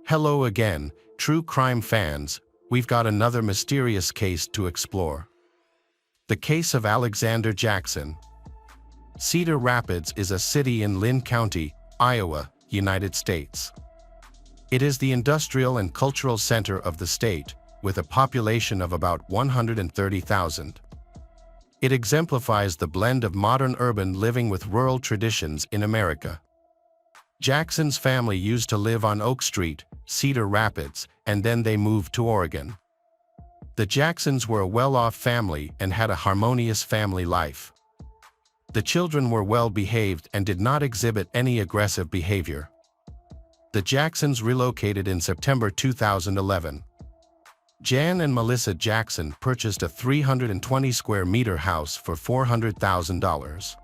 Hello again, true crime fans. We've got another mysterious case to explore. The case of Alexander Jackson. Cedar Rapids is a city in Lynn County, Iowa, United States. It is the industrial and cultural center of the state, with a population of about 130,000. It exemplifies the blend of modern urban living with rural traditions in America. Jackson's family used to live on Oak Street, Cedar Rapids, and then they moved to Oregon. The Jacksons were a well-off family and had a harmonious family life. The children were well-behaved and did not exhibit any aggressive behavior. The Jacksons relocated in September 2011. Jan and Melissa Jackson purchased a 320-square-meter house for $400,000.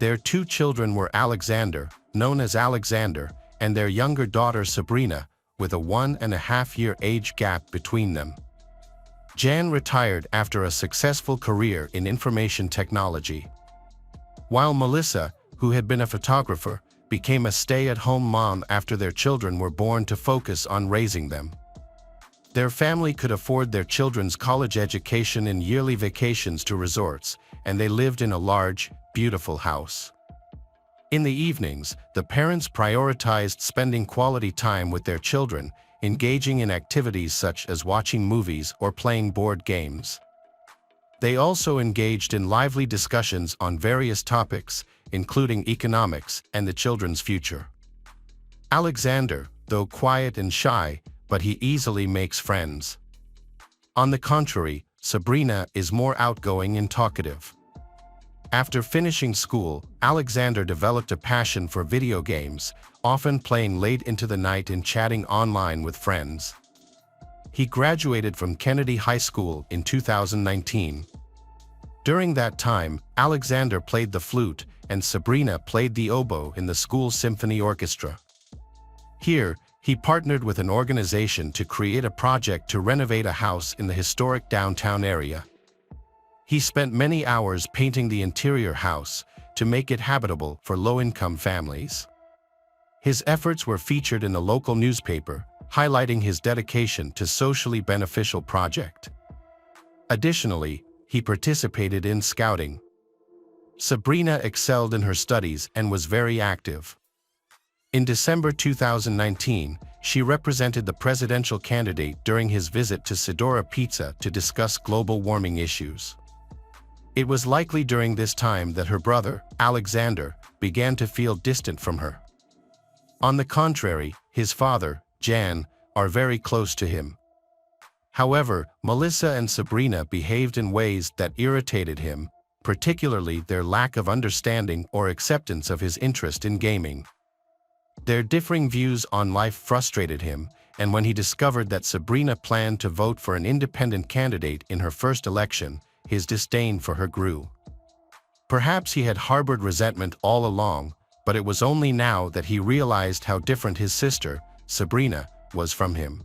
Their two children were Alexander, known as Alexander, and their younger daughter Sabrina, with a 1.5-year age gap between them. Jan retired after a successful career in information technology, while Melissa, who had been a photographer, became a stay-at-home mom after their children were born to focus on raising them. Their family could afford their children's college education and yearly vacations to resorts, and they lived in a large, beautiful house. In the evenings, the parents prioritized spending quality time with their children, engaging in activities such as watching movies or playing board games. They also engaged in lively discussions on various topics, including economics and the children's future. Alexander, though quiet and shy, but he easily makes friends. On the contrary, Sabrina is more outgoing and talkative. After finishing school, Alexander developed a passion for video games, often playing late into the night and chatting online with friends. He graduated from Kennedy High School in 2019. During that time, Alexander played the flute, and Sabrina played the oboe in the school symphony orchestra. Here, he partnered with an organization to create a project to renovate a house in the historic downtown area. He spent many hours painting the interior house to make it habitable for low-income families. His efforts were featured in the local newspaper, highlighting his dedication to socially beneficial project. Additionally, he participated in scouting. Sabrina excelled in her studies and was very active. In December 2019, she represented the presidential candidate during his visit to Sedora Pizza to discuss global warming issues. It was likely during this time that her brother, Alexander, began to feel distant from her. On the contrary, his father, Jan, are very close to him. However, Melissa and Sabrina behaved in ways that irritated him, particularly their lack of understanding or acceptance of his interest in gaming. Their differing views on life frustrated him, and when he discovered that Sabrina planned to vote for an independent candidate in her first election, his disdain for her grew. Perhaps he had harbored resentment all along, but it was only now that he realized how different his sister, Sabrina, was from him.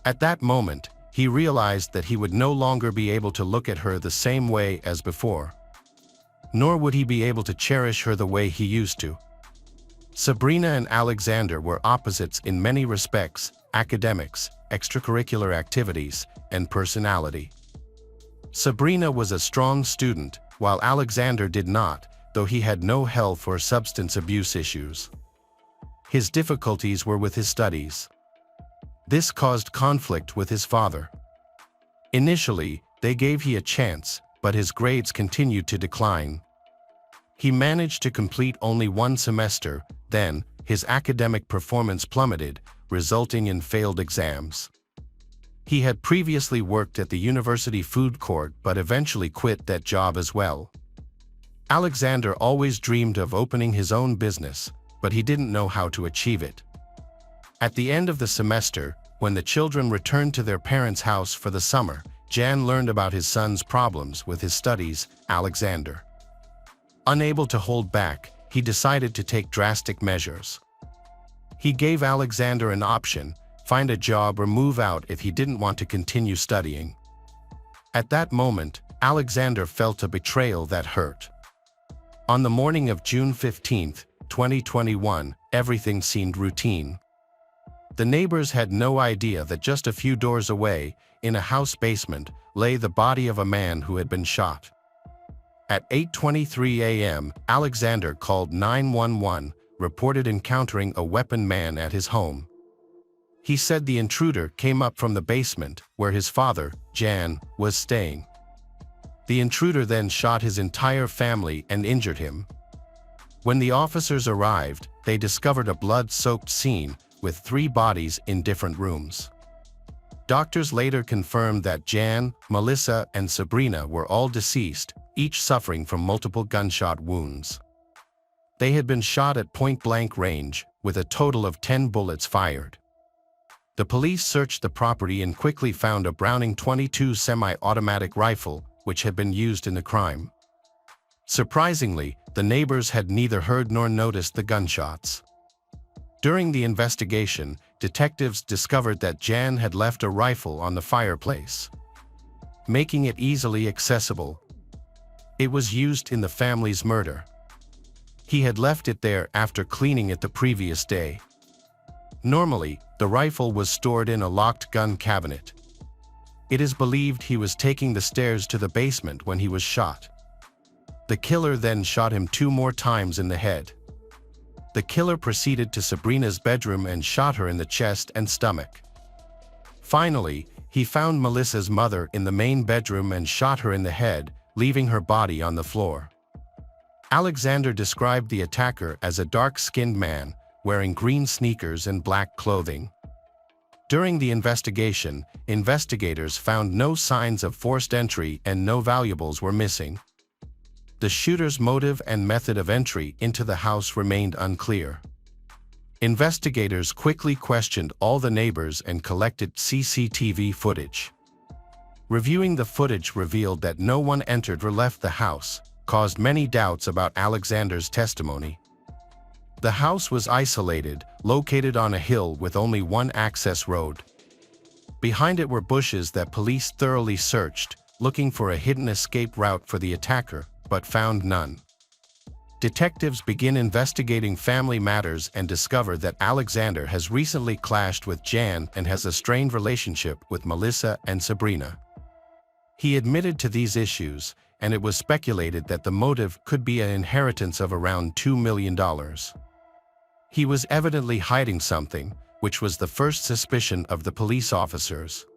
At that moment, he realized that he would no longer be able to look at her the same way as before. Nor would he be able to cherish her the way he used to. Sabrina and Alexander were opposites in many respects: academics, extracurricular activities, and personality. Sabrina was a strong student, while Alexander did not, though he had no health or substance abuse issues. His difficulties were with his studies. This caused conflict with his father. Initially, they gave him a chance, but his grades continued to decline. He managed to complete only one semester, then, his academic performance plummeted, resulting in failed exams. He had previously worked at the university food court but eventually quit that job as well. Alexander always dreamed of opening his own business, but he didn't know how to achieve it. At the end of the semester, when the children returned to their parents' house for the summer, Jan learned about his son's problems with his studies. Alexander, unable to hold back, he decided to take drastic measures. He gave Alexander an option: find a job or move out if he didn't want to continue studying. At that moment, Alexander felt a betrayal that hurt. On the morning of June 15, 2021, everything seemed routine. The neighbors had no idea that just a few doors away, in a house basement, lay the body of a man who had been shot. At 8:23 a.m., Alexander called 911, reported encountering a weaponed man at his home. He said the intruder came up from the basement, where his father, Jan, was staying. The intruder then shot his entire family and injured him. When the officers arrived, they discovered a blood-soaked scene with 3 bodies in different rooms. Doctors later confirmed that Jan, Melissa, and Sabrina were all deceased, each suffering from multiple gunshot wounds. They had been shot at point-blank range, with a total of 10 bullets fired. The police searched the property and quickly found a Browning .22 semi-automatic rifle, which had been used in the crime. Surprisingly, the neighbors had neither heard nor noticed the gunshots. During the investigation, detectives discovered that Jan had left a rifle on the fireplace, making it easily accessible. It was used in the family's murder. He had left it there after cleaning it the previous day. Normally, the rifle was stored in a locked gun cabinet. It is believed he was taking the stairs to the basement when he was shot. The killer then shot him 2 more times in the head. The killer proceeded to Sabrina's bedroom and shot her in the chest and stomach. Finally, he found Melissa's mother in the main bedroom and shot her in the head, leaving her body on the floor. Alexander described the attacker as a dark-skinned man, wearing green sneakers and black clothing. During the investigation, investigators found no signs of forced entry and no valuables were missing. The shooter's motive and method of entry into the house remained unclear. Investigators quickly questioned all the neighbors and collected CCTV footage. Reviewing the footage revealed that no one entered or left the house, caused many doubts about Alexander's testimony. The house was isolated, located on a hill with only one access road. Behind it were bushes that police thoroughly searched, looking for a hidden escape route for the attacker, but found none. Detectives begin investigating family matters and discover that Alexander has recently clashed with Jan and has a strained relationship with Melissa and Sabrina. He admitted to these issues, and it was speculated that the motive could be an inheritance of around $2 million. He was evidently hiding something, which was the first suspicion of the police officers.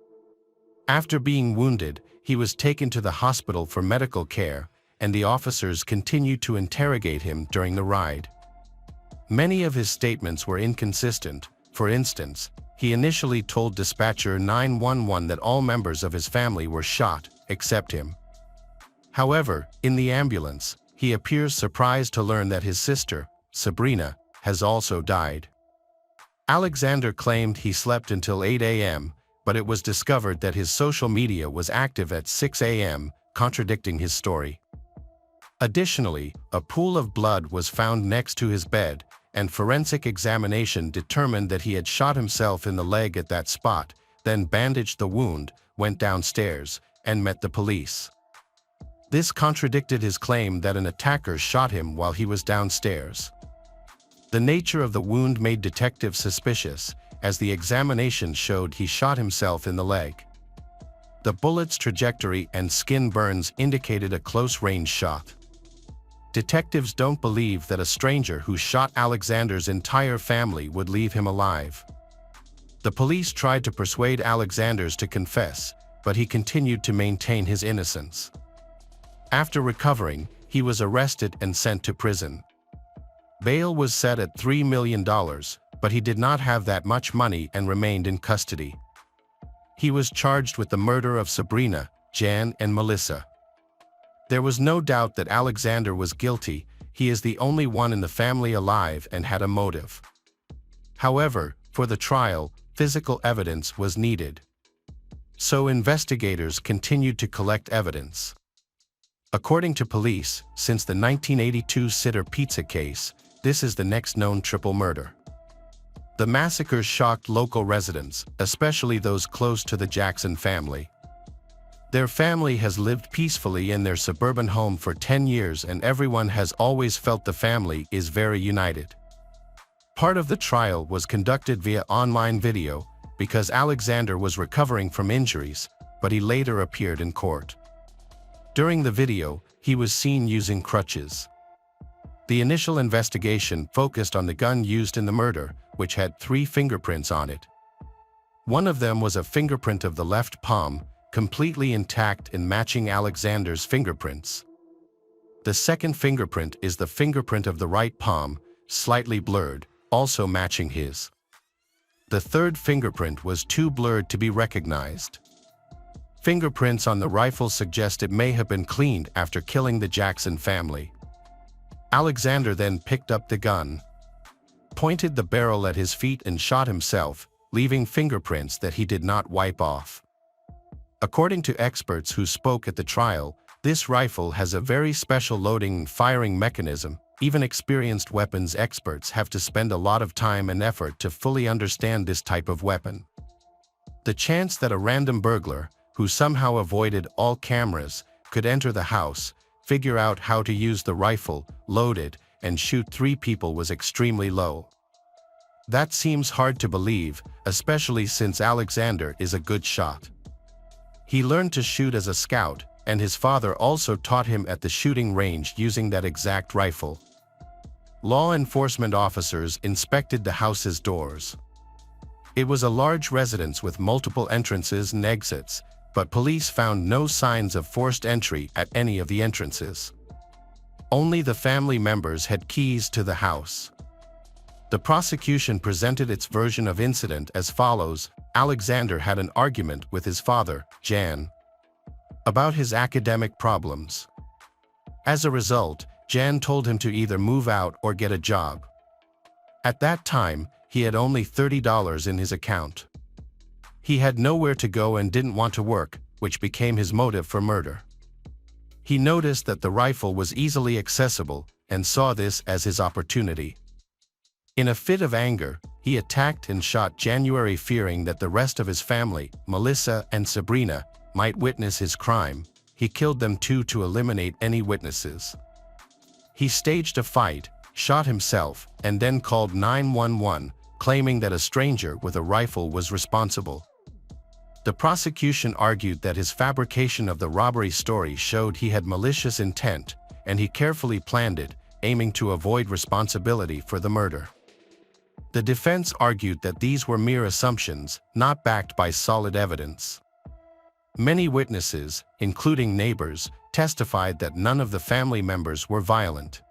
After being wounded, he was taken to the hospital for medical care, and the officers continued to interrogate him during the ride. Many of his statements were inconsistent. For instance, he initially told dispatcher 911 that all members of his family were shot, except him. However, in the ambulance, he appears surprised to learn that his sister, Sabrina, has also died. Alexander claimed he slept until 8 a.m., but it was discovered that his social media was active at 6 a.m., contradicting his story. Additionally, a pool of blood was found next to his bed, and forensic examination determined that he had shot himself in the leg at that spot, then bandaged the wound, went downstairs, and met the police. This contradicted his claim that an attacker shot him while he was downstairs. The nature of the wound made detectives suspicious, as the examination showed he shot himself in the leg. The bullet's trajectory and skin burns indicated a close-range shot. Detectives don't believe that a stranger who shot Alexander's entire family would leave him alive. The police tried to persuade Alexander to confess, but he continued to maintain his innocence. After recovering, he was arrested and sent to prison. Bail was set at $3 million, but he did not have that much money and remained in custody. He was charged with the murder of Sabrina, Jan, and Melissa. There was no doubt that Alexander was guilty. He is the only one in the family alive and had a motive. However, for the trial, physical evidence was needed. So investigators continued to collect evidence. According to police, since the 1982 Sitter Pizza case, this is the next known triple murder. The massacre shocked local residents, especially those close to the Jackson family. Their family has lived peacefully in their suburban home for 10 years, and everyone has always felt the family is very united. Part of the trial was conducted via online video because Alexander was recovering from injuries, but he later appeared in court. During the video, he was seen using crutches. The initial investigation focused on the gun used in the murder, which had 3 fingerprints on it. One of them was a fingerprint of the left palm, completely intact and matching Alexander's fingerprints. The second fingerprint is the fingerprint of the right palm, slightly blurred, also matching his. The third fingerprint was too blurred to be recognized. Fingerprints on the rifle suggest it may have been cleaned after killing the Jackson family. Alexander then picked up the gun, pointed the barrel at his feet and shot himself, leaving fingerprints that he did not wipe off. According to experts who spoke at the trial, this rifle has a very special loading and firing mechanism. Even experienced weapons experts have to spend a lot of time and effort to fully understand this type of weapon. The chance that a random burglar, who somehow avoided all cameras, could enter the house, figure out how to use the rifle, load it, and shoot 3 people was extremely low. That seems hard to believe, especially since Alexander is a good shot. He learned to shoot as a scout, and his father also taught him at the shooting range using that exact rifle. Law enforcement officers inspected the house's doors. It was a large residence with multiple entrances and exits, but police found no signs of forced entry at any of the entrances. Only the family members had keys to the house. The prosecution presented its version of incident as follows. Alexander had an argument with his father, Jan, about his academic problems. As a result, Jan told him to either move out or get a job. At that time, he had only $30 in his account. He had nowhere to go and didn't want to work, which became his motive for murder. He noticed that the rifle was easily accessible and saw this as his opportunity. In a fit of anger, he attacked and shot January, fearing that the rest of his family, Melissa and Sabrina, might witness his crime. He killed them too to eliminate any witnesses. He staged a fight, shot himself, and then called 911, claiming that a stranger with a rifle was responsible. The prosecution argued that his fabrication of the robbery story showed he had malicious intent, and he carefully planned it, aiming to avoid responsibility for the murder. The defense argued that these were mere assumptions, not backed by solid evidence. Many witnesses, including neighbors, testified that none of the family members were violent.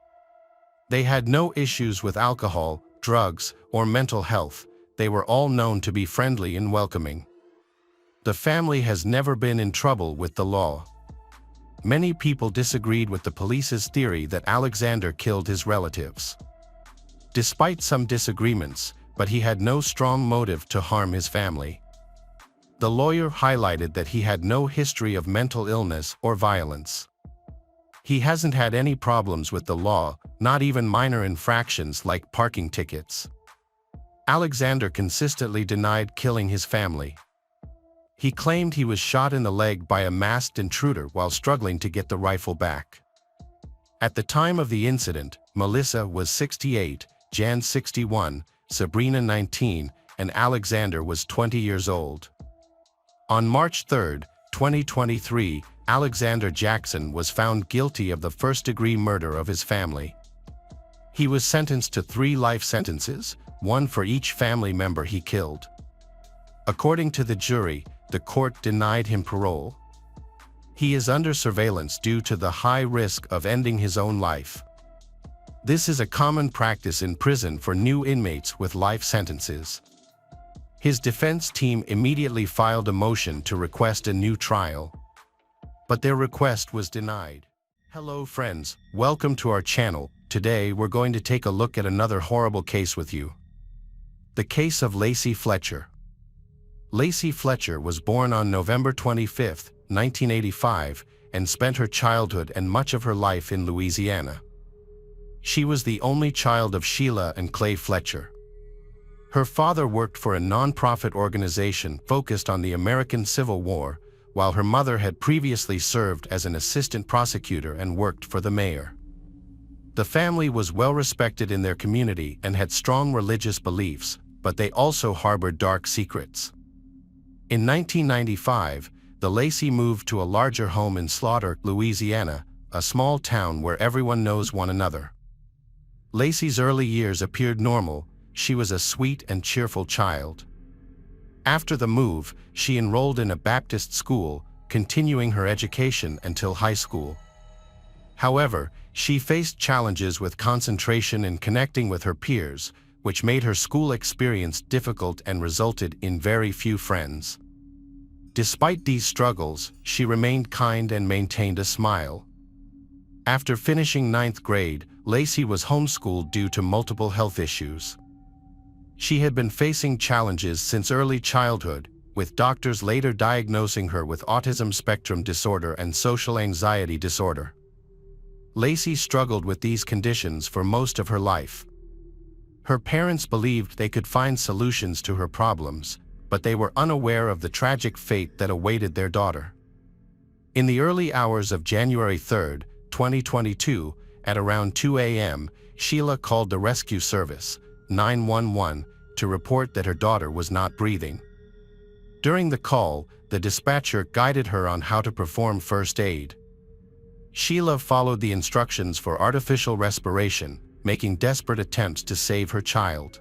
They had no issues with alcohol, drugs, or mental health. They were all known to be friendly and welcoming. The family has never been in trouble with the law. Many people disagreed with the police's theory that Alexander killed his relatives. Despite some disagreements, but he had no strong motive to harm his family. The lawyer highlighted that he had no history of mental illness or violence. He hasn't had any problems with the law, not even minor infractions like parking tickets. Alexander consistently denied killing his family. He claimed he was shot in the leg by a masked intruder while struggling to get the rifle back. At the time of the incident, Melissa was 68, Jan 61, Sabrina 19, and Alexander was 20 years old. On March 3, 2023, Alexander Jackson was found guilty of the first-degree murder of his family. He was sentenced to 3 life sentences, one for each family member he killed. According to the jury, the court denied him parole. He is under surveillance due to the high risk of ending his own life. This is a common practice in prison for new inmates with life sentences. His defense team immediately filed a motion to request a new trial, but their request was denied. Hello friends, welcome to our channel. Today we're going to take a look at another horrible case with you. The case of Lacey Fletcher. Lacey Fletcher was born on November 25, 1985, and spent her childhood and much of her life in Louisiana. She was the only child of Sheila and Clay Fletcher. Her father worked for a non-profit organization focused on the American Civil War, while her mother had previously served as an assistant prosecutor and worked for the mayor. The family was well respected in their community and had strong religious beliefs, but they also harbored dark secrets. In 1995, the Lacey moved to a larger home in Slaughter, Louisiana, a small town where everyone knows one another. Lacey's early years appeared normal. She was a sweet and cheerful child. After the move, she enrolled in a Baptist school, continuing her education until high school. However, she faced challenges with concentration and connecting with her peers, which made her school experience difficult and resulted in very few friends. Despite these struggles, she remained kind and maintained a smile. After finishing 9th grade, Lacey was homeschooled due to multiple health issues. She had been facing challenges since early childhood, with doctors later diagnosing her with autism spectrum disorder and social anxiety disorder. Lacey struggled with these conditions for most of her life. Her parents believed they could find solutions to her problems, but they were unaware of the tragic fate that awaited their daughter. In the early hours of January 3, 2022, at around 2 a.m., Sheila called the rescue service, 911, to report that her daughter was not breathing. During the call, the dispatcher guided her on how to perform first aid. Sheila followed the instructions for artificial respiration, making desperate attempts to save her child.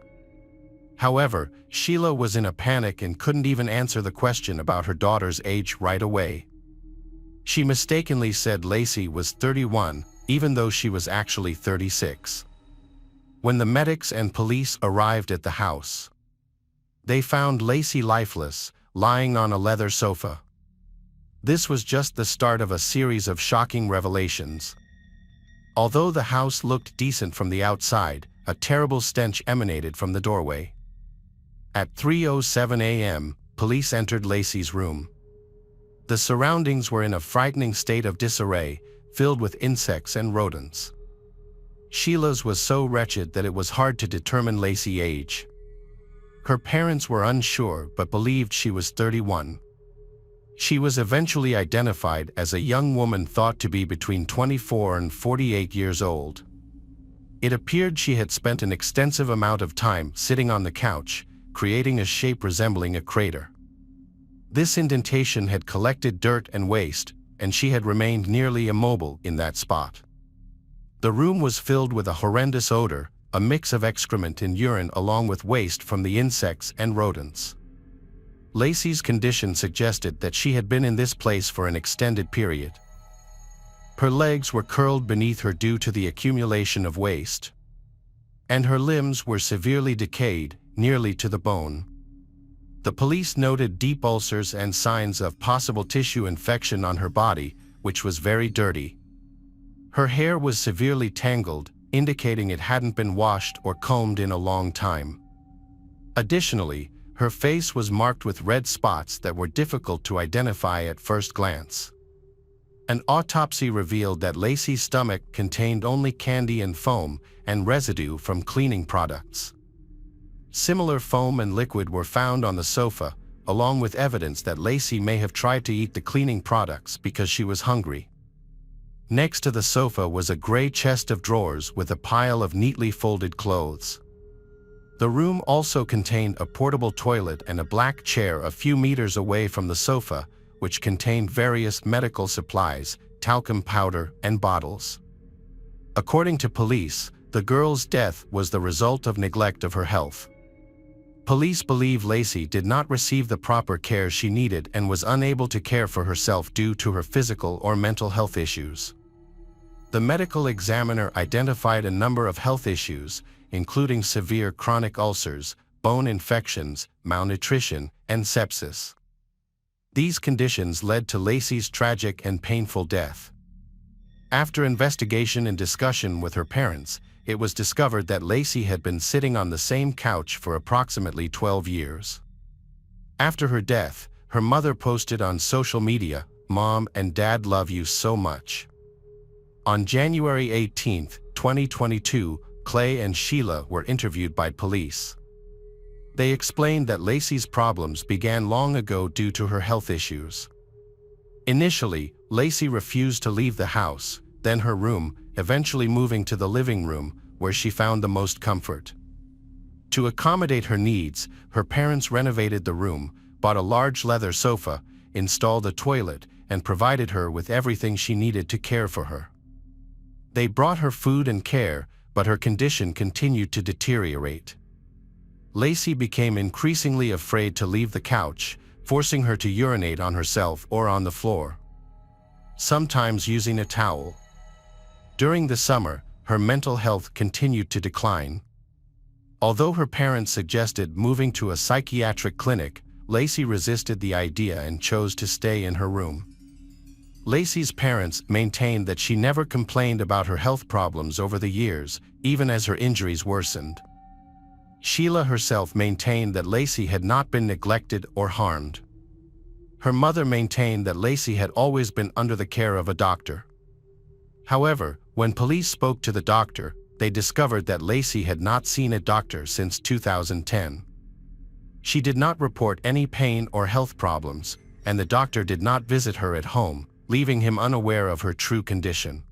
However, Sheila was in a panic and couldn't even answer the question about her daughter's age right away. She mistakenly said Lacey was 31, even though she was actually 36. When the medics and police arrived at the house, they found Lacey lifeless, lying on a leather sofa. This was just the start of a series of shocking revelations. Although the house looked decent from the outside, a terrible stench emanated from the doorway. At 3:07 a.m., police entered Lacey's room. The surroundings were in a frightening state of disarray, filled with insects and rodents. Sheila's was so wretched that it was hard to determine Lacey's age. Her parents were unsure but believed she was 31. She was eventually identified as a young woman thought to be between 24 and 48 years old. It appeared she had spent an extensive amount of time sitting on the couch, creating a shape resembling a crater. This indentation had collected dirt and waste, and she had remained nearly immobile in that spot. The room was filled with a horrendous odor, a mix of excrement and urine along with waste from the insects and rodents. Lacey's condition suggested that she had been in this place for an extended period. Her legs were curled beneath her due to the accumulation of waste, and her limbs were severely decayed, nearly to the bone. The police noted deep ulcers and signs of possible tissue infection on her body, which was very dirty. Her hair was severely tangled, indicating it hadn't been washed or combed in a long time. Additionally, her face was marked with red spots that were difficult to identify at first glance. An autopsy revealed that Lacey's stomach contained only candy and foam and residue from cleaning products. Similar foam and liquid were found on the sofa, along with evidence that Lacey may have tried to eat the cleaning products because she was hungry. Next to the sofa was a gray chest of drawers with a pile of neatly folded clothes. The room also contained a portable toilet and a black chair a few meters away from the sofa, which contained various medical supplies, talcum powder, and bottles. According to police, the girl's death was the result of neglect of her health. Police believe Lacey did not receive the proper care she needed and was unable to care for herself due to her physical or mental health issues. The medical examiner identified a number of health issues, including severe chronic ulcers, bone infections, malnutrition, and sepsis. These conditions led to Lacey's tragic and painful death. After investigation and discussion with her parents, it was discovered that Lacey had been sitting on the same couch for approximately 12 years. After her death, her mother posted on social media, "Mom and Dad love you so much." On January 18, 2022, Clay and Sheila were interviewed by police. They explained that Lacey's problems began long ago due to her health issues. Initially, Lacey refused to leave the house, then her room, eventually moving to the living room, where she found the most comfort. To accommodate her needs, her parents renovated the room, bought a large leather sofa, installed a toilet, and provided her with everything she needed to care for her. They brought her food and care, but her condition continued to deteriorate. Lacey became increasingly afraid to leave the couch, forcing her to urinate on herself or on the floor, sometimes using a towel. During the summer, her mental health continued to decline. Although her parents suggested moving to a psychiatric clinic, Lacey resisted the idea and chose to stay in her room. Lacey's parents maintained that she never complained about her health problems over the years, even as her injuries worsened. Sheila herself maintained that Lacey had not been neglected or harmed. Her mother maintained that Lacey had always been under the care of a doctor. However, when police spoke to the doctor, they discovered that Lacey had not seen a doctor since 2010. She did not report any pain or health problems, and the doctor did not visit her at home, leaving him unaware of her true condition.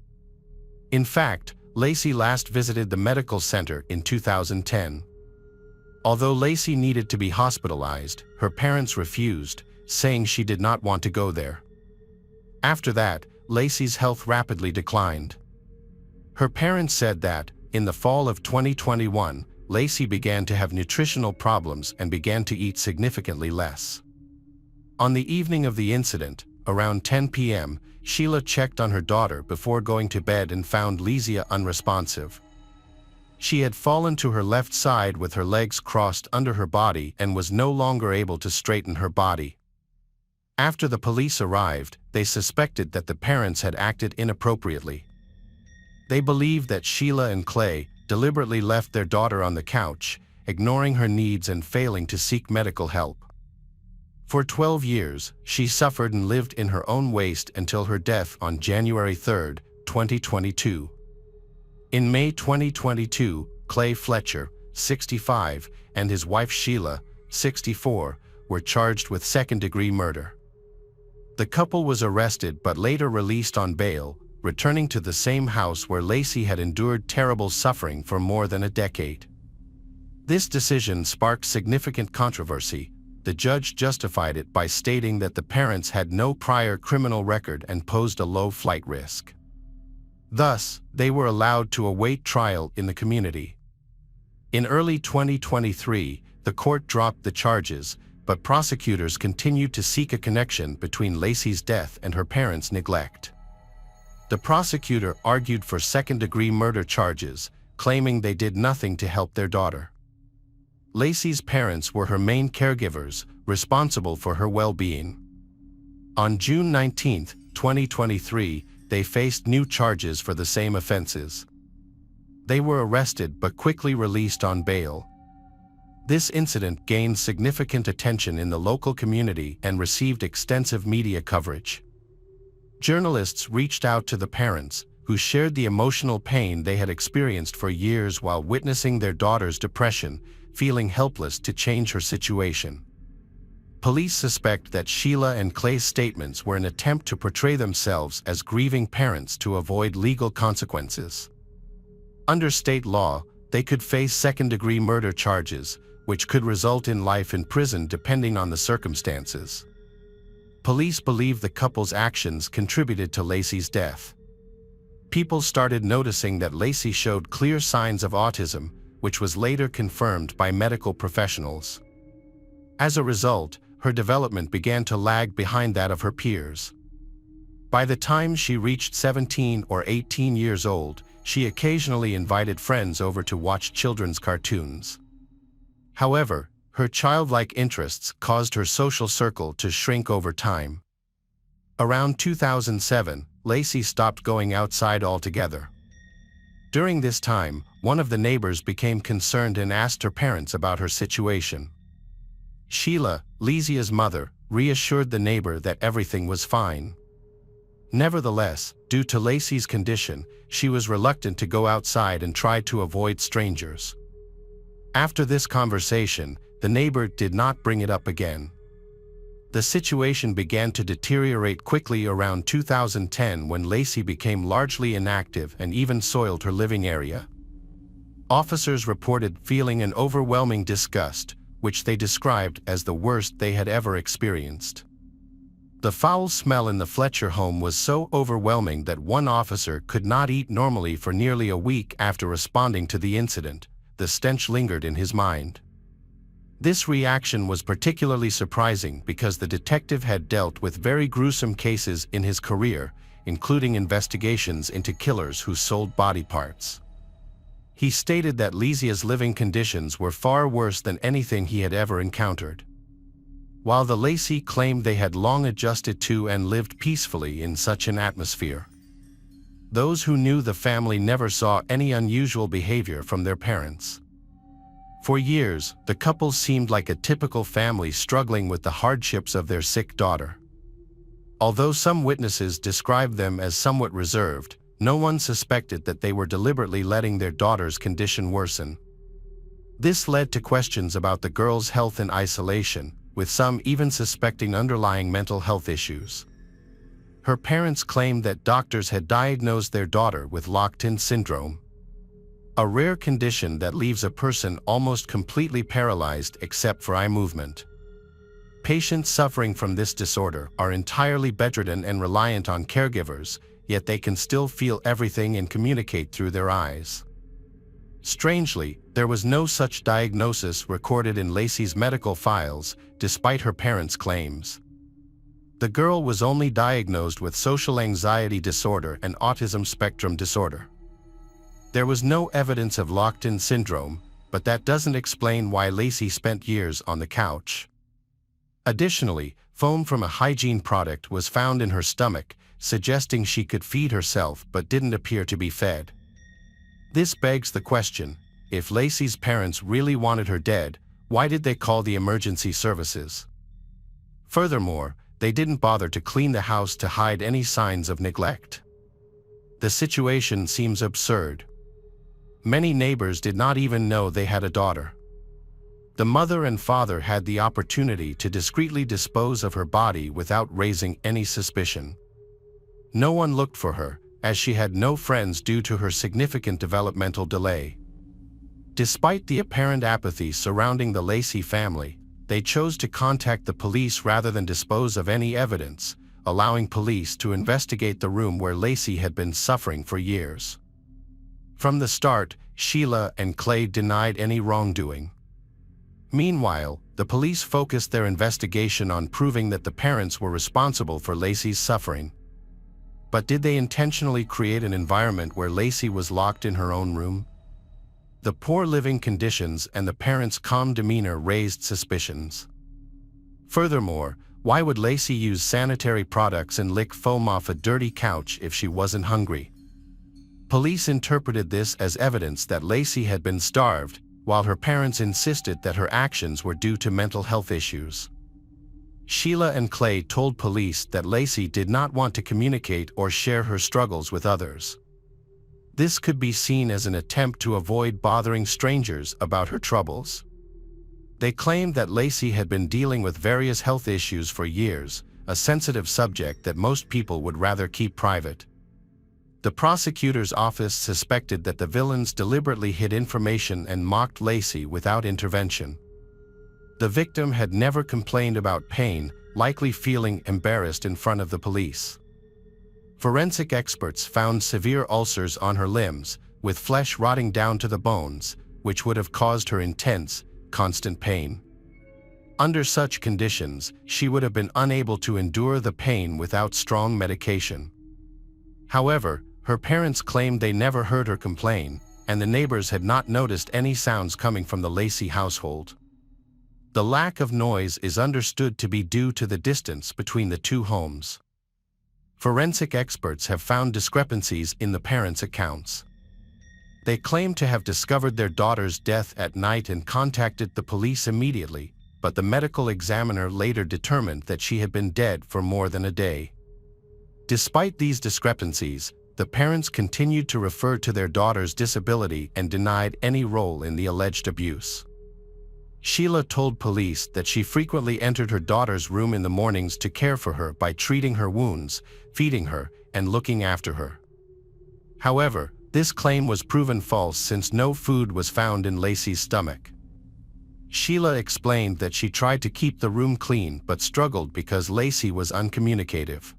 In fact, Lacey last visited the medical center in 2010. Although Lacey needed to be hospitalized, her parents refused, saying she did not want to go there. After that, Lacey's health rapidly declined. Her parents said that, in the fall of 2021, Lacey began to have nutritional problems and began to eat significantly less. On the evening of the incident, around 10 p.m., Sheila checked on her daughter before going to bed and found Lacey unresponsive. She had fallen to her left side with her legs crossed under her body and was no longer able to straighten her body. After the police arrived, they suspected that the parents had acted inappropriately. They believed that Sheila and Clay deliberately left their daughter on the couch, ignoring her needs and failing to seek medical help. For 12 years, she suffered and lived in her own waste until her death on January 3, 2022. In May 2022, Clay Fletcher, 65, and his wife Sheila, 64, were charged with second-degree murder. The couple was arrested but later released on bail, returning to the same house where Lacey had endured terrible suffering for more than a decade. This decision sparked significant controversy. The judge justified it by stating that the parents had no prior criminal record and posed a low flight risk. Thus, they were allowed to await trial in the community. In early 2023, the court dropped the charges, but prosecutors continued to seek a connection between Lacey's death and her parents' neglect. The prosecutor argued for second-degree murder charges, claiming they did nothing to help their daughter. Lacey's parents were her main caregivers, responsible for her well-being. On June 19, 2023, they faced new charges for the same offenses. They were arrested but quickly released on bail. This incident gained significant attention in the local community and received extensive media coverage. Journalists reached out to the parents, who shared the emotional pain they had experienced for years while witnessing their daughter's depression, feeling helpless to change her situation. Police suspect that Sheila and Clay's statements were an attempt to portray themselves as grieving parents to avoid legal consequences. Under state law, they could face second-degree murder charges, which could result in life in prison depending on the circumstances. Police believe the couple's actions contributed to Lacey's death. People started noticing that Lacey showed clear signs of autism, which was later confirmed by medical professionals. As a result, her development began to lag behind that of her peers. By the time she reached 17 or 18 years old, she occasionally invited friends over to watch children's cartoons. However, her childlike interests caused her social circle to shrink over time. Around 2007, Lacey stopped going outside altogether. During this time, one of the neighbors became concerned and asked her parents about her situation. Sheila, Lacey's mother, reassured the neighbor that everything was fine. Nevertheless, due to Lacey's condition, she was reluctant to go outside and tried to avoid strangers. After this conversation, the neighbor did not bring it up again. The situation began to deteriorate quickly around 2010 when Lacey became largely inactive and even soiled her living area. Officers reported feeling an overwhelming disgust, which they described as the worst they had ever experienced. The foul smell in the Fletcher home was so overwhelming that one officer could not eat normally for nearly a week after responding to the incident. The stench lingered in his mind. This reaction was particularly surprising because the detective had dealt with very gruesome cases in his career, including investigations into killers who sold body parts. He stated that Lizia's living conditions were far worse than anything he had ever encountered. While the Lacey claimed they had long adjusted to and lived peacefully in such an atmosphere, those who knew the family never saw any unusual behavior from their parents. For years, the couple seemed like a typical family struggling with the hardships of their sick daughter. Although some witnesses described them as somewhat reserved, no one suspected that they were deliberately letting their daughter's condition worsen. This led to questions about the girl's health in isolation, with some even suspecting underlying mental health issues. Her parents claimed that doctors had diagnosed their daughter with locked-in syndrome, a rare condition that leaves a person almost completely paralyzed except for eye movement. Patients suffering from this disorder are entirely bedridden and reliant on caregivers, yet they can still feel everything and communicate through their eyes. Strangely, there was no such diagnosis recorded in Lacey's medical files, despite her parents' claims. The girl was only diagnosed with social anxiety disorder and autism spectrum disorder. There was no evidence of locked-in syndrome, but that doesn't explain why Lacey spent years on the couch. Additionally, foam from a hygiene product was found in her stomach, suggesting she could feed herself but didn't appear to be fed. This begs the question, if Lacey's parents really wanted her dead, why did they call the emergency services? Furthermore, they didn't bother to clean the house to hide any signs of neglect. The situation seems absurd. Many neighbors did not even know they had a daughter. The mother and father had the opportunity to discreetly dispose of her body without raising any suspicion. No one looked for her, as she had no friends due to her significant developmental delay. Despite the apparent apathy surrounding the Lacey family, they chose to contact the police rather than dispose of any evidence, allowing police to investigate the room where Lacey had been suffering for years. From the start, Sheila and Clay denied any wrongdoing. Meanwhile, the police focused their investigation on proving that the parents were responsible for Lacey's suffering. But did they intentionally create an environment where Lacey was locked in her own room? The poor living conditions and the parents' calm demeanor raised suspicions. Furthermore, why would Lacey use sanitary products and lick foam off a dirty couch if she wasn't hungry? Police interpreted this as evidence that Lacey had been starved, while her parents insisted that her actions were due to mental health issues. Sheila and Clay told police that Lacey did not want to communicate or share her struggles with others. This could be seen as an attempt to avoid bothering strangers about her troubles. They claimed that Lacey had been dealing with various health issues for years, a sensitive subject that most people would rather keep private. The prosecutor's office suspected that the villains deliberately hid information and mocked Lacey without intervention. The victim had never complained about pain, likely feeling embarrassed in front of the police. Forensic experts found severe ulcers on her limbs, with flesh rotting down to the bones, which would have caused her intense, constant pain. Under such conditions, she would have been unable to endure the pain without strong medication. However, her parents claimed they never heard her complain, and the neighbors had not noticed any sounds coming from the Lacey household. The lack of noise is understood to be due to the distance between the two homes. Forensic experts have found discrepancies in the parents' accounts. They claim to have discovered their daughter's death at night and contacted the police immediately, but the medical examiner later determined that she had been dead for more than a day. Despite these discrepancies, the parents continued to refer to their daughter's disability and denied any role in the alleged abuse. Sheila told police that she frequently entered her daughter's room in the mornings to care for her by treating her wounds, feeding her, and looking after her. However, this claim was proven false since no food was found in Lacey's stomach. Sheila explained that she tried to keep the room clean but struggled because Lacey was uncommunicative.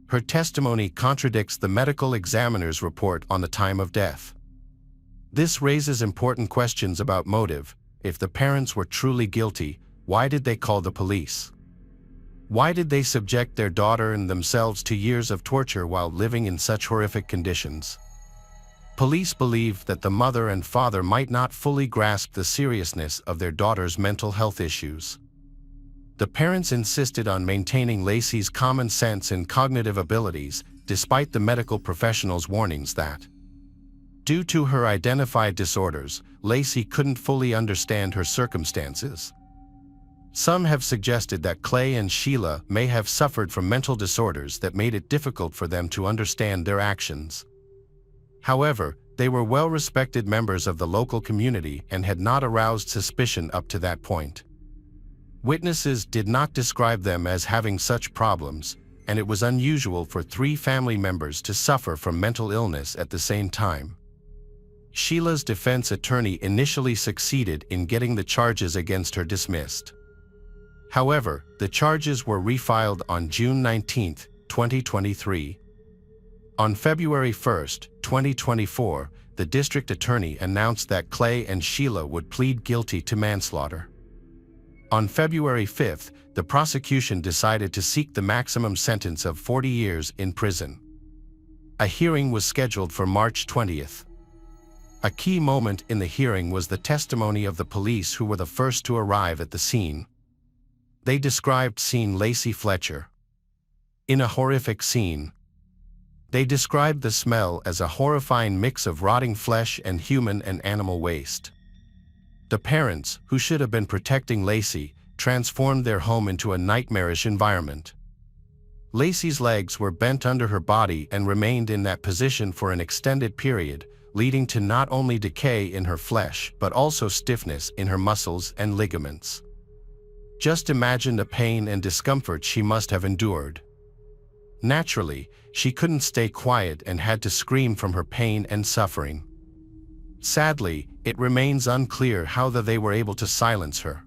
Her testimony contradicts the medical examiner's report on the time of death. This raises important questions about motive. If the parents were truly guilty, why did they call the police? Why did they subject their daughter and themselves to years of torture while living in such horrific conditions? Police believe that the mother and father might not fully grasp the seriousness of their daughter's mental health issues. The parents insisted on maintaining Lacey's common sense and cognitive abilities, despite the medical professionals' warnings that, due to her identified disorders, Lacey couldn't fully understand her circumstances. Some have suggested that Clay and Sheila may have suffered from mental disorders that made it difficult for them to understand their actions. However, they were well-respected members of the local community and had not aroused suspicion up to that point. Witnesses did not describe them as having such problems, and it was unusual for 3 family members to suffer from mental illness at the same time. Sheila's defense attorney initially succeeded in getting the charges against her dismissed. However, the charges were refiled on June 19, 2023. On February 1, 2024, the district attorney announced that Clay and Sheila would plead guilty to manslaughter. On February 5, the prosecution decided to seek the maximum sentence of 40 years in prison. A hearing was scheduled for March 20th. A key moment in the hearing was the testimony of the police who were the first to arrive at the scene. They described seeing Lacey Fletcher in a horrific scene. They described the smell as a horrifying mix of rotting flesh and human and animal waste. The parents, who should have been protecting Lacey, transformed their home into a nightmarish environment. Lacey's legs were bent under her body and remained in that position for an extended period, leading to not only decay in her flesh but also stiffness in her muscles and ligaments. Just imagine the pain and discomfort she must have endured. Naturally, she couldn't stay quiet and had to scream from her pain and suffering. Sadly, it remains unclear how they were able to silence her.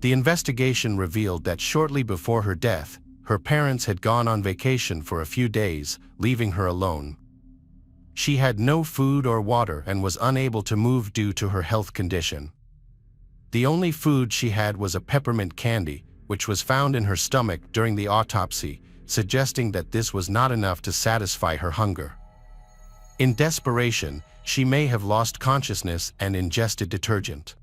The investigation revealed that shortly before her death, her parents had gone on vacation for a few days, leaving her alone. She had no food or water and was unable to move due to her health condition. The only food she had was a peppermint candy, which was found in her stomach during the autopsy, suggesting that this was not enough to satisfy her hunger. In desperation, she may have lost consciousness and ingested detergent.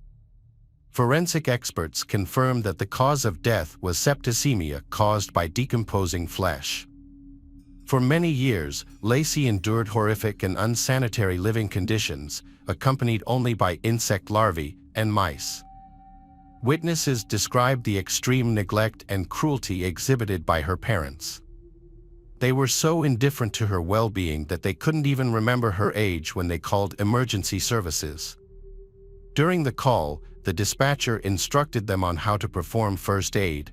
Forensic experts confirmed that the cause of death was septicemia caused by decomposing flesh. For many years, Lacey endured horrific and unsanitary living conditions, accompanied only by insect larvae and mice. Witnesses described the extreme neglect and cruelty exhibited by her parents. They were so indifferent to her well-being that they couldn't even remember her age when they called emergency services. During the call, the dispatcher instructed them on how to perform first aid.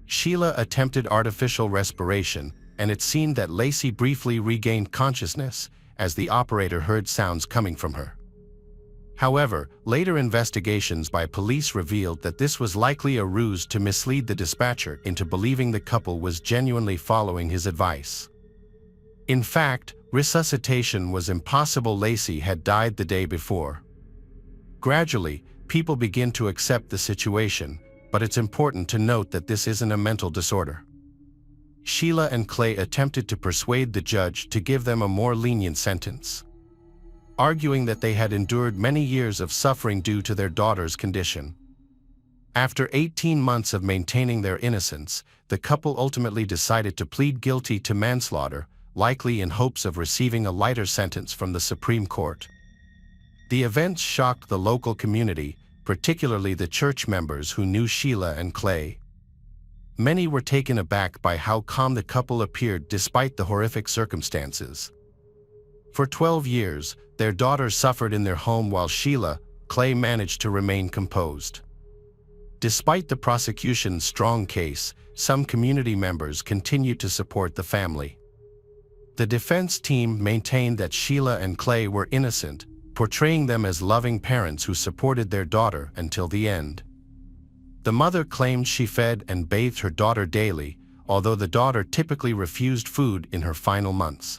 Sheila attempted artificial respiration, and it seemed that Lacey briefly regained consciousness as the operator heard sounds coming from her. However, later investigations by police revealed that this was likely a ruse to mislead the dispatcher into believing the couple was genuinely following his advice. In fact, resuscitation was impossible. Lacey had died the day before. Gradually, people begin to accept the situation, but it's important to note that this isn't a mental disorder. Sheila and Clay attempted to persuade the judge to give them a more lenient sentence, arguing that they had endured many years of suffering due to their daughter's condition. After 18 months of maintaining their innocence, the couple ultimately decided to plead guilty to manslaughter, likely in hopes of receiving a lighter sentence from the Supreme Court. The events shocked the local community, particularly the church members who knew Sheila and Clay. Many were taken aback by how calm the couple appeared despite the horrific circumstances. For 12 years, their daughter suffered in their home while Sheila, Clay managed to remain composed. Despite the prosecution's strong case, some community members continued to support the family. The defense team maintained that Sheila and Clay were innocent, portraying them as loving parents who supported their daughter until the end. The mother claimed she fed and bathed her daughter daily, although the daughter typically refused food in her final months.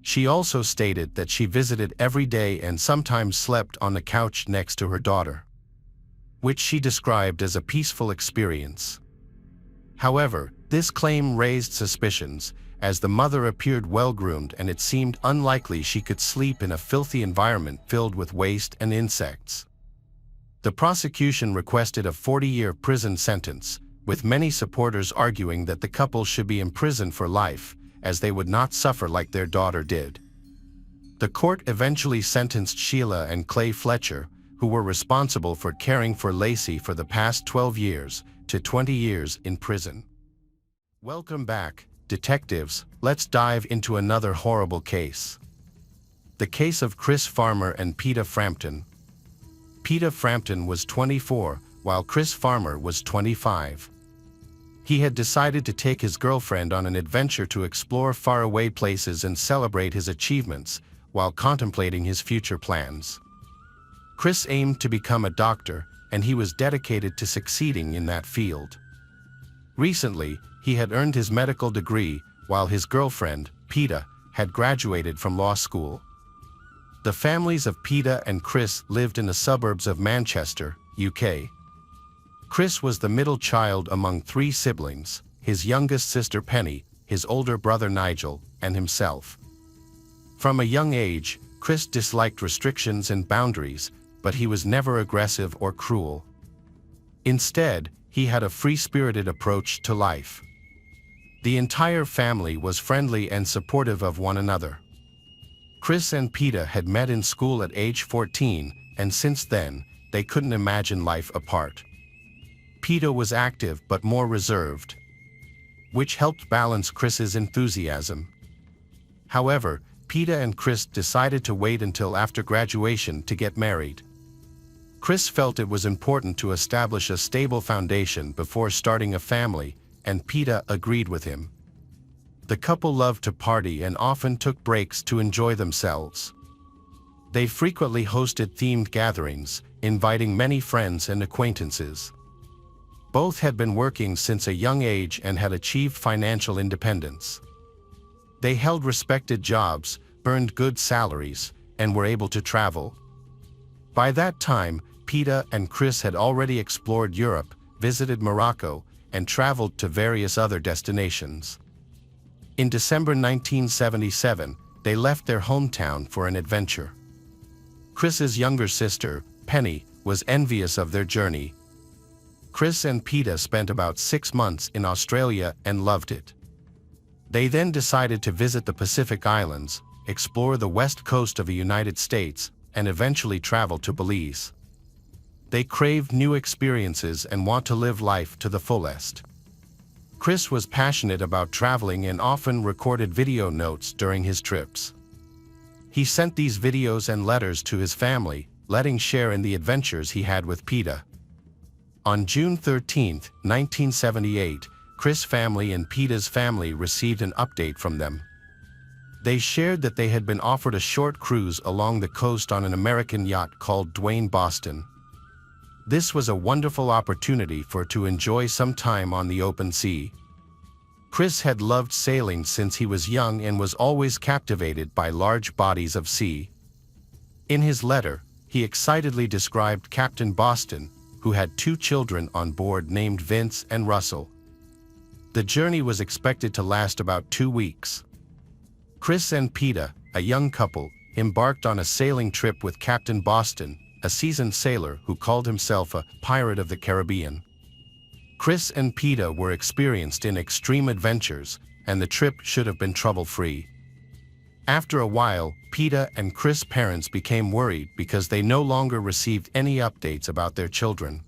She also stated that she visited every day and sometimes slept on the couch next to her daughter, which she described as a peaceful experience. However, this claim raised suspicions, as the mother appeared well-groomed and it seemed unlikely she could sleep in a filthy environment filled with waste and insects. The prosecution requested a 40-year prison sentence, with many supporters arguing that the couple should be imprisoned for life, as they would not suffer like their daughter did. The court eventually sentenced Sheila and Clay Fletcher, who were responsible for caring for Lacey for the past 12 years, to 20 years in prison. Welcome back, detectives. Let's dive into another horrible case. The case of Chris Farmer and Peter Frampton. Peter Frampton was 24, while Chris Farmer was 25. He had decided to take his girlfriend on an adventure to explore faraway places and celebrate his achievements, while contemplating his future plans. Chris aimed to become a doctor, and he was dedicated to succeeding in that field. Recently, he had earned his medical degree, while his girlfriend, Peter, had graduated from law school. The families of Peter and Chris lived in the suburbs of Manchester, UK. Chris was the middle child among 3 siblings, his youngest sister Penny, his older brother Nigel, and himself. From a young age, Chris disliked restrictions and boundaries, but he was never aggressive or cruel. Instead, he had a free-spirited approach to life. The entire family was friendly and supportive of one another. Chris and Peter had met in school at age 14, and since then, they couldn't imagine life apart. Peter was active but more reserved, which helped balance Chris's enthusiasm. However, Peter and Chris decided to wait until after graduation to get married. Chris felt it was important to establish a stable foundation before starting a family, and Peter agreed with him. The couple loved to party and often took breaks to enjoy themselves. They frequently hosted themed gatherings, inviting many friends and acquaintances. Both had been working since a young age and had achieved financial independence. They held respected jobs, earned good salaries, and were able to travel. By that time, Peter and Chris had already explored Europe, visited Morocco, and traveled to various other destinations. In December 1977, they left their hometown for an adventure. Chris's younger sister, Penny, was envious of their journey. Chris and Peter spent about 6 months in Australia and loved it. They then decided to visit the Pacific Islands, explore the west coast of the United States, and eventually travel to Belize. They craved new experiences and want to live life to the fullest. Chris was passionate about traveling and often recorded video notes during his trips. He sent these videos and letters to his family, letting share in the adventures he had with Peter. On June 13, 1978, Chris' family and Peter's family received an update from them. They shared that they had been offered a short cruise along the coast on an American yacht called Dwayne Boston. This was a wonderful opportunity to enjoy some time on the open sea. Chris had loved sailing since he was young and was always captivated by large bodies of sea. In his letter, he excitedly described Captain Boston, who had 2 children on board named Vince and Russell. The journey was expected to last about 2 weeks. Chris and Peter, a young couple, embarked on a sailing trip with Captain Boston, a seasoned sailor who called himself a pirate of the Caribbean. Chris and Peter were experienced in extreme adventures, and the trip should have been trouble-free. After a while, Peter and Chris' parents became worried because they no longer received any updates about their children.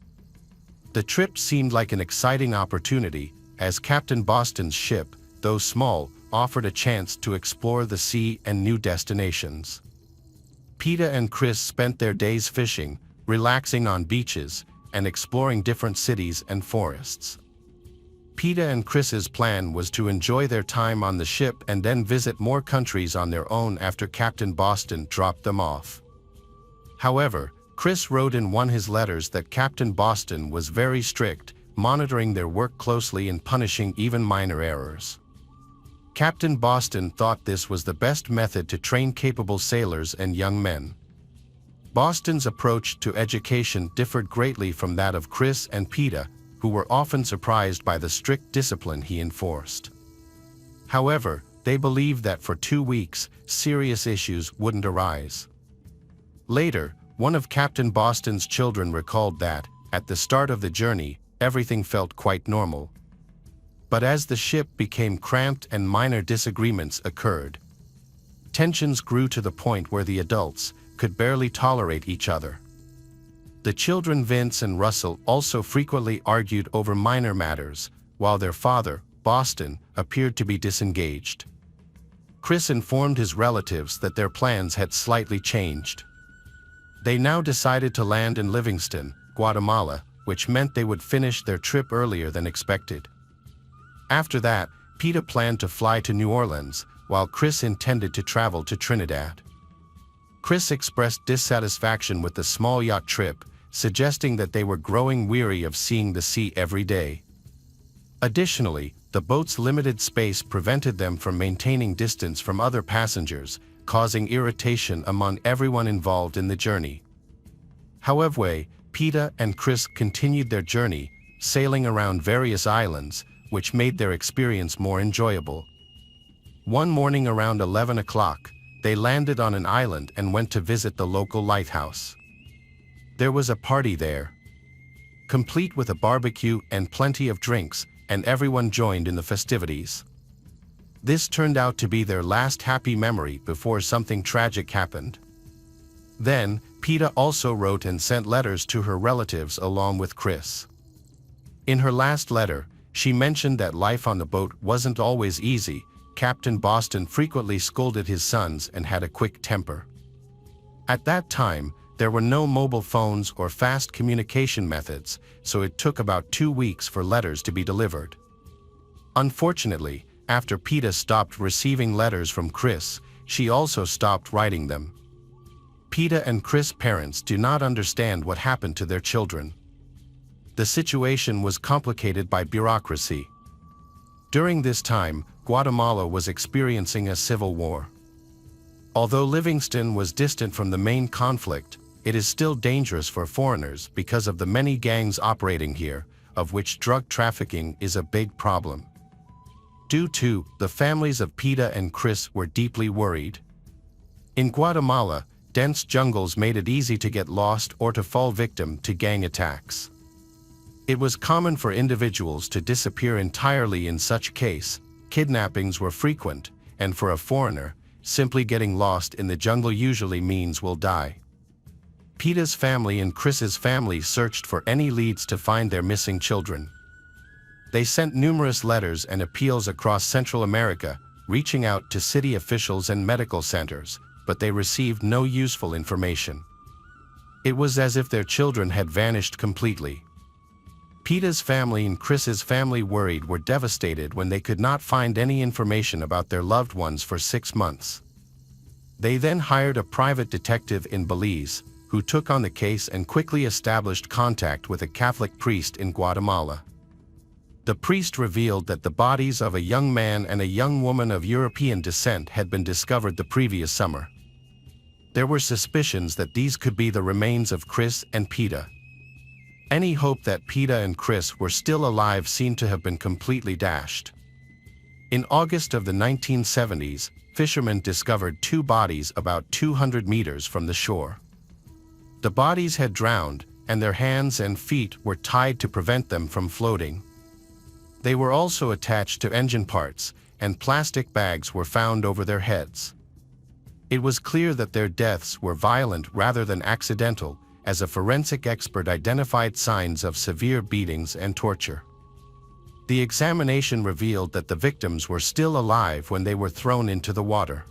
The trip seemed like an exciting opportunity, as Captain Boston's ship, though small, offered a chance to explore the sea and new destinations. Peter and Chris spent their days fishing, relaxing on beaches, and exploring different cities and forests. Peter and Chris's plan was to enjoy their time on the ship and then visit more countries on their own after Captain Boston dropped them off. However, Chris wrote in one of his letters that Captain Boston was very strict, monitoring their work closely and punishing even minor errors. Captain Boston thought this was the best method to train capable sailors and young men. Boston's approach to education differed greatly from that of Chris and Peter, who were often surprised by the strict discipline he enforced. However, they believed that for 2 weeks, serious issues wouldn't arise. Later, one of Captain Boston's children recalled that, at the start of the journey, everything felt quite normal. But as the ship became cramped and minor disagreements occurred, tensions grew to the point where the adults could barely tolerate each other. The children Vince and Russell also frequently argued over minor matters, while their father, Boston, appeared to be disengaged. Chris informed his relatives that their plans had slightly changed. They now decided to land in Livingston, Guatemala, which meant they would finish their trip earlier than expected. After that, Peter planned to fly to New Orleans, while Chris intended to travel to Trinidad. Chris expressed dissatisfaction with the small yacht trip, suggesting that they were growing weary of seeing the sea every day. Additionally, the boat's limited space prevented them from maintaining distance from other passengers, causing irritation among everyone involved in the journey. However, Peter and Chris continued their journey, sailing around various islands, which made their experience more enjoyable. One morning around 11 o'clock, they landed on an island and went to visit the local lighthouse. There was a party there, complete with a barbecue and plenty of drinks, and everyone joined in the festivities. This turned out to be their last happy memory before something tragic happened. Then, Peter also wrote and sent letters to her relatives along with Chris. In her last letter, she mentioned that life on the boat wasn't always easy. Captain Boston frequently scolded his sons and had a quick temper. At that time, there were no mobile phones or fast communication methods, so it took about 2 weeks for letters to be delivered. Unfortunately, after Peter stopped receiving letters from Chris, she also stopped writing them. Peter and Chris' parents do not understand what happened to their children. The situation was complicated by bureaucracy. During this time, Guatemala was experiencing a civil war. Although Livingston was distant from the main conflict, it is still dangerous for foreigners because of the many gangs operating here, of which drug trafficking is a big problem. Due to the families of Peter and Chris were deeply worried. In Guatemala, dense jungles made it easy to get lost or to fall victim to gang attacks. It was common for individuals to disappear entirely. In such case, kidnappings were frequent, and for a foreigner, simply getting lost in the jungle usually means will die. Peter's family and Chris's family searched for any leads to find their missing children. They sent numerous letters and appeals across Central America, reaching out to city officials and medical centers, but they received no useful information. It was as if their children had vanished completely. Peter's family and Chris's family were devastated when they could not find any information about their loved ones for 6 months. They then hired a private detective in Belize, who took on the case and quickly established contact with a Catholic priest in Guatemala. The priest revealed that the bodies of a young man and a young woman of European descent had been discovered the previous summer. There were suspicions that these could be the remains of Chris and Peter. Any hope that Peter and Chris were still alive seemed to have been completely dashed. In August of the 1970s, fishermen discovered 2 bodies about 200 meters from the shore. The bodies had drowned, and their hands and feet were tied to prevent them from floating. They were also attached to engine parts, and plastic bags were found over their heads. It was clear that their deaths were violent rather than accidental, as a forensic expert identified signs of severe beatings and torture. The examination revealed that the victims were still alive when they were thrown into the water.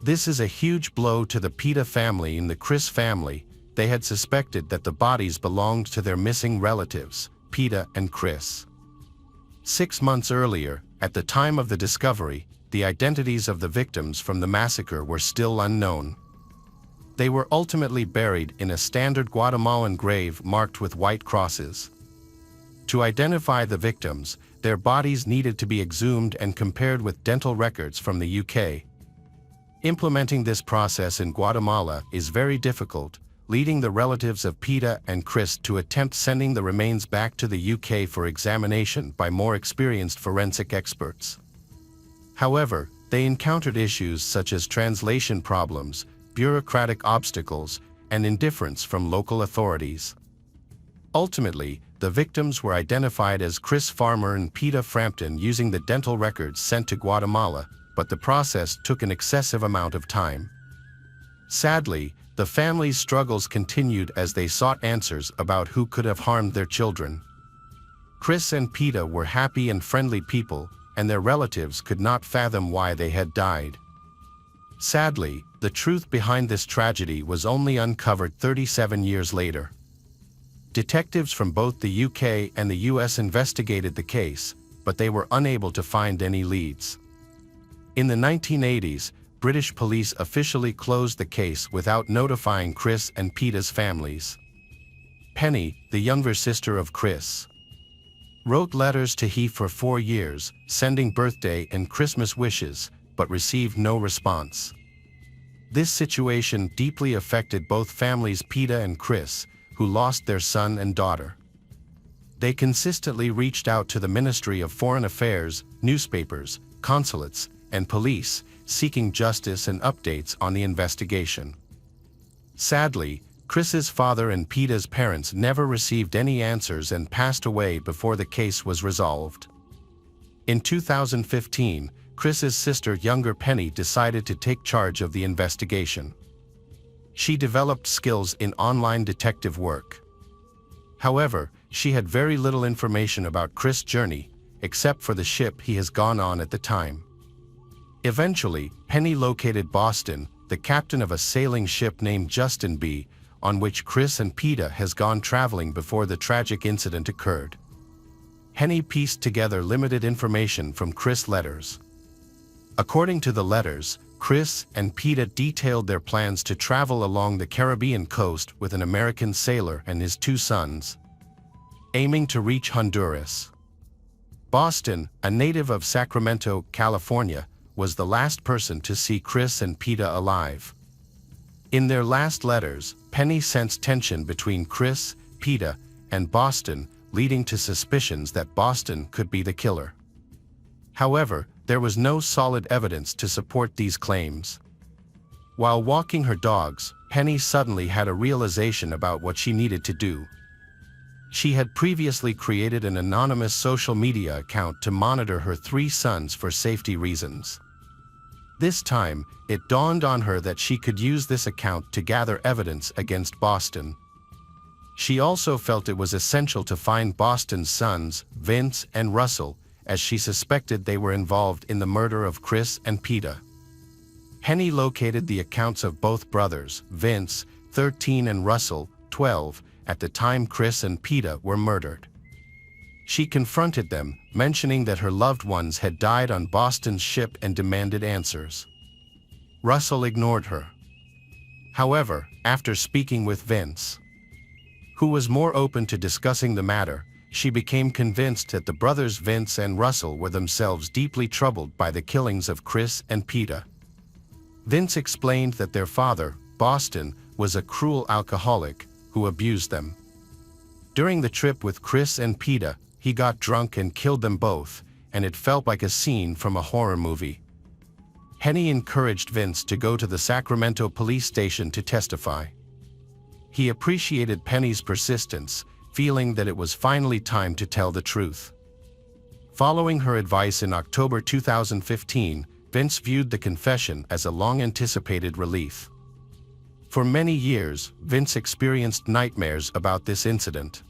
This is a huge blow to the Pita family and the Chris family. They had suspected that the bodies belonged to their missing relatives, Pita and Chris. 6 months earlier, at the time of the discovery, the identities of the victims from the massacre were still unknown. They were ultimately buried in a standard Guatemalan grave marked with white crosses. To identify the victims, their bodies needed to be exhumed and compared with dental records from the UK. Implementing this process in Guatemala is very difficult, leading the relatives of Pita and Chris to attempt sending the remains back to the UK for examination by more experienced forensic experts. However, they encountered issues such as translation problems, bureaucratic obstacles, and indifference from local authorities. Ultimately, the victims were identified as Chris Farmer and Pita Frampton using the dental records sent to Guatemala, but the process took an excessive amount of time. Sadly, the family's struggles continued as they sought answers about who could have harmed their children. Chris and Pita were happy and friendly people, and their relatives could not fathom why they had died. Sadly, the truth behind this tragedy was only uncovered 37 years later. Detectives from both the UK and the US investigated the case, but they were unable to find any leads. In the 1980s, British police officially closed the case without notifying Chris and Pita's families. Penny, the younger sister of Chris, wrote letters to he for 4 years, sending birthday and Christmas wishes, but received no response. This situation deeply affected both families, Pita and Chris, who lost their son and daughter. They consistently reached out to the Ministry of Foreign Affairs, newspapers, consulates, and police, seeking justice and updates on the investigation. Sadly, Chris's father and Pita's parents never received any answers and passed away before the case was resolved. In 2015, Chris's sister, younger Penny, decided to take charge of the investigation. She developed skills in online detective work. However, she had very little information about Chris' journey, except for the ship he has gone on at the time. Eventually, Penny located Boston, the captain of a sailing ship named Justin B., on which Chris and Pita has gone traveling before the tragic incident occurred. Penny pieced together limited information from Chris' letters. According to the letters, Chris and Pita detailed their plans to travel along the Caribbean coast with an American sailor and his 2 sons, aiming to reach Honduras. Boston, a native of Sacramento, California, was the last person to see Chris and Pita alive. In their last letters, Penny sensed tension between Chris, Pita, and Boston, leading to suspicions that Boston could be the killer. However, there was no solid evidence to support these claims. While walking her dogs, Penny suddenly had a realization about what she needed to do. She had previously created an anonymous social media account to monitor her 3 sons for safety reasons. This time, it dawned on her that she could use this account to gather evidence against Boston. She also felt it was essential to find Boston's sons, Vince and Russell, as she suspected they were involved in the murder of Chris and Pita. Penny located the accounts of both brothers, Vince, 13, and Russell, 12, at the time Chris and Pita were murdered. She confronted them, mentioning that her loved ones had died on Boston's ship and demanded answers. Russell ignored her. However, after speaking with Vince, who was more open to discussing the matter, she became convinced that the brothers Vince and Russell were themselves deeply troubled by the killings of Chris and Pita. Vince explained that their father, Boston, was a cruel alcoholic who abused them. During the trip with Chris and Pita, he got drunk and killed them both, and it felt like a scene from a horror movie. Penny encouraged Vince to go to the Sacramento police station to testify. He appreciated Penny's persistence, feeling that it was finally time to tell the truth. Following her advice in October 2015, Vince viewed the confession as a long-anticipated relief. For many years, Vince experienced nightmares about this incident.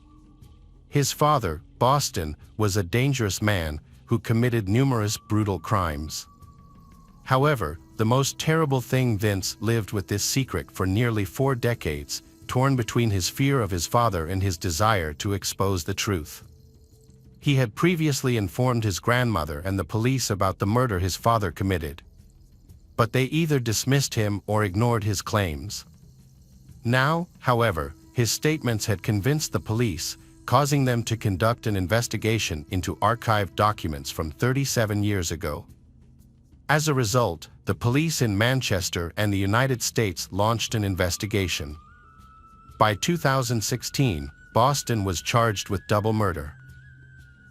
His father, Boston, was a dangerous man who committed numerous brutal crimes. However, the most terrible thing, Vince lived with this secret for nearly 4 decades, torn between his fear of his father and his desire to expose the truth. He had previously informed his grandmother and the police about the murder his father committed, but they either dismissed him or ignored his claims. Now, however, his statements had convinced the police, causing them to conduct an investigation into archived documents from 37 years ago. As a result, the police in Manchester and the United States launched an investigation. By 2016, Boston was charged with double murder.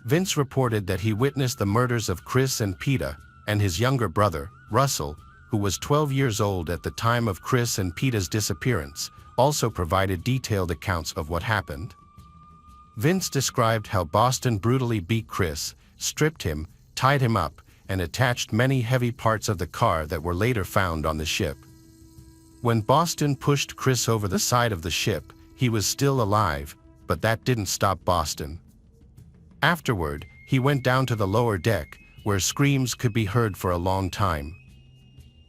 Vince reported that he witnessed the murders of Chris and Peter, and his younger brother, Russell, who was 12 years old at the time of Chris and Peter's disappearance, also provided detailed accounts of what happened. Vince described how Boston brutally beat Chris, stripped him, tied him up, and attached many heavy parts of the car that were later found on the ship. When Boston pushed Chris over the side of the ship, he was still alive, but that didn't stop Boston. Afterward, he went down to the lower deck, where screams could be heard for a long time.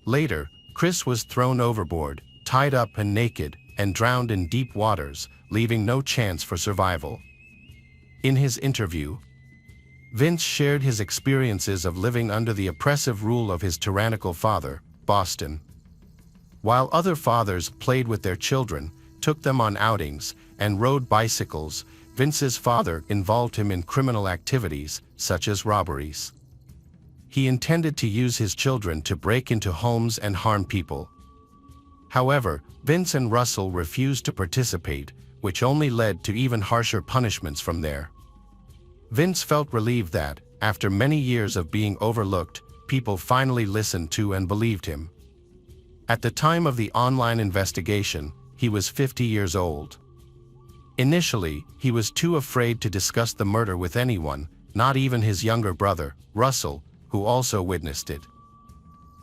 Later, Chris was thrown overboard, tied up and naked, and drowned in deep waters, leaving no chance for survival. In his interview, Vince shared his experiences of living under the oppressive rule of his tyrannical father, Boston. While other fathers played with their children, took them on outings, and rode bicycles, Vince's father involved him in criminal activities, such as robberies. He intended to use his children to break into homes and harm people. However, Vince and Russell refused to participate, which only led to even harsher punishments from there. Vince felt relieved that, after many years of being overlooked, people finally listened to and believed him. At the time of the online investigation, he was 50 years old. Initially, he was too afraid to discuss the murder with anyone, not even his younger brother, Russell, who also witnessed it.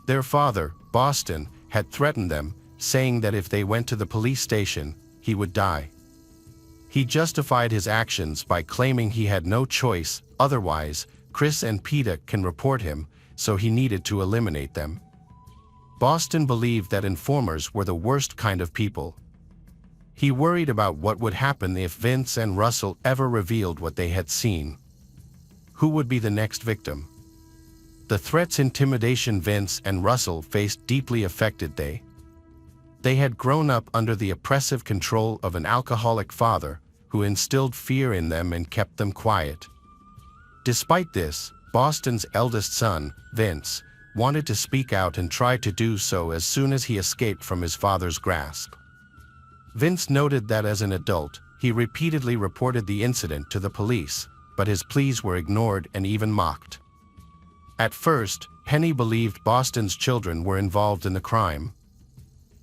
Their father, Boston, had threatened them, saying that if they went to the police station, he would die. He justified his actions by claiming he had no choice, otherwise, Chris and Peter can report him, so he needed to eliminate them. Boston believed that informers were the worst kind of people. He worried about what would happen if Vince and Russell ever revealed what they had seen. Who would be the next victim? The threats and intimidation Vince and Russell faced deeply affected them. They had grown up under the oppressive control of an alcoholic father, who instilled fear in them and kept them quiet. Despite this, Boston's eldest son, Vince, wanted to speak out and tried to do so as soon as he escaped from his father's grasp. Vince noted that as an adult, he repeatedly reported the incident to the police, but his pleas were ignored and even mocked. At first, Penny believed Boston's children were involved in the crime.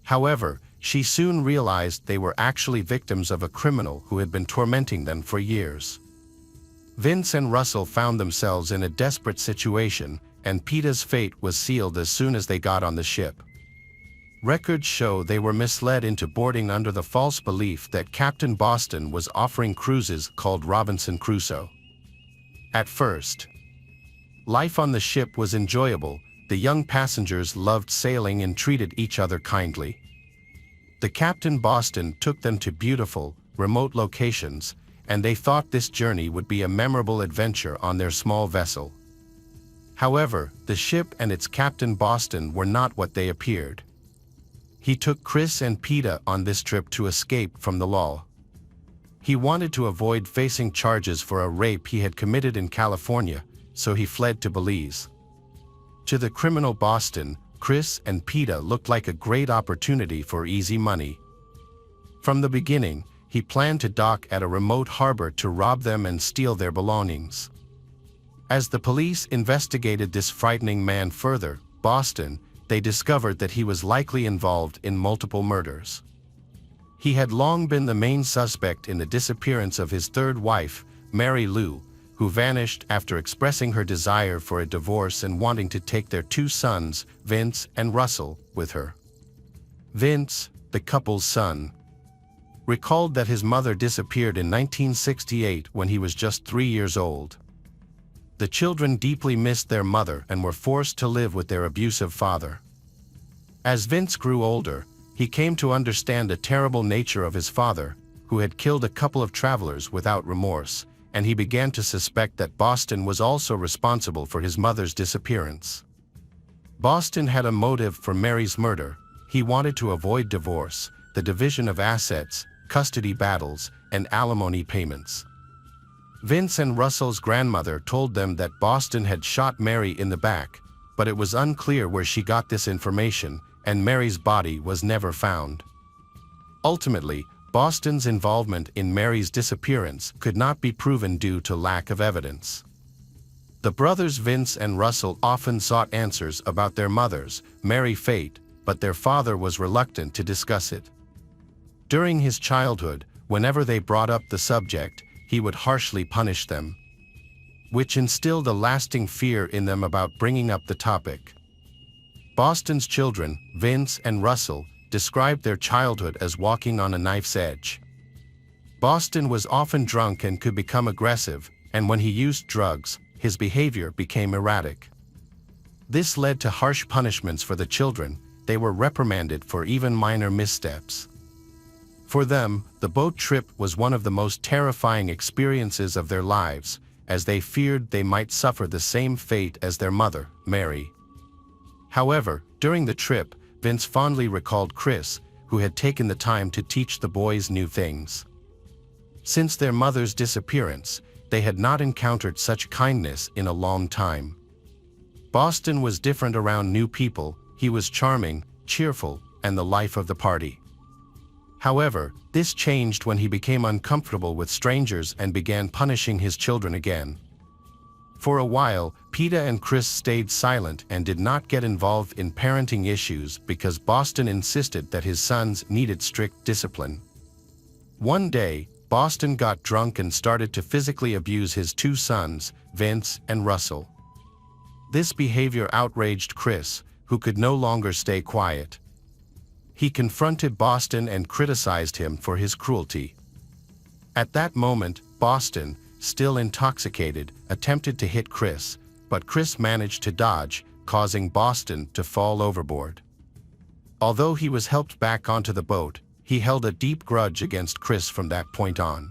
However, she soon realized they were actually victims of a criminal who had been tormenting them for years. Vince and Russell found themselves in a desperate situation, and Peter's fate was sealed as soon as they got on the ship. Records show they were misled into boarding under the false belief that Captain Boston was offering cruises called Robinson Crusoe. At first, life on the ship was enjoyable. The young passengers loved sailing and treated each other kindly. The Captain Boston took them to beautiful, remote locations, and they thought this journey would be a memorable adventure on their small vessel. However, the ship and its Captain Boston were not what they appeared. He took Chris and Peter on this trip to escape from the law. He wanted to avoid facing charges for a rape he had committed in California, so he fled to Belize. To the criminal Boston, Chris and Peter looked like a great opportunity for easy money. From the beginning, he planned to dock at a remote harbor to rob them and steal their belongings. As the police investigated this frightening man further, Boston, they discovered that he was likely involved in multiple murders. He had long been the main suspect in the disappearance of his third wife, Mary Lou, who vanished after expressing her desire for a divorce and wanting to take their 2 sons, Vince and Russell, with her. Vince, the couple's son, recalled that his mother disappeared in 1968 when he was just 3 years old. The children deeply missed their mother and were forced to live with their abusive father. As Vince grew older, he came to understand the terrible nature of his father, who had killed a couple of travelers without remorse, and he began to suspect that Boston was also responsible for his mother's disappearance. Boston had a motive for Mary's murder. He wanted to avoid divorce, the division of assets, custody battles, and alimony payments. Vince and Russell's grandmother told them that Boston had shot Mary in the back, but it was unclear where she got this information, and Mary's body was never found. Ultimately, Boston's involvement in Mary's disappearance could not be proven due to lack of evidence. The brothers Vince and Russell often sought answers about their mother's, Mary's fate, but their father was reluctant to discuss it. During his childhood, whenever they brought up the subject, he would harshly punish them, which instilled a lasting fear in them about bringing up the topic. Boston's children, Vince and Russell, described their childhood as walking on a knife's edge. Boston was often drunk and could become aggressive, and when he used drugs, his behavior became erratic. This led to harsh punishments for the children. They were reprimanded for even minor missteps. For them, the boat trip was one of the most terrifying experiences of their lives, as they feared they might suffer the same fate as their mother, Mary. However, during the trip, Vince fondly recalled Chris, who had taken the time to teach the boys new things. Since their mother's disappearance, they had not encountered such kindness in a long time. Boston was different around new people. He was charming, cheerful, and the life of the party. However, this changed when he became uncomfortable with strangers and began punishing his children again. For a while, Peter and Chris stayed silent and did not get involved in parenting issues because Boston insisted that his sons needed strict discipline. One day, Boston got drunk and started to physically abuse his two sons, Vince and Russell. This behavior outraged Chris, who could no longer stay quiet. He confronted Boston and criticized him for his cruelty. At that moment, Boston, still intoxicated, attempted to hit Chris, but Chris managed to dodge, causing Boston to fall overboard. Although he was helped back onto the boat, he held a deep grudge against Chris from that point on.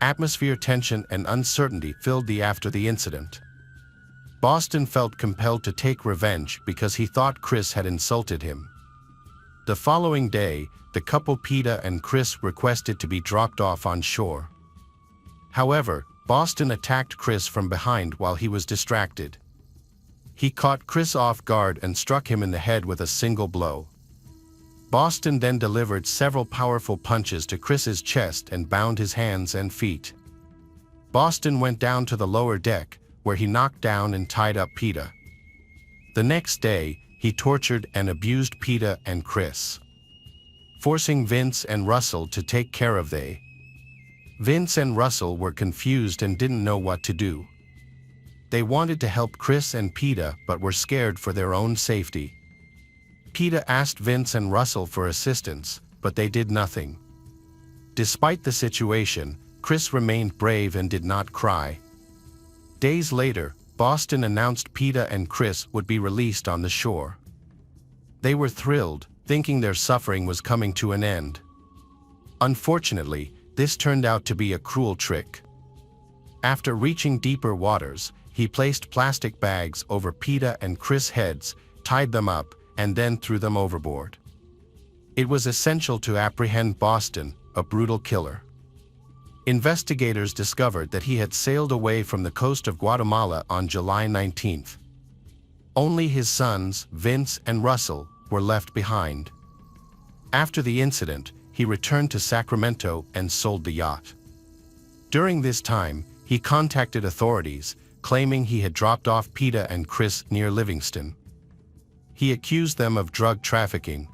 Atmosphere tension and uncertainty filled after the incident. Boston felt compelled to take revenge because he thought Chris had insulted him. The following day, the couple Peter and Chris requested to be dropped off on shore. However, Boston attacked Chris from behind while he was distracted. He caught Chris off guard and struck him in the head with a single blow. Boston then delivered several powerful punches to Chris's chest and bound his hands and feet. Boston went down to the lower deck, where he knocked down and tied up Peter. The next day, he tortured and abused Peter and Chris, forcing Vince and Russell to take care of them. Vince and Russell were confused and didn't know what to do. They wanted to help Chris and Peter but were scared for their own safety. Peter asked Vince and Russell for assistance, but they did nothing. Despite the situation, Chris remained brave and did not cry. Days later, Boston announced Peter and Chris would be released on the shore. They were thrilled, thinking their suffering was coming to an end. Unfortunately, this turned out to be a cruel trick. After reaching deeper waters, he placed plastic bags over Peter and Chris' heads, tied them up, and then threw them overboard. It was essential to apprehend Boston, a brutal killer. Investigators discovered that he had sailed away from the coast of Guatemala on July 19th. Only his sons, Vince and Russell, were left behind. After the incident, he returned to Sacramento and sold the yacht. During this time, he contacted authorities, claiming he had dropped off Peter and Chris near Livingston. He accused them of drug trafficking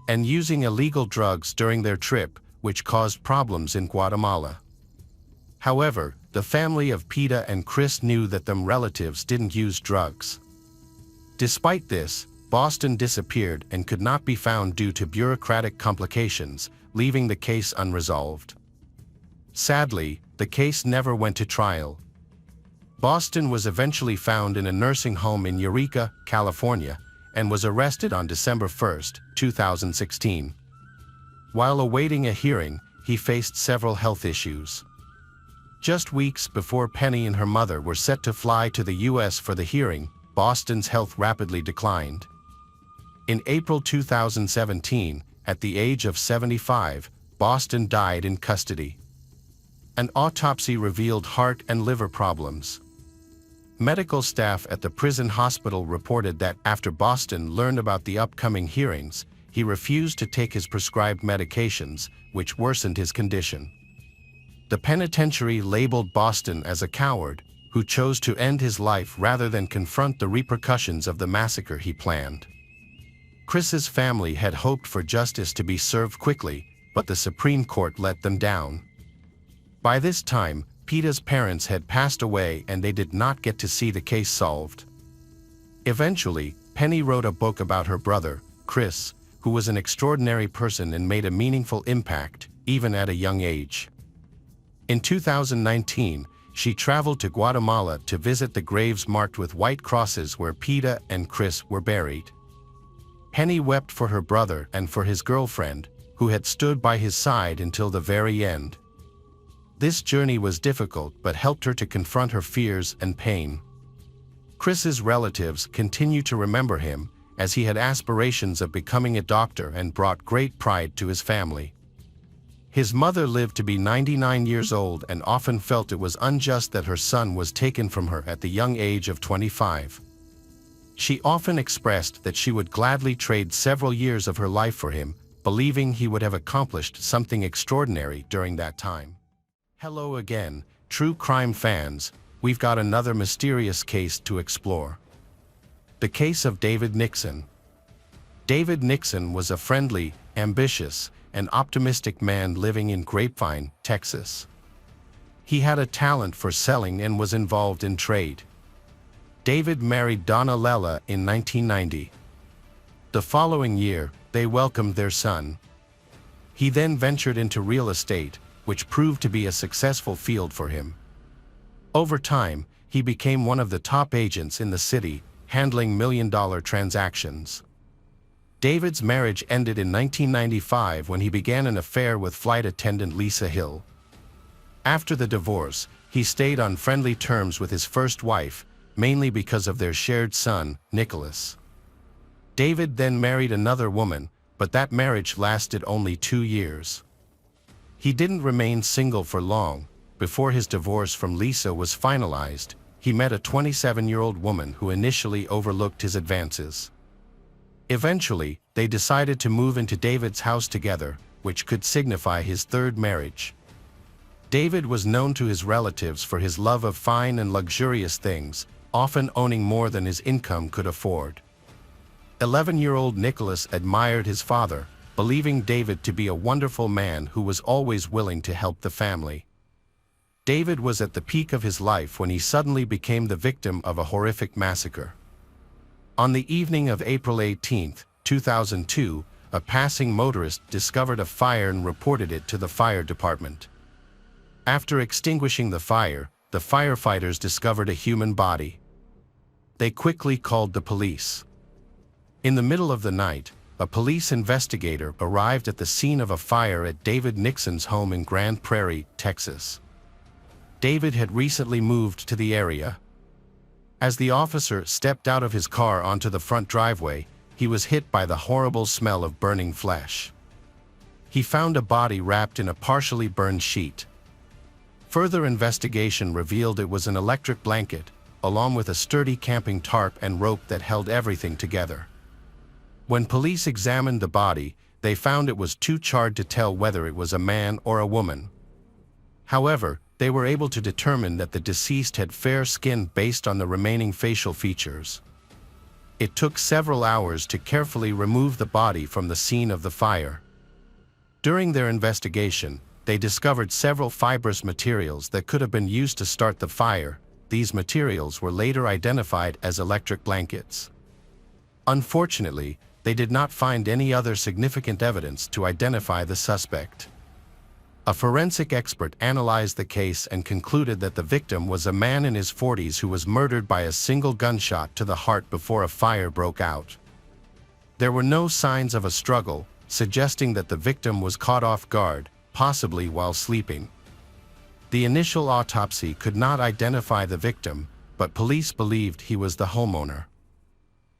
and using illegal drugs during their trip, which caused problems in Guatemala. However, the family of Peter and Chris knew that them relatives didn't use drugs. Despite this, Boston disappeared and could not be found due to bureaucratic complications, leaving the case unresolved. Sadly, the case never went to trial. Boston was eventually found in a nursing home in Eureka, California, and was arrested on December 1, 2016. While awaiting a hearing, he faced several health issues. Just weeks before Penny and her mother were set to fly to the U.S. for the hearing, Boston's health rapidly declined. In April 2017, at the age of 75, Boston died in custody. An autopsy revealed heart and liver problems. Medical staff at the prison hospital reported that after Boston learned about the upcoming hearings, he refused to take his prescribed medications, which worsened his condition. The penitentiary labeled Boston as a coward who chose to end his life rather than confront the repercussions of the massacre he planned. Chris's family had hoped for justice to be served quickly, but the Supreme Court let them down. By this time, Peta's parents had passed away and they did not get to see the case solved. Eventually, Penny wrote a book about her brother, Chris, who was an extraordinary person and made a meaningful impact, even at a young age. In 2019, she traveled to Guatemala to visit the graves marked with white crosses where Peta and Chris were buried. Penny wept for her brother and for his girlfriend, who had stood by his side until the very end. This journey was difficult but helped her to confront her fears and pain. Chris's relatives continue to remember him, as he had aspirations of becoming a doctor and brought great pride to his family. His mother lived to be 99 years old and often felt it was unjust that her son was taken from her at the young age of 25. She often expressed that she would gladly trade several years of her life for him, believing he would have accomplished something extraordinary during that time. Hello again, true crime fans. We've got another mysterious case to explore. The case of David Nixon. David Nixon was a friendly, ambitious, and optimistic man living in Grapevine, Texas. He had a talent for selling and was involved in trade. David married Donna Lela in 1990. The following year, they welcomed their son. He then ventured into real estate, which proved to be a successful field for him. Over time, he became one of the top agents in the city, handling million-dollar transactions. David's marriage ended in 1995 when he began an affair with flight attendant Lisa Hill. After the divorce, he stayed on friendly terms with his first wife, mainly because of their shared son, Nicholas. David then married another woman, but that marriage lasted only 2 years. He didn't remain single for long. Before his divorce from Lisa was finalized, he met a 27-year-old woman who initially overlooked his advances. Eventually, they decided to move into David's house together, which could signify his third marriage. David was known to his relatives for his love of fine and luxurious things, often owning more than his income could afford. 11-year-old Nicholas admired his father, believing David to be a wonderful man who was always willing to help the family. David was at the peak of his life when he suddenly became the victim of a horrific massacre. On the evening of April 18, 2002, a passing motorist discovered a fire and reported it to the fire department. After extinguishing the fire, the firefighters discovered a human body. They quickly called the police. In the middle of the night, a police investigator arrived at the scene of a fire at David Nixon's home in Grand Prairie, Texas. David had recently moved to the area. As the officer stepped out of his car onto the front driveway, he was hit by the horrible smell of burning flesh. He found a body wrapped in a partially burned sheet. Further investigation revealed it was an electric blanket, along with a sturdy camping tarp and rope that held everything together. When police examined the body, they found it was too charred to tell whether it was a man or a woman. However, they were able to determine that the deceased had fair skin based on the remaining facial features. It took several hours to carefully remove the body from the scene of the fire. During their investigation, they discovered several fibrous materials that could have been used to start the fire. These materials were later identified as electric blankets. Unfortunately, they did not find any other significant evidence to identify the suspect. A forensic expert analyzed the case and concluded that the victim was a man in his 40s who was murdered by a single gunshot to the heart before a fire broke out. There were no signs of a struggle, suggesting that the victim was caught off guard, possibly while sleeping. The initial autopsy could not identify the victim, but police believed he was the homeowner.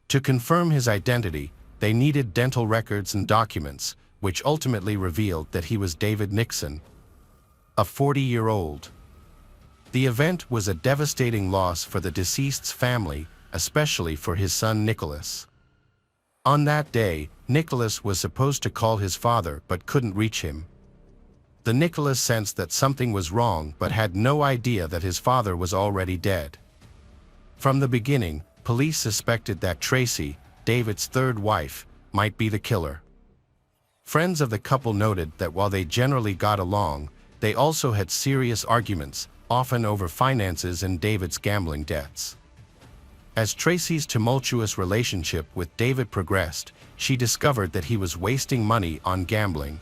To confirm his identity, they needed dental records and documents, which ultimately revealed that he was David Nixon, a 40-year-old. The event was a devastating loss for the deceased's family, especially for his son Nicholas. On that day, Nicholas was supposed to call his father but couldn't reach him. The Nicholas sensed that something was wrong but had no idea that his father was already dead. From the beginning, police suspected that Tracy, David's third wife, might be the killer. Friends of the couple noted that while they generally got along, they also had serious arguments, often over finances and David's gambling debts. As Tracy's tumultuous relationship with David progressed, she discovered that he was wasting money on gambling.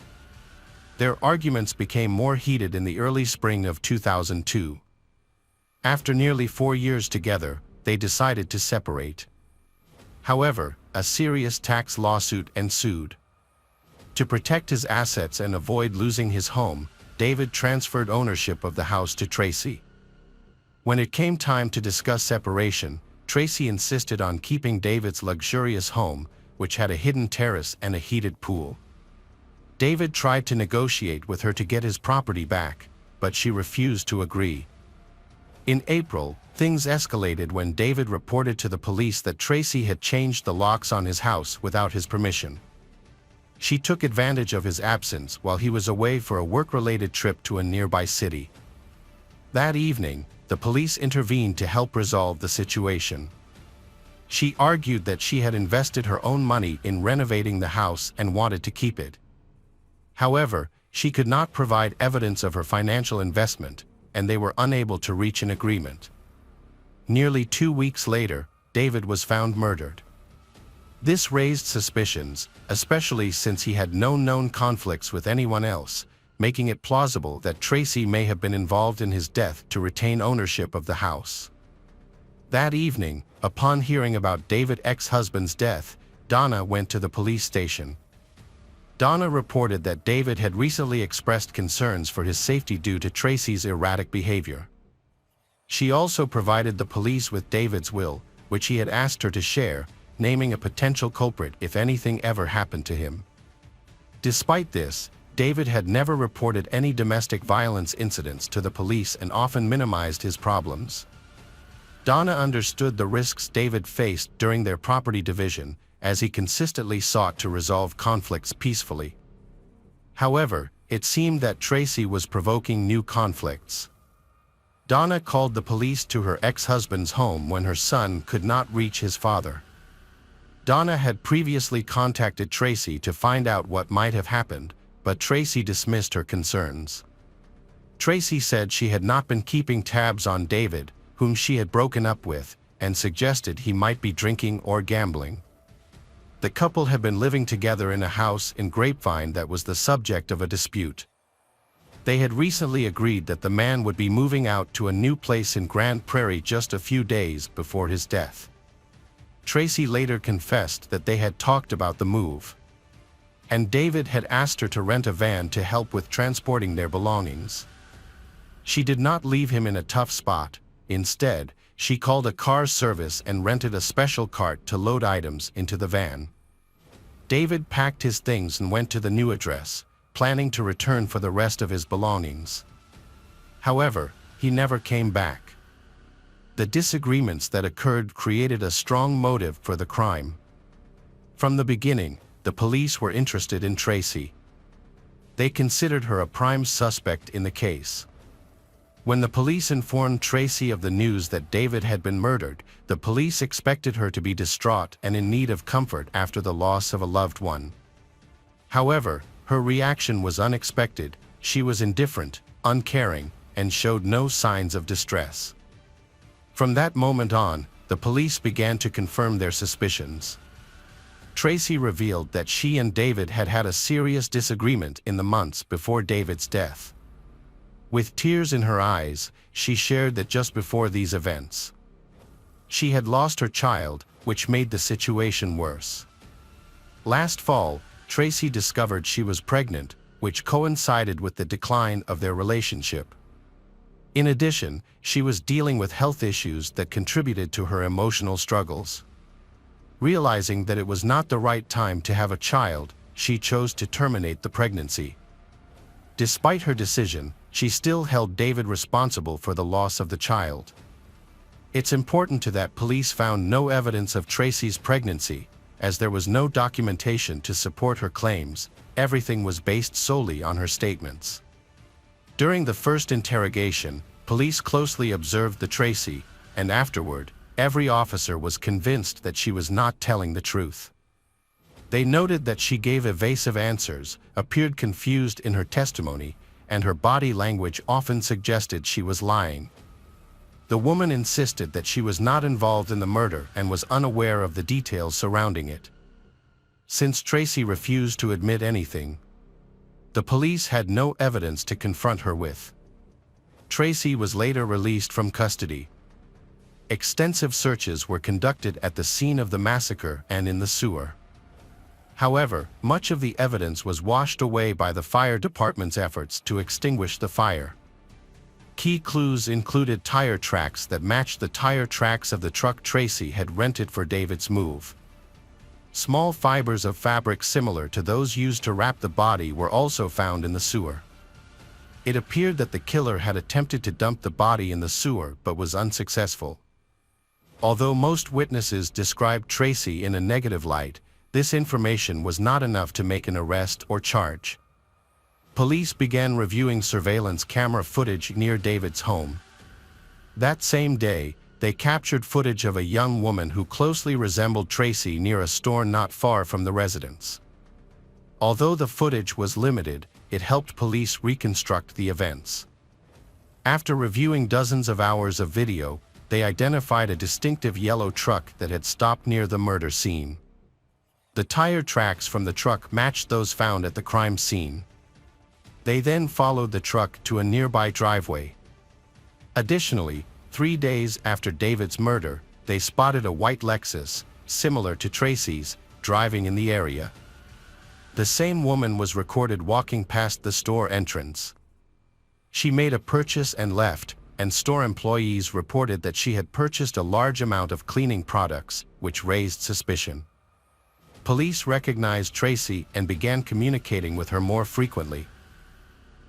Their arguments became more heated in the early spring of 2002. After nearly 4 years together, they decided to separate. However, a serious tax lawsuit ensued. To protect his assets and avoid losing his home, David transferred ownership of the house to Tracy. When it came time to discuss separation, Tracy insisted on keeping David's luxurious home, which had a hidden terrace and a heated pool. David tried to negotiate with her to get his property back, but she refused to agree. In April, things escalated when David reported to the police that Tracy had changed the locks on his house without his permission. She took advantage of his absence while he was away for a work-related trip to a nearby city. That evening, the police intervened to help resolve the situation. She argued that she had invested her own money in renovating the house and wanted to keep it. However, she could not provide evidence of her financial investment, and they were unable to reach an agreement. Nearly 2 weeks later, David was found murdered. This raised suspicions, especially since he had no known conflicts with anyone else, making it plausible that Tracy may have been involved in his death to retain ownership of the house. That evening, upon hearing about David's ex-husband's death, Donna went to the police station. Donna reported that David had recently expressed concerns for his safety due to Tracy's erratic behavior. She also provided the police with David's will, which he had asked her to share, naming a potential culprit if anything ever happened to him. Despite this, David had never reported any domestic violence incidents to the police and often minimized his problems. Donna understood the risks David faced during their property division, as he consistently sought to resolve conflicts peacefully. However, it seemed that Tracy was provoking new conflicts. Donna called the police to her ex-husband's home when her son could not reach his father. Donna had previously contacted Tracy to find out what might have happened, but Tracy dismissed her concerns. Tracy said she had not been keeping tabs on David, whom she had broken up with, and suggested he might be drinking or gambling. The couple had been living together in a house in Grapevine that was the subject of a dispute. They had recently agreed that the man would be moving out to a new place in Grand Prairie just a few days before his death. Tracy later confessed that they had talked about the move, and David had asked her to rent a van to help with transporting their belongings. She did not leave him in a tough spot. Instead, she called a car service and rented a special cart to load items into the van. David packed his things and went to the new address, planning to return for the rest of his belongings. However, he never came back. The disagreements that occurred created a strong motive for the crime. From the beginning, the police were interested in Tracy. They considered her a prime suspect in the case. When the police informed Tracy of the news that David had been murdered, the police expected her to be distraught and in need of comfort after the loss of a loved one. However, her reaction was unexpected. She was indifferent, uncaring, and showed no signs of distress. From that moment on, the police began to confirm their suspicions. Tracy revealed that she and David had had a serious disagreement in the months before David's death. With tears in her eyes, she shared that just before these events, she had lost her child, which made the situation worse. Last fall, Tracy discovered she was pregnant, which coincided with the decline of their relationship. In addition, she was dealing with health issues that contributed to her emotional struggles. Realizing that it was not the right time to have a child, she chose to terminate the pregnancy. Despite her decision, she still held David responsible for the loss of the child. It's important that police found no evidence of Tracy's pregnancy, as there was no documentation to support her claims. Everything was based solely on her statements. During the first interrogation, police closely observed the Tracy, and afterward, every officer was convinced that she was not telling the truth. They noted that she gave evasive answers, appeared confused in her testimony, and her body language often suggested she was lying. The woman insisted that she was not involved in the murder and was unaware of the details surrounding it. Since Tracy refused to admit anything, the police had no evidence to confront her with. Tracy was later released from custody. Extensive searches were conducted at the scene of the massacre and in the sewer. However, much of the evidence was washed away by the fire department's efforts to extinguish the fire. Key clues included tire tracks that matched the tire tracks of the truck Tracy had rented for David's move. Small fibers of fabric similar to those used to wrap the body were also found in the sewer. It appeared that the killer had attempted to dump the body in the sewer but was unsuccessful. Although most witnesses described Tracy in a negative light, this information was not enough to make an arrest or charge. Police began reviewing surveillance camera footage near David's home. That same day, they captured footage of a young woman who closely resembled Tracy near a store not far from the residence. Although the footage was limited, it helped police reconstruct the events. After reviewing dozens of hours of video, they identified a distinctive yellow truck that had stopped near the murder scene. The tire tracks from the truck matched those found at the crime scene. They then followed the truck to a nearby driveway. Additionally, 3 days after David's murder, they spotted a white Lexus, similar to Tracy's, driving in the area. The same woman was recorded walking past the store entrance. She made a purchase and left, and store employees reported that she had purchased a large amount of cleaning products, which raised suspicion. Police recognized Tracy and began communicating with her more frequently.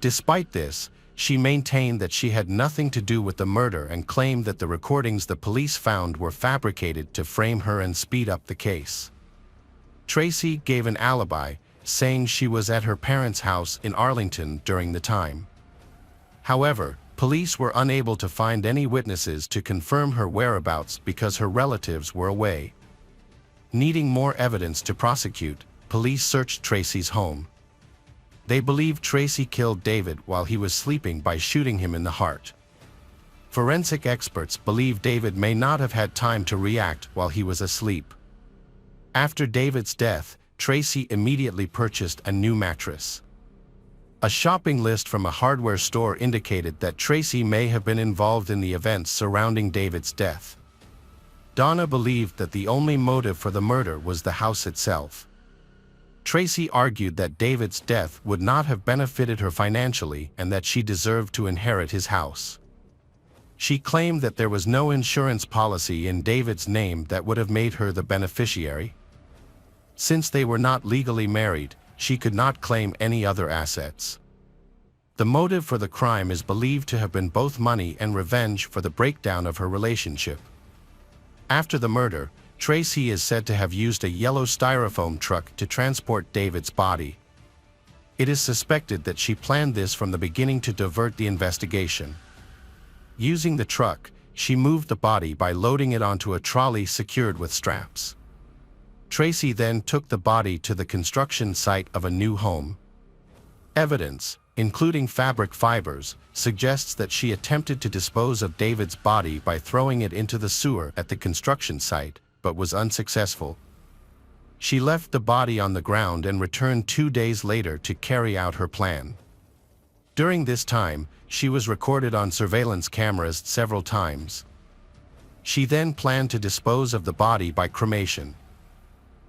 Despite this, she maintained that she had nothing to do with the murder and claimed that the recordings the police found were fabricated to frame her and speed up the case. Tracy gave an alibi, saying she was at her parents' house in Arlington during the time. However, police were unable to find any witnesses to confirm her whereabouts because her relatives were away. Needing more evidence to prosecute, police searched Tracy's home. They believed Tracy killed David while he was sleeping by shooting him in the heart. Forensic experts believe David may not have had time to react while he was asleep. After David's death, Tracy immediately purchased a new mattress. A shopping list from a hardware store indicated that Tracy may have been involved in the events surrounding David's death. Donna believed that the only motive for the murder was the house itself. Tracy argued that David's death would not have benefited her financially and that she deserved to inherit his house. She claimed that there was no insurance policy in David's name that would have made her the beneficiary. Since they were not legally married, she could not claim any other assets. The motive for the crime is believed to have been both money and revenge for the breakdown of her relationship. After the murder, Tracy is said to have used a yellow styrofoam truck to transport David's body. It is suspected that she planned this from the beginning to divert the investigation. Using the truck, she moved the body by loading it onto a trolley secured with straps. Tracy then took the body to the construction site of a new home. Evidence, including fabric fibers, suggests that she attempted to dispose of David's body by throwing it into the sewer at the construction site, but was unsuccessful. She left the body on the ground and returned 2 days later to carry out her plan. During this time, she was recorded on surveillance cameras several times. She then planned to dispose of the body by cremation.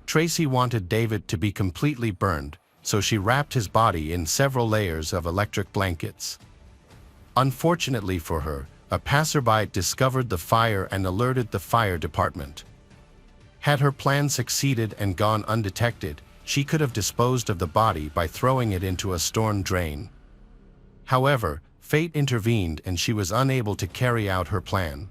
Tracy wanted David to be completely burned, so she wrapped his body in several layers of electric blankets. Unfortunately for her, a passerby discovered the fire and alerted the fire department. Had her plan succeeded and gone undetected, she could have disposed of the body by throwing it into a storm drain. However, fate intervened and she was unable to carry out her plan.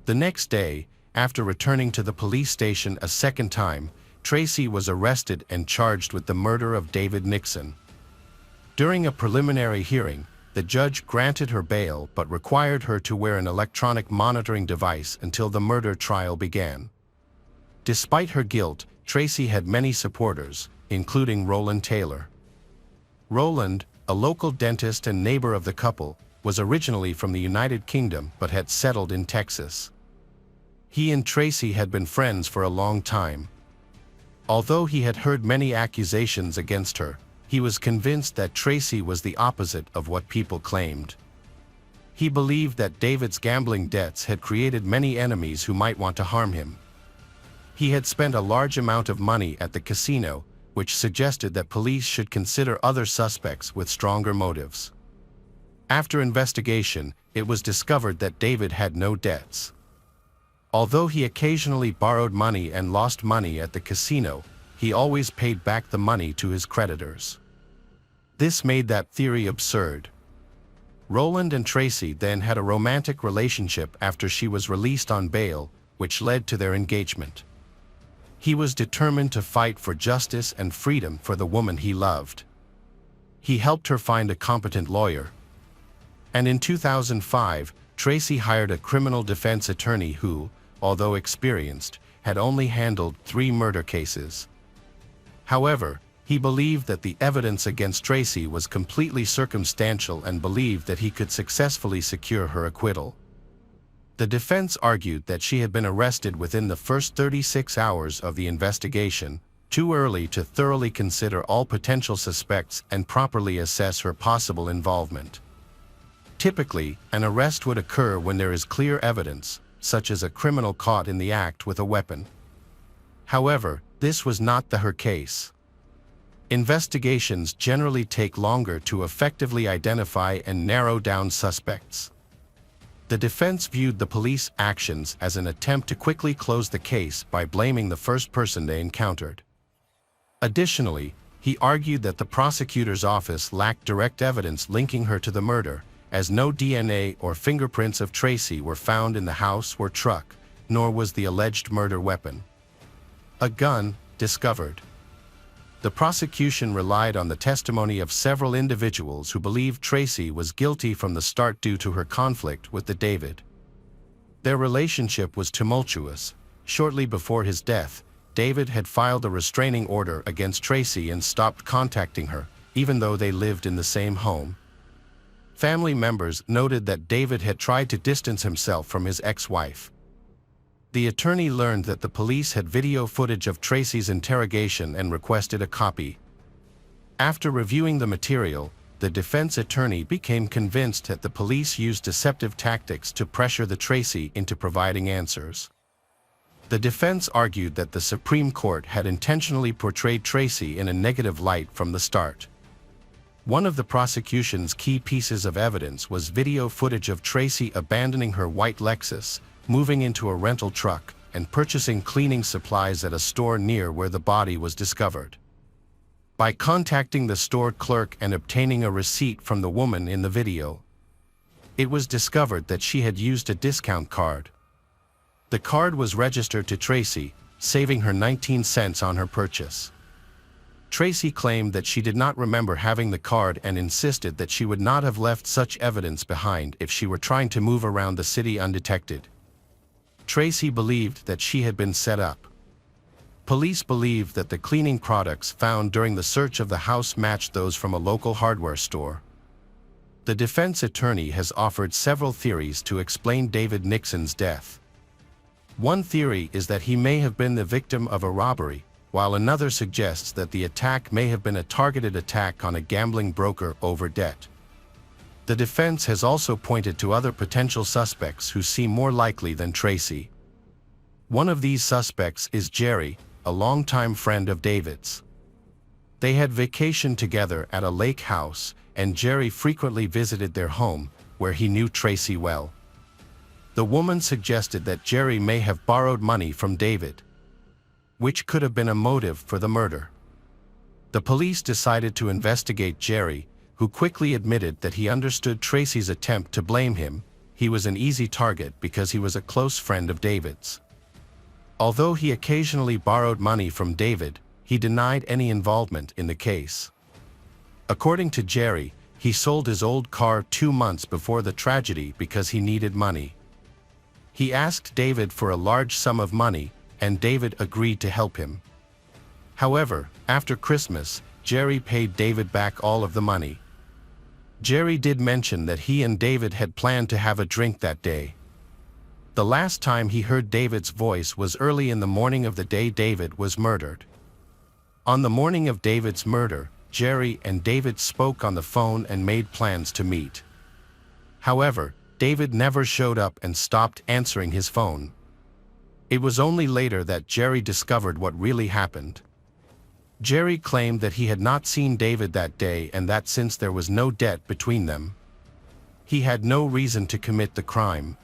The next day, after returning to the police station a second time, Tracy was arrested and charged with the murder of David Nixon. During a preliminary hearing, the judge granted her bail but required her to wear an electronic monitoring device until the murder trial began. Despite her guilt, Tracy had many supporters, including Roland Taylor. Roland, a local dentist and neighbor of the couple, was originally from the United Kingdom but had settled in Texas. He and Tracy had been friends for a long time. Although he had heard many accusations against her, he was convinced that Tracy was the opposite of what people claimed. He believed that David's gambling debts had created many enemies who might want to harm him. He had spent a large amount of money at the casino, which suggested that police should consider other suspects with stronger motives. After investigation, it was discovered that David had no debts. Although he occasionally borrowed money and lost money at the casino, he always paid back the money to his creditors. This made that theory absurd. Roland and Tracy then had a romantic relationship after she was released on bail, which led to their engagement. He was determined to fight for justice and freedom for the woman he loved. He helped her find a competent lawyer. And in 2005, Tracy hired a criminal defense attorney who, although experienced, had only handled 3 murder cases. However, he believed that the evidence against Tracy was completely circumstantial and believed that he could successfully secure her acquittal. The defense argued that she had been arrested within the first 36 hours of the investigation, too early to thoroughly consider all potential suspects and properly assess her possible involvement. Typically, an arrest would occur when there is clear evidence, such as a criminal caught in the act with a weapon. However, this was not her case. Investigations generally take longer to effectively identify and narrow down suspects. The defense viewed the police actions as an attempt to quickly close the case by blaming the first person they encountered. Additionally, he argued that the prosecutor's office lacked direct evidence linking her to the murder, as no DNA or fingerprints of Tracy were found in the house or truck, nor was the alleged murder weapon. A gun, discovered. The prosecution relied on the testimony of several individuals who believed Tracy was guilty from the start due to her conflict with David. Their relationship was tumultuous. Shortly before his death, David had filed a restraining order against Tracy and stopped contacting her, even though they lived in the same home. Family members noted that David had tried to distance himself from his ex-wife. The attorney learned that the police had video footage of Tracy's interrogation and requested a copy. After reviewing the material, the defense attorney became convinced that the police used deceptive tactics to pressure Tracy into providing answers. The defense argued that the Supreme Court had intentionally portrayed Tracy in a negative light from the start. One of the prosecution's key pieces of evidence was video footage of Tracy abandoning her white Lexus, moving into a rental truck, and purchasing cleaning supplies at a store near where the body was discovered. By contacting the store clerk and obtaining a receipt from the woman in the video, it was discovered that she had used a discount card. The card was registered to Tracy, saving her 19 cents on her purchase. Tracy claimed that she did not remember having the card and insisted that she would not have left such evidence behind if she were trying to move around the city undetected. Tracy believed that she had been set up. Police believed that the cleaning products found during the search of the house matched those from a local hardware store. The defense attorney has offered several theories to explain David Nixon's death. One theory is that he may have been the victim of a robbery, while another suggests that the attack may have been a targeted attack on a gambling broker over debt. The defense has also pointed to other potential suspects who seem more likely than Tracy. One of these suspects is Jerry, a longtime friend of David's. They had vacationed together at a lake house, and Jerry frequently visited their home, where he knew Tracy well. The woman suggested that Jerry may have borrowed money from David, which could have been a motive for the murder. The police decided to investigate Jerry, who quickly admitted that he understood Tracy's attempt to blame him. He was an easy target because he was a close friend of David's. Although he occasionally borrowed money from David, he denied any involvement in the case. According to Jerry, he sold his old car 2 months before the tragedy because he needed money. He asked David for a large sum of money, and David agreed to help him. However, after Christmas, Jerry paid David back all of the money. Jerry did mention that he and David had planned to have a drink that day. The last time he heard David's voice was early in the morning of the day David was murdered. On the morning of David's murder, Jerry and David spoke on the phone and made plans to meet. However, David never showed up and stopped answering his phone. It was only later that Jerry discovered what really happened. Jerry claimed that he had not seen David that day and that since there was no debt between them, he had no reason to commit the crime.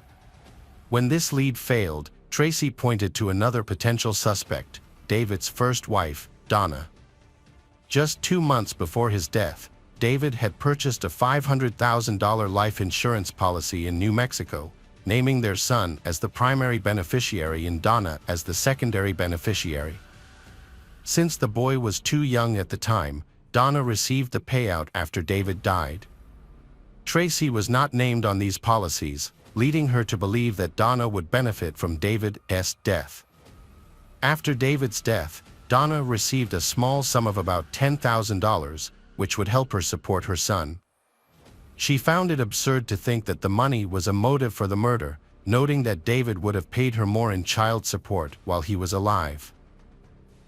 When this lead failed, Tracy pointed to another potential suspect, David's first wife, Donna. Just 2 months before his death, David had purchased a $500,000 life insurance policy in New Mexico, naming their son as the primary beneficiary and Donna as the secondary beneficiary. Since the boy was too young at the time, Donna received the payout after David died. Tracy was not named on these policies, leading her to believe that Donna would benefit from David's death. After David's death, Donna received a small sum of about $10,000, which would help her support her son. She found it absurd to think that the money was a motive for the murder, noting that David would have paid her more in child support while he was alive.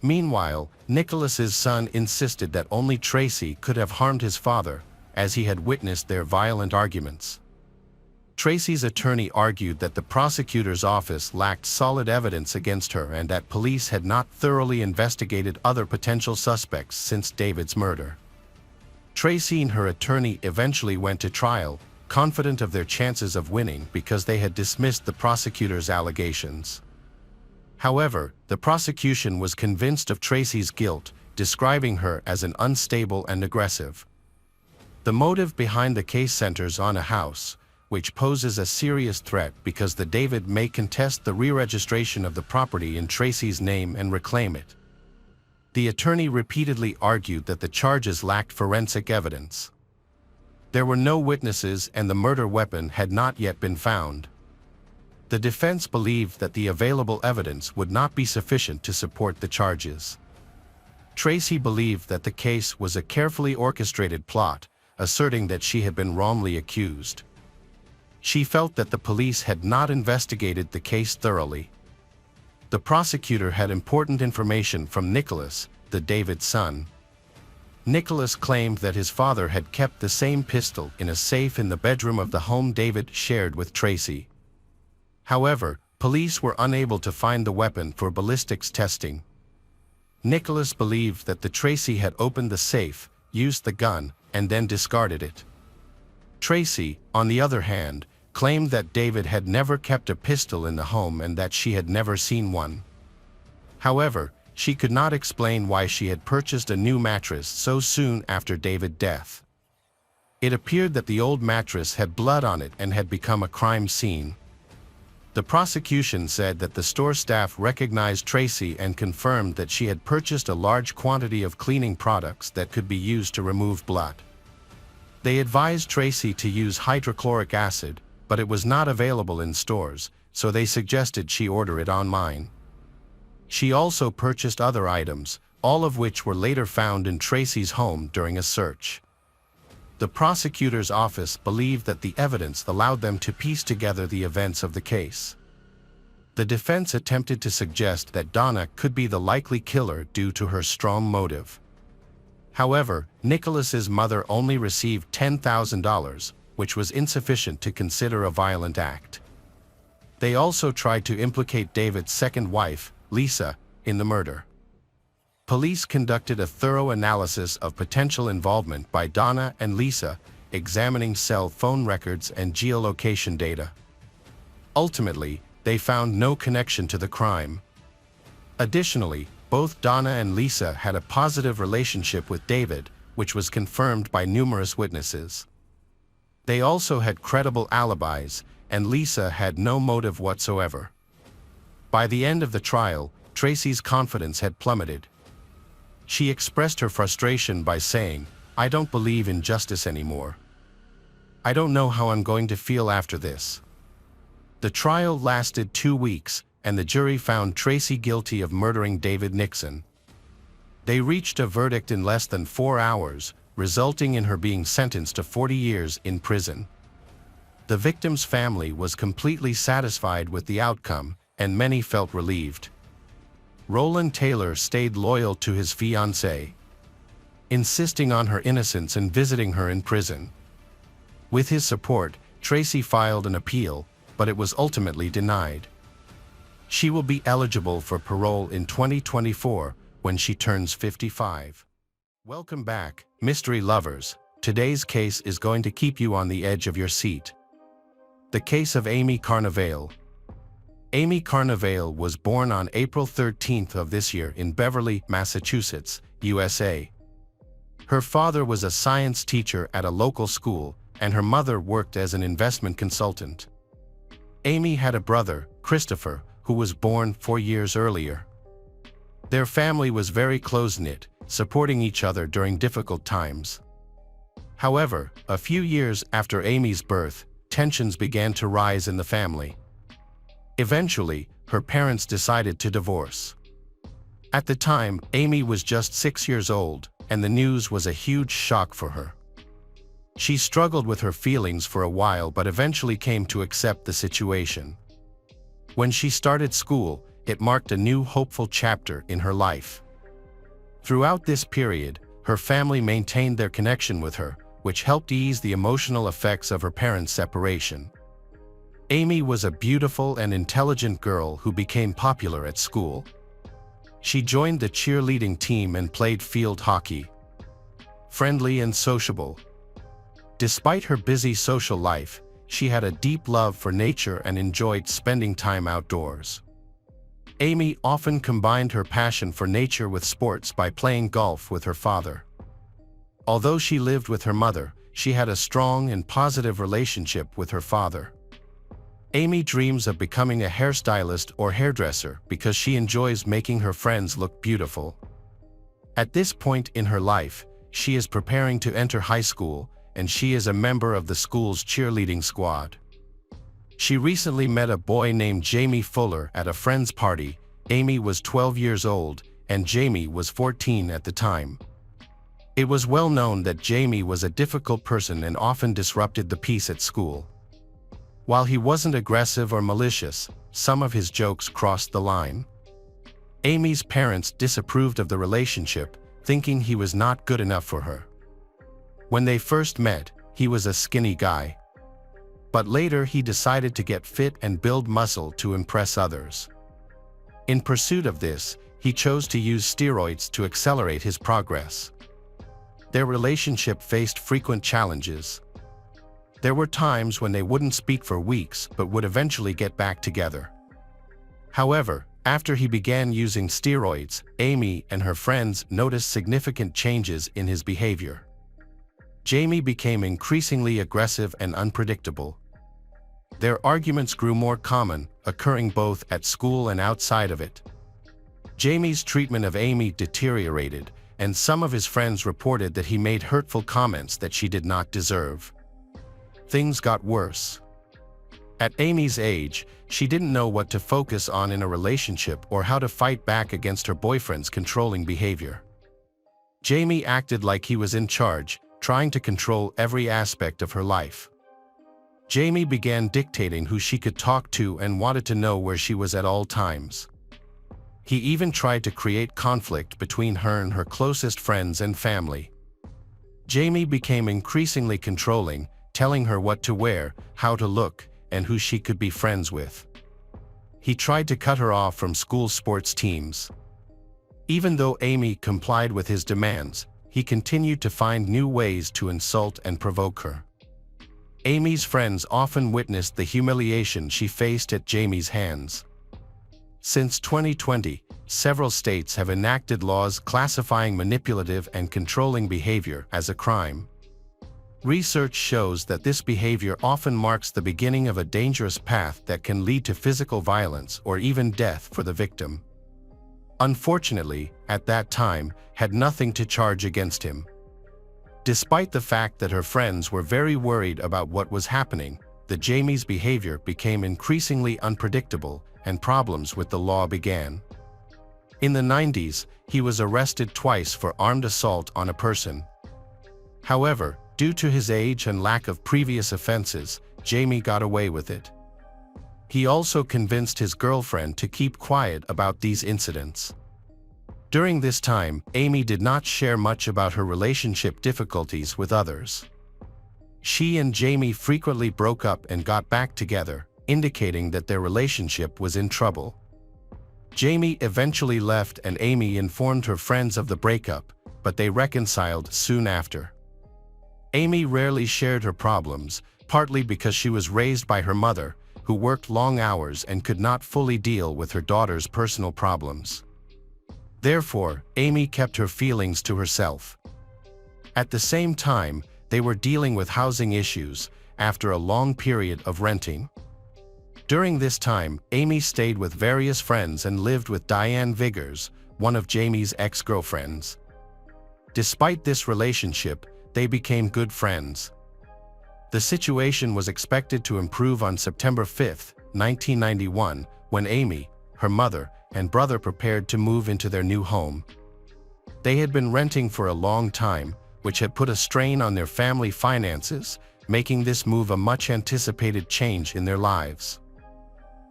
Meanwhile, Nicholas's son insisted that only Tracy could have harmed his father, as he had witnessed their violent arguments. Tracy's attorney argued that the prosecutor's office lacked solid evidence against her and that police had not thoroughly investigated other potential suspects since David's murder. Tracy and her attorney eventually went to trial, confident of their chances of winning because they had dismissed the prosecutor's allegations. However, the prosecution was convinced of Tracy's guilt, describing her as an unstable and aggressive. The motive behind the case centers on a house, which poses a serious threat because the David may contest the re-registration of the property in Tracy's name and reclaim it. The attorney repeatedly argued that the charges lacked forensic evidence. There were no witnesses and the murder weapon had not yet been found. The defense believed that the available evidence would not be sufficient to support the charges. Tracy believed that the case was a carefully orchestrated plot, asserting that she had been wrongly accused. She felt that the police had not investigated the case thoroughly. The prosecutor had important information from Nicholas, the David's son. Nicholas claimed that his father had kept the same pistol in a safe in the bedroom of the home David shared with Tracy. However, police were unable to find the weapon for ballistics testing. Nicholas believed that Tracy had opened the safe, used the gun, and then discarded it. Tracy, on the other hand, claimed that David had never kept a pistol in the home and that she had never seen one. However, she could not explain why she had purchased a new mattress so soon after David's death. It appeared that the old mattress had blood on it and had become a crime scene. The prosecution said that the store staff recognized Tracy and confirmed that she had purchased a large quantity of cleaning products that could be used to remove blood. They advised Tracy to use hydrochloric acid, but it was not available in stores, so they suggested she order it online. She also purchased other items, all of which were later found in Tracy's home during a search. The prosecutor's office believed that the evidence allowed them to piece together the events of the case. The defense attempted to suggest that Donna could be the likely killer due to her strong motive. However, Nicholas's mother only received $10,000, which was insufficient to consider a violent act. They also tried to implicate David's second wife, Lisa, in the murder. Police conducted a thorough analysis of potential involvement by Donna and Lisa, examining cell phone records and geolocation data. Ultimately, they found no connection to the crime. Additionally, both Donna and Lisa had a positive relationship with David, which was confirmed by numerous witnesses. They also had credible alibis, and Lisa had no motive whatsoever. By the end of the trial, Tracy's confidence had plummeted. She expressed her frustration by saying, "I don't believe in justice anymore. I don't know how I'm going to feel after this." The trial lasted 2 weeks, and the jury found Tracy guilty of murdering David Nixon. They reached a verdict in less than 4 hours, resulting in her being sentenced to 40 years in prison. The victim's family was completely satisfied with the outcome, and many felt relieved. Roland Taylor stayed loyal to his fiancée, insisting on her innocence and visiting her in prison. With his support, Tracy filed an appeal, but it was ultimately denied. She will be eligible for parole in 2024 when she turns 55. Welcome back, mystery lovers. Today's case is going to keep you on the edge of your seat. The case of Amy Carnevale. Amy Carnevale was born on April 13th of this year in Beverly, Massachusetts, USA. Her father was a science teacher at a local school, and her mother worked as an investment consultant. Amy had a brother, Christopher, who was born 4 years earlier. Their family was very close-knit, supporting each other during difficult times. However, a few years after Amy's birth, tensions began to rise in the family. Eventually, her parents decided to divorce. At the time, Amy was just 6 years old, and the news was a huge shock for her. She struggled with her feelings for a while but eventually came to accept the situation. When she started school, it marked a new hopeful chapter in her life. Throughout this period, her family maintained their connection with her, which helped ease the emotional effects of her parents' separation. Amy was a beautiful and intelligent girl who became popular at school. She joined the cheerleading team and played field hockey. Friendly and sociable. Despite her busy social life, she had a deep love for nature and enjoyed spending time outdoors. Amy often combined her passion for nature with sports by playing golf with her father. Although she lived with her mother, she had a strong and positive relationship with her father. Amy dreams of becoming a hairstylist or hairdresser because she enjoys making her friends look beautiful. At this point in her life, she is preparing to enter high school, and she is a member of the school's cheerleading squad. She recently met a boy named Jamie Fuller at a friend's party. Amy was 12 years old, and Jamie was 14 at the time. It was well known that Jamie was a difficult person and often disrupted the peace at school. While he wasn't aggressive or malicious, some of his jokes crossed the line. Amy's parents disapproved of the relationship, thinking he was not good enough for her. When they first met, he was a skinny guy. But later he decided to get fit and build muscle to impress others. In pursuit of this, he chose to use steroids to accelerate his progress. Their relationship faced frequent challenges. There were times when they wouldn't speak for weeks but would eventually get back together. However, after he began using steroids, Amy and her friends noticed significant changes in his behavior. Jamie became increasingly aggressive and unpredictable. Their arguments grew more common, occurring both at school and outside of it. Jamie's treatment of Amy deteriorated, and some of his friends reported that he made hurtful comments that she did not deserve. Things got worse. At Amy's age, she didn't know what to focus on in a relationship or how to fight back against her boyfriend's controlling behavior. Jamie acted like he was in charge, trying to control every aspect of her life. Jamie began dictating who she could talk to and wanted to know where she was at all times. He even tried to create conflict between her and her closest friends and family. Jamie became increasingly controlling, telling her what to wear, how to look, and who she could be friends with. He tried to cut her off from school sports teams. Even though Amy complied with his demands, he continued to find new ways to insult and provoke her. Amy's friends often witnessed the humiliation she faced at Jamie's hands. Since 2020, several states have enacted laws classifying manipulative and controlling behavior as a crime. Research shows that this behavior often marks the beginning of a dangerous path that can lead to physical violence or even death for the victim. Unfortunately, at that time, had nothing to charge against him. Despite the fact that her friends were very worried about what was happening, Jamie's behavior became increasingly unpredictable and problems with the law began. In the 90s, he was arrested twice for armed assault on a person. However, due to his age and lack of previous offenses, Jamie got away with it. He also convinced his girlfriend to keep quiet about these incidents. During this time, Amy did not share much about her relationship difficulties with others. She and Jamie frequently broke up and got back together, indicating that their relationship was in trouble. Jamie eventually left and Amy informed her friends of the breakup, but they reconciled soon after. Amy rarely shared her problems, partly because she was raised by her mother, who worked long hours and could not fully deal with her daughter's personal problems. Therefore, Amy kept her feelings to herself. At the same time, they were dealing with housing issues after a long period of renting. During this time, Amy stayed with various friends and lived with Diane Viggers, one of Jamie's ex-girlfriends. Despite this relationship, they became good friends. The situation was expected to improve on September 5, 1991, when Amy, her mother, and brother prepared to move into their new home. They had been renting for a long time, which had put a strain on their family finances, making this move a much-anticipated change in their lives.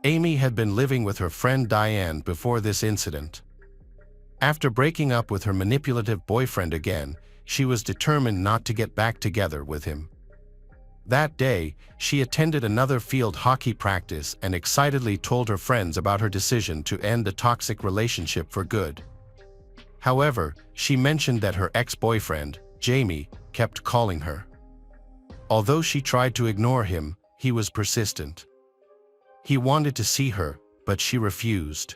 Amy had been living with her friend Diane before this incident. After breaking up with her manipulative boyfriend again, she was determined not to get back together with him. That day, she attended another field hockey practice and excitedly told her friends about her decision to end a toxic relationship for good. However, she mentioned that her ex-boyfriend, Jamie, kept calling her. Although she tried to ignore him, he was persistent. He wanted to see her, but she refused.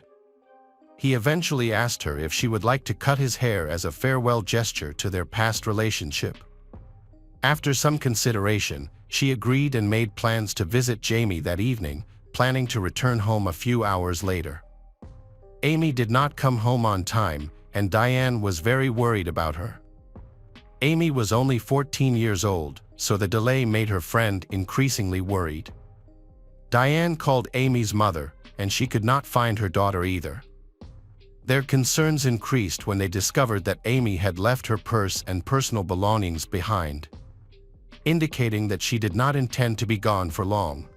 He eventually asked her if she would like to cut his hair as a farewell gesture to their past relationship. After some consideration, she agreed and made plans to visit Jamie that evening, planning to return home a few hours later. Amy did not come home on time, and Diane was very worried about her. Amy was only 14 years old, so the delay made her friend increasingly worried. Diane called Amy's mother, and she could not find her daughter either. Their concerns increased when they discovered that Amy had left her purse and personal belongings behind, indicating that she did not intend to be gone for long.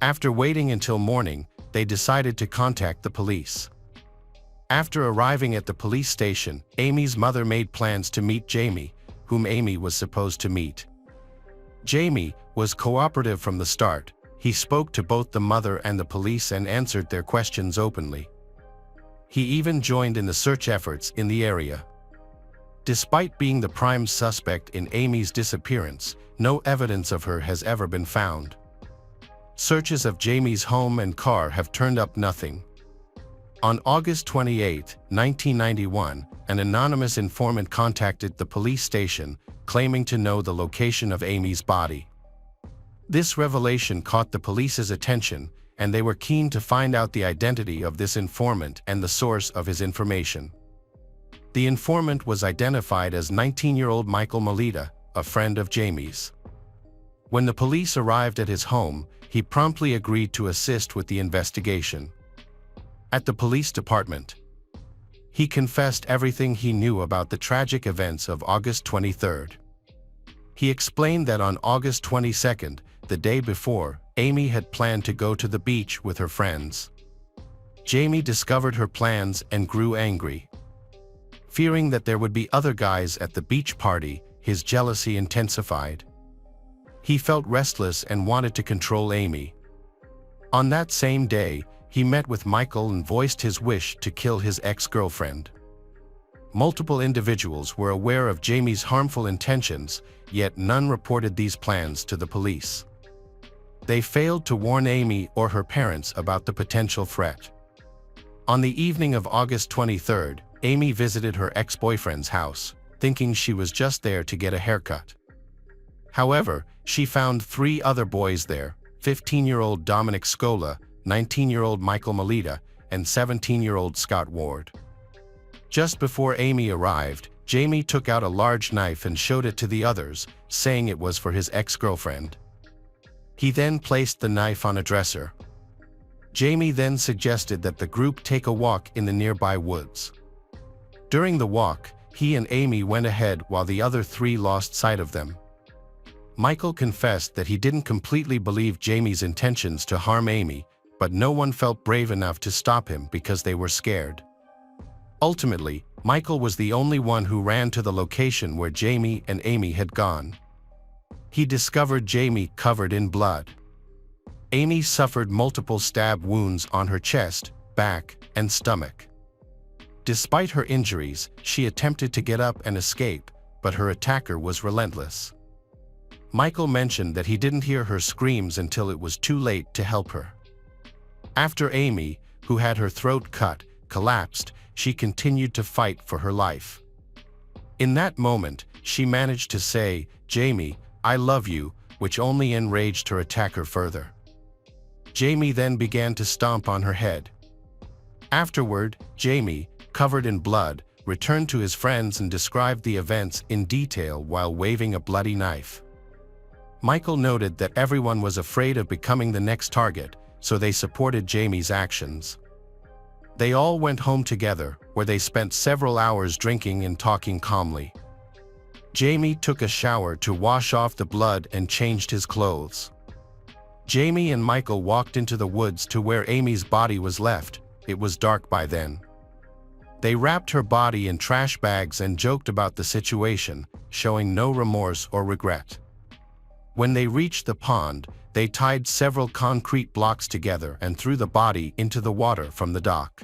After waiting until morning, they decided to contact the police. After arriving at the police station, Amy's mother made plans to meet Jamie, whom Amy was supposed to meet. Jamie was cooperative from the start. He spoke to both the mother and the police and answered their questions openly. He even joined in the search efforts in the area. Despite being the prime suspect in Amy's disappearance, no evidence of her has ever been found. Searches of Jamie's home and car have turned up nothing. On August 28, 1991, an anonymous informant contacted the police station, claiming to know the location of Amy's body. This revelation caught the police's attention, and they were keen to find out the identity of this informant and the source of his information. The informant was identified as 19-year-old Michael Melita, a friend of Jamie's. When the police arrived at his home, he promptly agreed to assist with the investigation. At the police department, he confessed everything he knew about the tragic events of August 23. He explained that on August 22, the day before, Amy had planned to go to the beach with her friends. Jamie discovered her plans and grew angry. Fearing that there would be other guys at the beach party, his jealousy intensified. He felt restless and wanted to control Amy. On that same day, he met with Michael and voiced his wish to kill his ex-girlfriend. Multiple individuals were aware of Jamie's harmful intentions, yet none reported these plans to the police. They failed to warn Amy or her parents about the potential threat. On the evening of August 23rd, Amy visited her ex-boyfriend's house, thinking she was just there to get a haircut. However, she found 3 other boys there: 15-year-old Dominic Scola, 19-year-old Michael Melita, and 17-year-old Scott Ward. Just before Amy arrived, Jamie took out a large knife and showed it to the others, saying it was for his ex-girlfriend. He then placed the knife on a dresser. Jamie then suggested that the group take a walk in the nearby woods. During the walk, he and Amy went ahead while the other 3 lost sight of them. Michael confessed that he didn't completely believe Jamie's intentions to harm Amy, but no one felt brave enough to stop him because they were scared. Ultimately, Michael was the only one who ran to the location where Jamie and Amy had gone. He discovered Jamie covered in blood. Amy suffered multiple stab wounds on her chest, back, and stomach. Despite her injuries, she attempted to get up and escape, but her attacker was relentless. Michael mentioned that he didn't hear her screams until it was too late to help her. After Amy, who had her throat cut, collapsed, she continued to fight for her life. In that moment, she managed to say, "Jamie, I love you," which only enraged her attacker further. Jamie then began to stomp on her head. Afterward, Jamie, covered in blood, returned to his friends and described the events in detail while waving a bloody knife. Michael noted that everyone was afraid of becoming the next target, so they supported Jamie's actions. They all went home together, where they spent several hours drinking and talking calmly. Jamie took a shower to wash off the blood and changed his clothes. Jamie and Michael walked into the woods to where Amy's body was left. It was dark by then. They wrapped her body in trash bags and joked about the situation, showing no remorse or regret. When they reached the pond, they tied several concrete blocks together and threw the body into the water from the dock.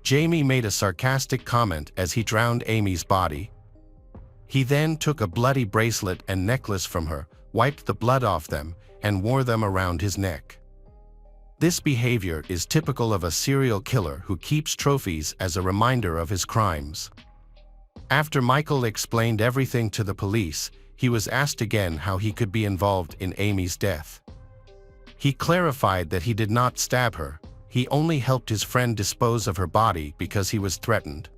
Jamie made a sarcastic comment as he drowned Amy's body. He then took a bloody bracelet and necklace from her, wiped the blood off them, and wore them around his neck. This behavior is typical of a serial killer who keeps trophies as a reminder of his crimes. After Michael explained everything to the police, he was asked again how he could be involved in Amy's death. He clarified that he did not stab her, he only helped his friend dispose of her body because he was threatened.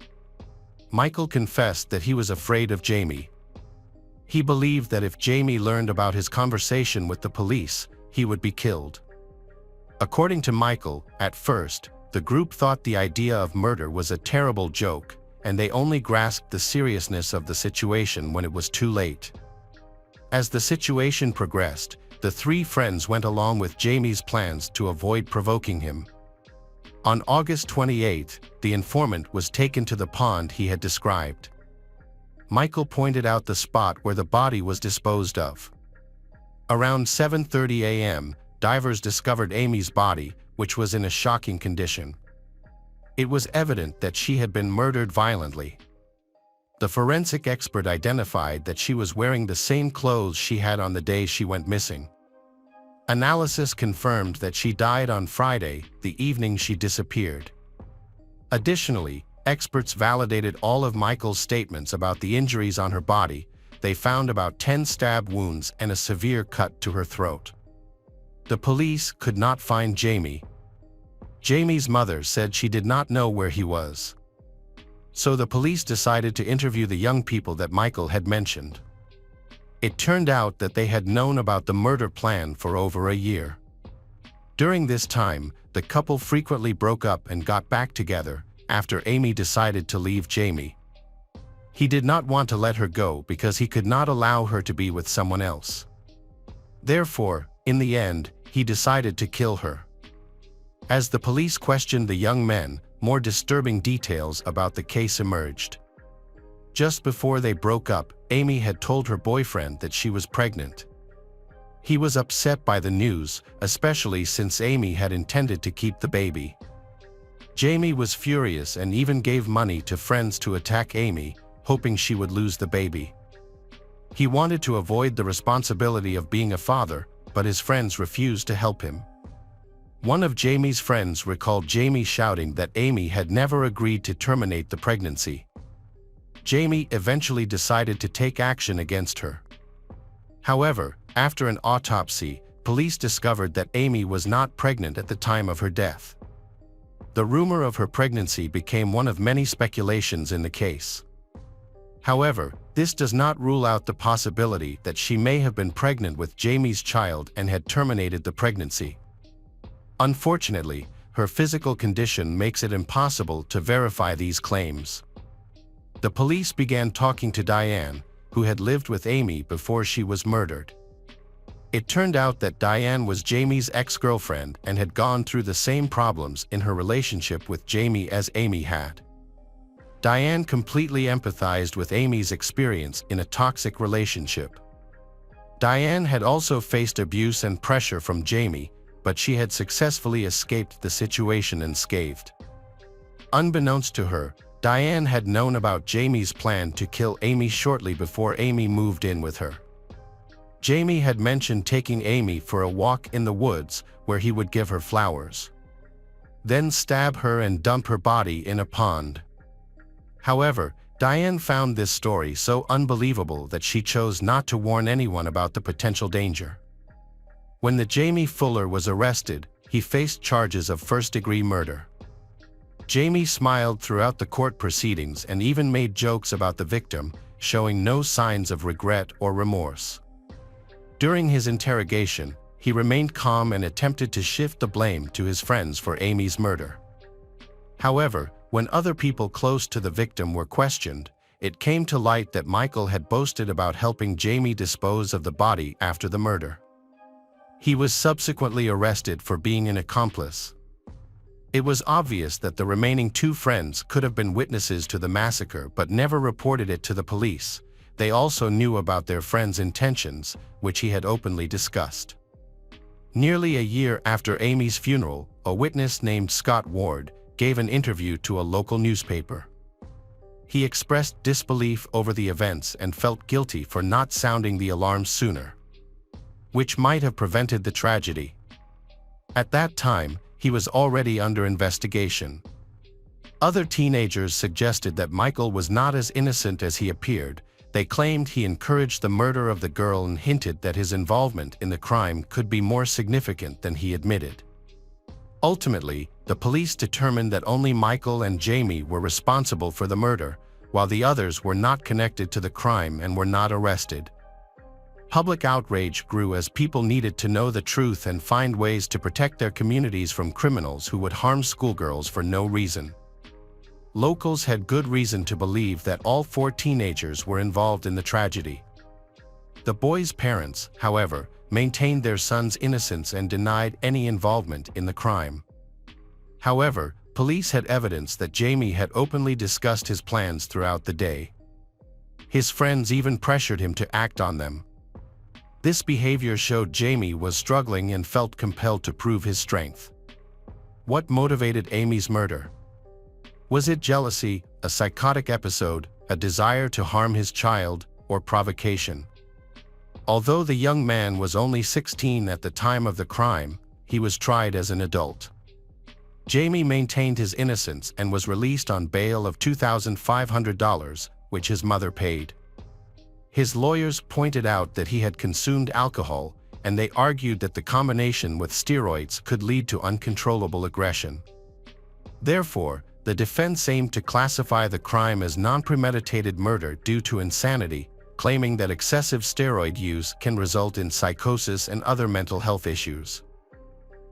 Michael confessed that he was afraid of Jamie. He believed that if Jamie learned about his conversation with the police, he would be killed. According to Michael, at first, the group thought the idea of murder was a terrible joke, and they only grasped the seriousness of the situation when it was too late. As the situation progressed, the 3 friends went along with Jamie's plans to avoid provoking him. On August 28, the informant was taken to the pond he had described. Michael pointed out the spot where the body was disposed of. Around 7:30 a.m., divers discovered Amy's body, which was in a shocking condition. It was evident that she had been murdered violently. The forensic expert identified that she was wearing the same clothes she had on the day she went missing. Analysis confirmed that she died on Friday, the evening she disappeared. Additionally, experts validated all of Michael's statements about the injuries on her body. They found about 10 stab wounds and a severe cut to her throat. The police could not find Jamie. Jamie's mother said she did not know where he was. So the police decided to interview the young people that Michael had mentioned. It turned out that they had known about the murder plan for over a year. During this time, the couple frequently broke up and got back together after Amy decided to leave Jamie. He did not want to let her go because he could not allow her to be with someone else. Therefore, in the end, he decided to kill her. As the police questioned the young men, more disturbing details about the case emerged. Just before they broke up, Amy had told her boyfriend that she was pregnant. He was upset by the news, especially since Amy had intended to keep the baby. Jamie was furious and even gave money to friends to attack Amy, hoping she would lose the baby. He wanted to avoid the responsibility of being a father, but his friends refused to help him. One of Jamie's friends recalled Jamie shouting that Amy had never agreed to terminate the pregnancy. Jamie eventually decided to take action against her. However, after an autopsy, police discovered that Amy was not pregnant at the time of her death. The rumor of her pregnancy became one of many speculations in the case. However, this does not rule out the possibility that she may have been pregnant with Jamie's child and had terminated the pregnancy. Unfortunately, her physical condition makes it impossible to verify these claims. The police began talking to Diane, who had lived with Amy before she was murdered. It turned out that Diane was Jamie's ex-girlfriend and had gone through the same problems in her relationship with Jamie as Amy had. Diane completely empathized with Amy's experience in a toxic relationship. Diane had also faced abuse and pressure from Jamie, but she had successfully escaped the situation unscathed. Unbeknownst to her, Diane had known about Jamie's plan to kill Amy shortly before Amy moved in with her. Jamie had mentioned taking Amy for a walk in the woods where he would give her flowers, then stab her and dump her body in a pond. However, Diane found this story so unbelievable that she chose not to warn anyone about the potential danger. When the Jamie Fuller was arrested, he faced charges of first-degree murder. Jamie smiled throughout the court proceedings and even made jokes about the victim, showing no signs of regret or remorse. During his interrogation, he remained calm and attempted to shift the blame to his friends for Amy's murder. However, when other people close to the victim were questioned, it came to light that Michael had boasted about helping Jamie dispose of the body after the murder. He was subsequently arrested for being an accomplice. It was obvious that the remaining two friends could have been witnesses to the massacre but never reported it to the police. They also knew about their friend's intentions, which he had openly discussed. Nearly a year after Amy's funeral, a witness named Scott Ward gave an interview to a local newspaper. He expressed disbelief over the events and felt guilty for not sounding the alarm sooner, which might have prevented the tragedy. At that time, he was already under investigation. Other teenagers suggested that Michael was not as innocent as he appeared. They claimed he encouraged the murder of the girl and hinted that his involvement in the crime could be more significant than he admitted. Ultimately, the police determined that only Michael and Jamie were responsible for the murder, while the others were not connected to the crime and were not arrested. Public outrage grew as people needed to know the truth and find ways to protect their communities from criminals who would harm schoolgirls for no reason. Locals had good reason to believe that all four teenagers were involved in the tragedy. The boys' parents, however, maintained their son's innocence and denied any involvement in the crime. However, police had evidence that Jamie had openly discussed his plans throughout the day. His friends even pressured him to act on them. This behavior showed Jamie was struggling and felt compelled to prove his strength. What motivated Amy's murder? Was it jealousy, a psychotic episode, a desire to harm his child, or provocation? Although the young man was only 16 at the time of the crime, he was tried as an adult. Jamie maintained his innocence and was released on bail of $2,500, which his mother paid. His lawyers pointed out that he had consumed alcohol, and they argued that the combination with steroids could lead to uncontrollable aggression. Therefore, the defense aimed to classify the crime as non-premeditated murder due to insanity, claiming that excessive steroid use can result in psychosis and other mental health issues.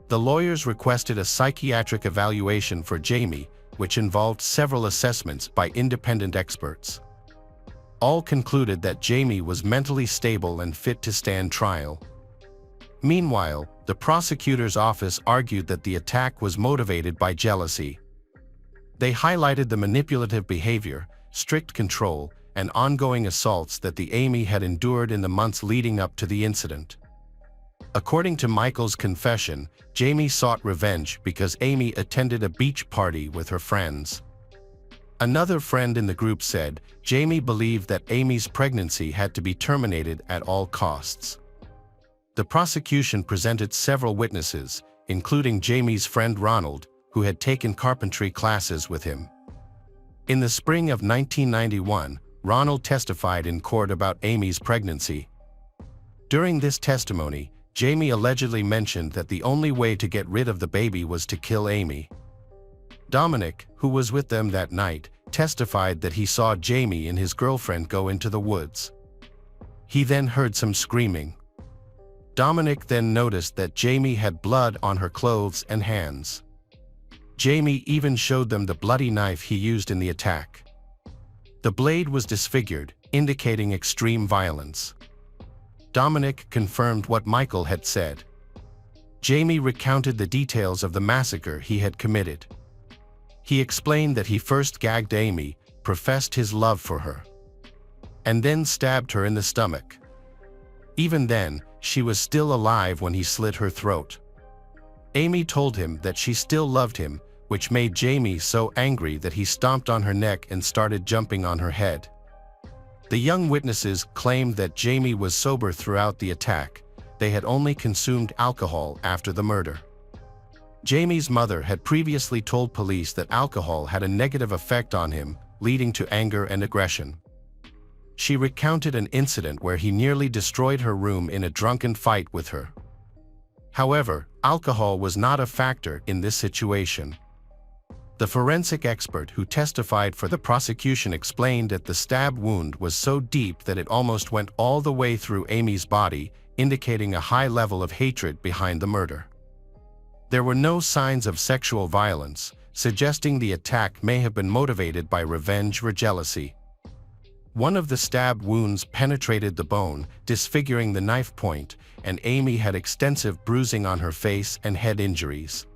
The lawyers requested a psychiatric evaluation for Jamie, which involved several assessments by independent experts. All concluded that Jamie was mentally stable and fit to stand trial. Meanwhile, the prosecutor's office argued that the attack was motivated by jealousy. They highlighted the manipulative behavior, strict control, and ongoing assaults that the Amy had endured in the months leading up to the incident. According to Michael's confession, Jamie sought revenge because Amy attended a beach party with her friends. Another friend in the group said Jamie believed that Amy's pregnancy had to be terminated at all costs. The prosecution presented several witnesses, including Jamie's friend Ronald, who had taken carpentry classes with him. In the spring of 1991, Ronald testified in court about Amy's pregnancy. During this testimony, Jamie allegedly mentioned that the only way to get rid of the baby was to kill Amy. Dominic, who was with them that night, testified that he saw Jamie and his girlfriend go into the woods. He then heard some screaming. Dominic then noticed that Jamie had blood on her clothes and hands. Jamie even showed them the bloody knife he used in the attack. The blade was disfigured, indicating extreme violence. Dominic confirmed what Michael had said. Jamie recounted the details of the massacre he had committed. He explained that he first gagged Amy, professed his love for her, and then stabbed her in the stomach. Even then, she was still alive when he slit her throat. Amy told him that she still loved him, which made Jamie so angry that he stomped on her neck and started jumping on her head. The young witnesses claimed that Jamie was sober throughout the attack. They had only consumed alcohol after the murder. Jamie's mother had previously told police that alcohol had a negative effect on him, leading to anger and aggression. She recounted an incident where he nearly destroyed her room in a drunken fight with her. However, alcohol was not a factor in this situation. The forensic expert who testified for the prosecution explained that the stab wound was so deep that it almost went all the way through Amy's body, indicating a high level of hatred behind the murder. There were no signs of sexual violence, suggesting the attack may have been motivated by revenge or jealousy. One of the stab wounds penetrated the bone, disfiguring the knife point, and Amy had extensive bruising on her face and head injuries.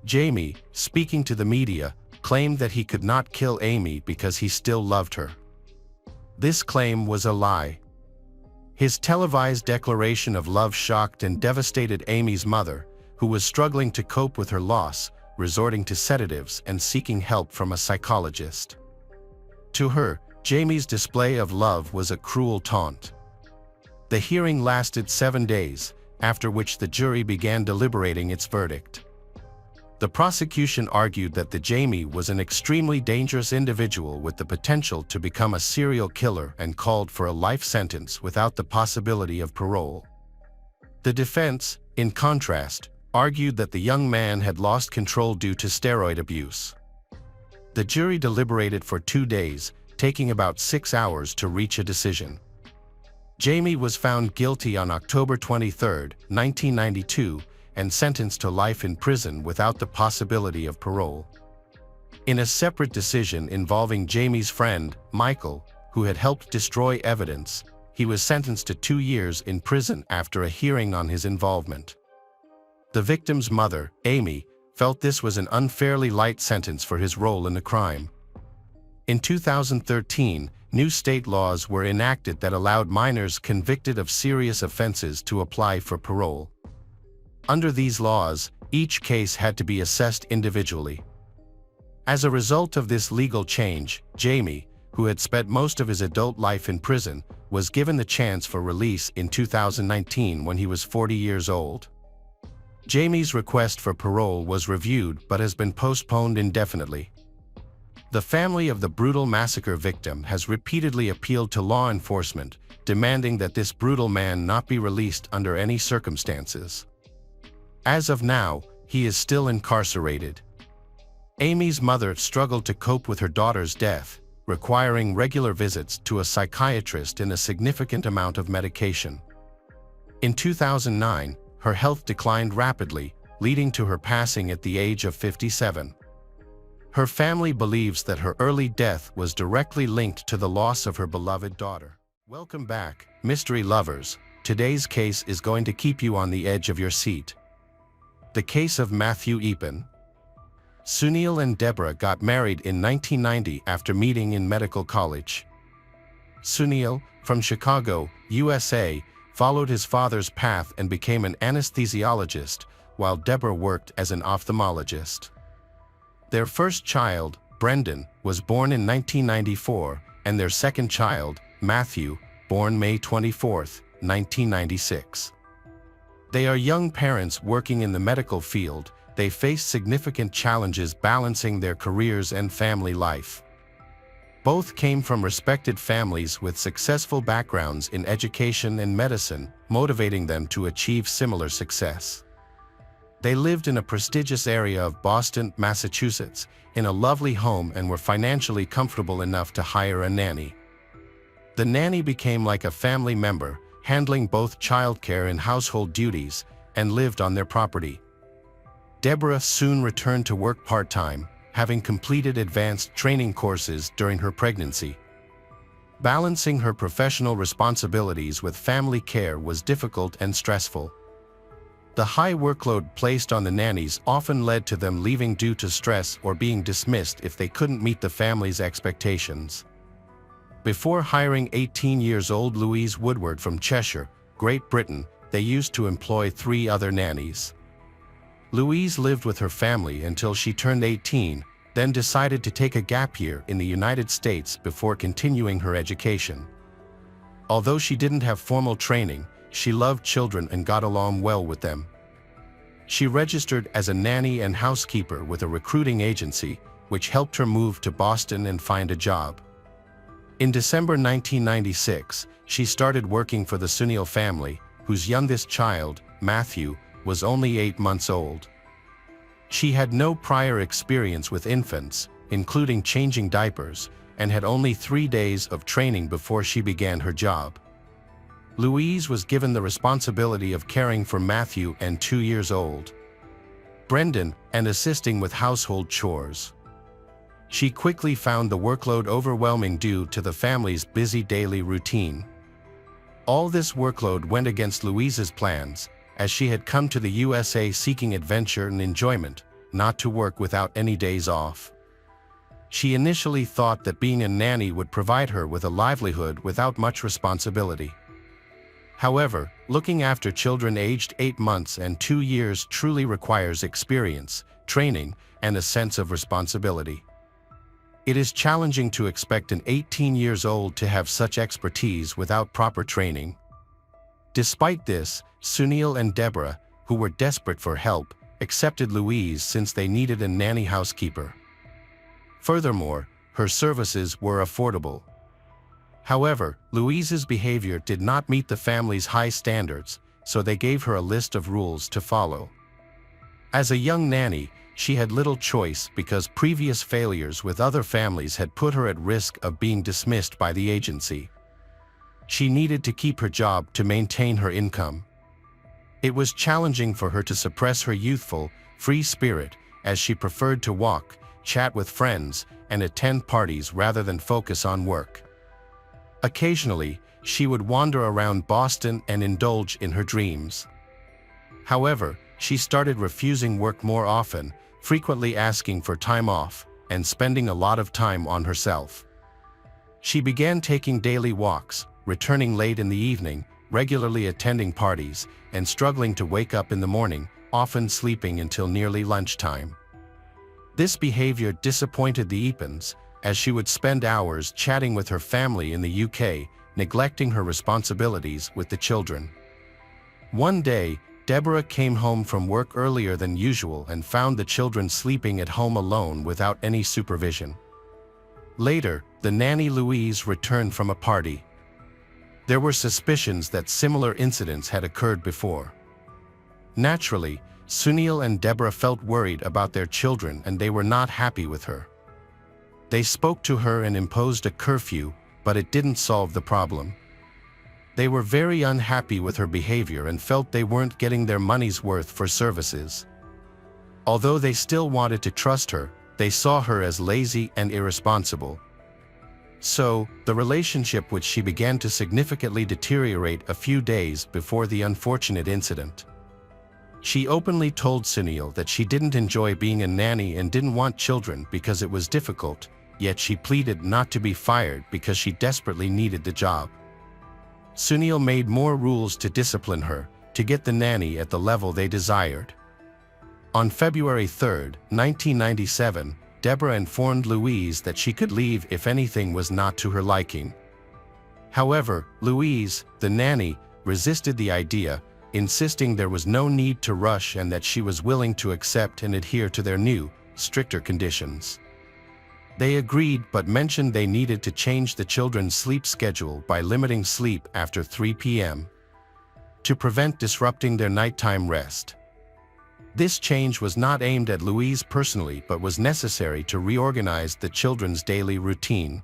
Jamie, speaking to the media, claimed that he could not kill Amy because he still loved her. This claim was a lie. His televised declaration of love shocked and devastated Amy's mother, who was struggling to cope with her loss, resorting to sedatives and seeking help from a psychologist. To her, Jamie's display of love was a cruel taunt. The hearing lasted 7 days, after which the jury began deliberating its verdict. The prosecution argued that Jamie was an extremely dangerous individual with the potential to become a serial killer and called for a life sentence without the possibility of parole. The defense, in contrast, argued that the young man had lost control due to steroid abuse. The jury deliberated for 2 days, taking about 6 hours to reach a decision. Jamie was found guilty on October 23, 1992, and sentenced to life in prison without the possibility of parole. In a separate decision involving Jamie's friend, Michael, who had helped destroy evidence, he was sentenced to 2 years in prison after a hearing on his involvement. The victim's mother, Amy, felt this was an unfairly light sentence for his role in the crime. In 2013, new state laws were enacted that allowed minors convicted of serious offenses to apply for parole. Under these laws, each case had to be assessed individually. As a result of this legal change, Jamie, who had spent most of his adult life in prison, was given the chance for release in 2019 when he was 40 years old. Jamie's request for parole was reviewed but has been postponed indefinitely. The family of the brutal massacre victim has repeatedly appealed to law enforcement, demanding that this brutal man not be released under any circumstances. As of now, he is still incarcerated. Amy's mother struggled to cope with her daughter's death, requiring regular visits to a psychiatrist and a significant amount of medication. In 2009, her health declined rapidly, leading to her passing at the age of 57. Her family believes that her early death was directly linked to the loss of her beloved daughter. Welcome back, mystery lovers, today's case is going to keep you on the edge of your seat. The case of Matthew Eapen. Sunil and Deborah got married in 1990 after meeting in medical college. Sunil, from Chicago, USA, followed his father's path and became an anesthesiologist, while Deborah worked as an ophthalmologist. Their first child, Brendan, was born in 1994, and their second child, Matthew, born May 24, 1996. They are young parents working in the medical field. They face significant challenges balancing their careers and family life. Both came from respected families with successful backgrounds in education and medicine, motivating them to achieve similar success. They lived in a prestigious area of Boston, Massachusetts, in a lovely home and were financially comfortable enough to hire a nanny. The nanny became like a family member, handling both childcare and household duties, and lived on their property. Deborah soon returned to work part-time, having completed advanced training courses during her pregnancy. Balancing her professional responsibilities with family care was difficult and stressful. The high workload placed on the nannies often led to them leaving due to stress or being dismissed if they couldn't meet the family's expectations. Before hiring 18-year-old Louise Woodward from Cheshire, Great Britain, they used to employ 3 other nannies. Louise lived with her family until she turned 18, then decided to take a gap year in the United States before continuing her education. Although she didn't have formal training, she loved children and got along well with them. She registered as a nanny and housekeeper with a recruiting agency, which helped her move to Boston and find a job. In December 1996, she started working for the Sunil family, whose youngest child, Matthew, was only 8 months old. She had no prior experience with infants, including changing diapers, and had only 3 days of training before she began her job. Louise was given the responsibility of caring for Matthew and 2 years old, Brendan, and assisting with household chores. She quickly found the workload overwhelming due to the family's busy daily routine. All this workload went against Louise's plans, as she had come to the USA seeking adventure and enjoyment, not to work without any days off. She initially thought that being a nanny would provide her with a livelihood without much responsibility. However, looking after children aged 8 months and 2 years truly requires experience, training, and a sense of responsibility. It is challenging to expect an 18-year-old to have such expertise without proper training. Despite this, Sunil and Deborah, who were desperate for help, accepted Louise since they needed a nanny housekeeper. Furthermore, her services were affordable. However, Louise's behavior did not meet the family's high standards, so they gave her a list of rules to follow. As a young nanny, she had little choice because previous failures with other families had put her at risk of being dismissed by the agency. She needed to keep her job to maintain her income. It was challenging for her to suppress her youthful, free spirit, as she preferred to walk, chat with friends, and attend parties rather than focus on work. Occasionally, she would wander around Boston and indulge in her dreams. However, she started refusing work more often, frequently asking for time off, and spending a lot of time on herself. She began taking daily walks, returning late in the evening, regularly attending parties, and struggling to wake up in the morning, often sleeping until nearly lunchtime. This behavior disappointed the Eapens, as she would spend hours chatting with her family in the UK, neglecting her responsibilities with the children. One day, Deborah came home from work earlier than usual and found the children sleeping at home alone without any supervision. Later, the nanny Louise returned from a party. There were suspicions that similar incidents had occurred before. Naturally, Sunil and Deborah felt worried about their children and they were not happy with her. They spoke to her and imposed a curfew, but it didn't solve the problem. They were very unhappy with her behavior and felt they weren't getting their money's worth for services. Although they still wanted to trust her, they saw her as lazy and irresponsible. So, the relationship which she began to significantly deteriorate a few days before the unfortunate incident. She openly told Sunil that she didn't enjoy being a nanny and didn't want children because it was difficult, yet she pleaded not to be fired because she desperately needed the job. Sunil made more rules to discipline her, to get the nanny at the level they desired. On February 3, 1997, Deborah informed Louise that she could leave if anything was not to her liking. However, Louise, the nanny, resisted the idea, insisting there was no need to rush and that she was willing to accept and adhere to their new, stricter conditions. They agreed but mentioned they needed to change the children's sleep schedule by limiting sleep after 3 p.m. to prevent disrupting their nighttime rest. This change was not aimed at Louise personally but was necessary to reorganize the children's daily routine.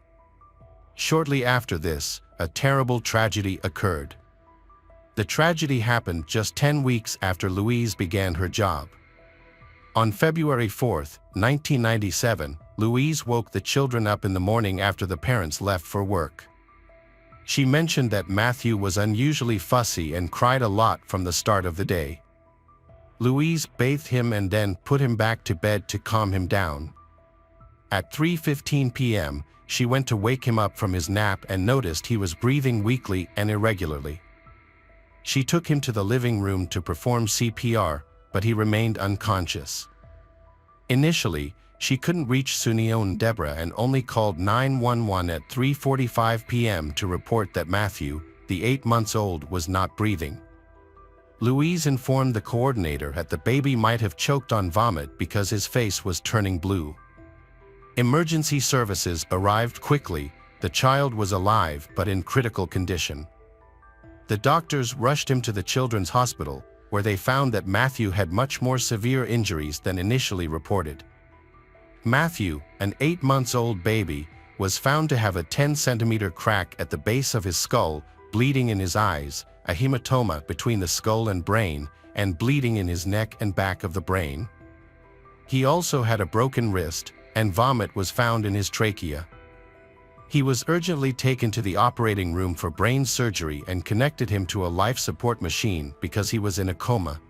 Shortly after this, a terrible tragedy occurred. The tragedy happened just 10 weeks after Louise began her job. On February 4, 1997, Louise woke the children up in the morning after the parents left for work. She mentioned that Matthew was unusually fussy and cried a lot from the start of the day. Louise bathed him and then put him back to bed to calm him down. At 3:15 p.m., she went to wake him up from his nap and noticed he was breathing weakly and irregularly. She took him to the living room to perform CPR, but he remained unconscious. Initially, she couldn't reach Sunil and Deborah and only called 911 at 3:45 p.m. to report that Matthew, the 8-month-old, was not breathing. Louise informed the coordinator that the baby might have choked on vomit because his face was turning blue. Emergency services arrived quickly. The child was alive but in critical condition. The doctors rushed him to the children's hospital, where they found that Matthew had much more severe injuries than initially reported. Matthew, an 8-month-old baby, was found to have a 10-centimeter crack at the base of his skull, bleeding in his eyes, a hematoma between the skull and brain, and bleeding in his neck and back of the brain. He also had a broken wrist, and vomit was found in his trachea. He was urgently taken to the operating room for brain surgery and connected him to a life support machine because he was in a coma.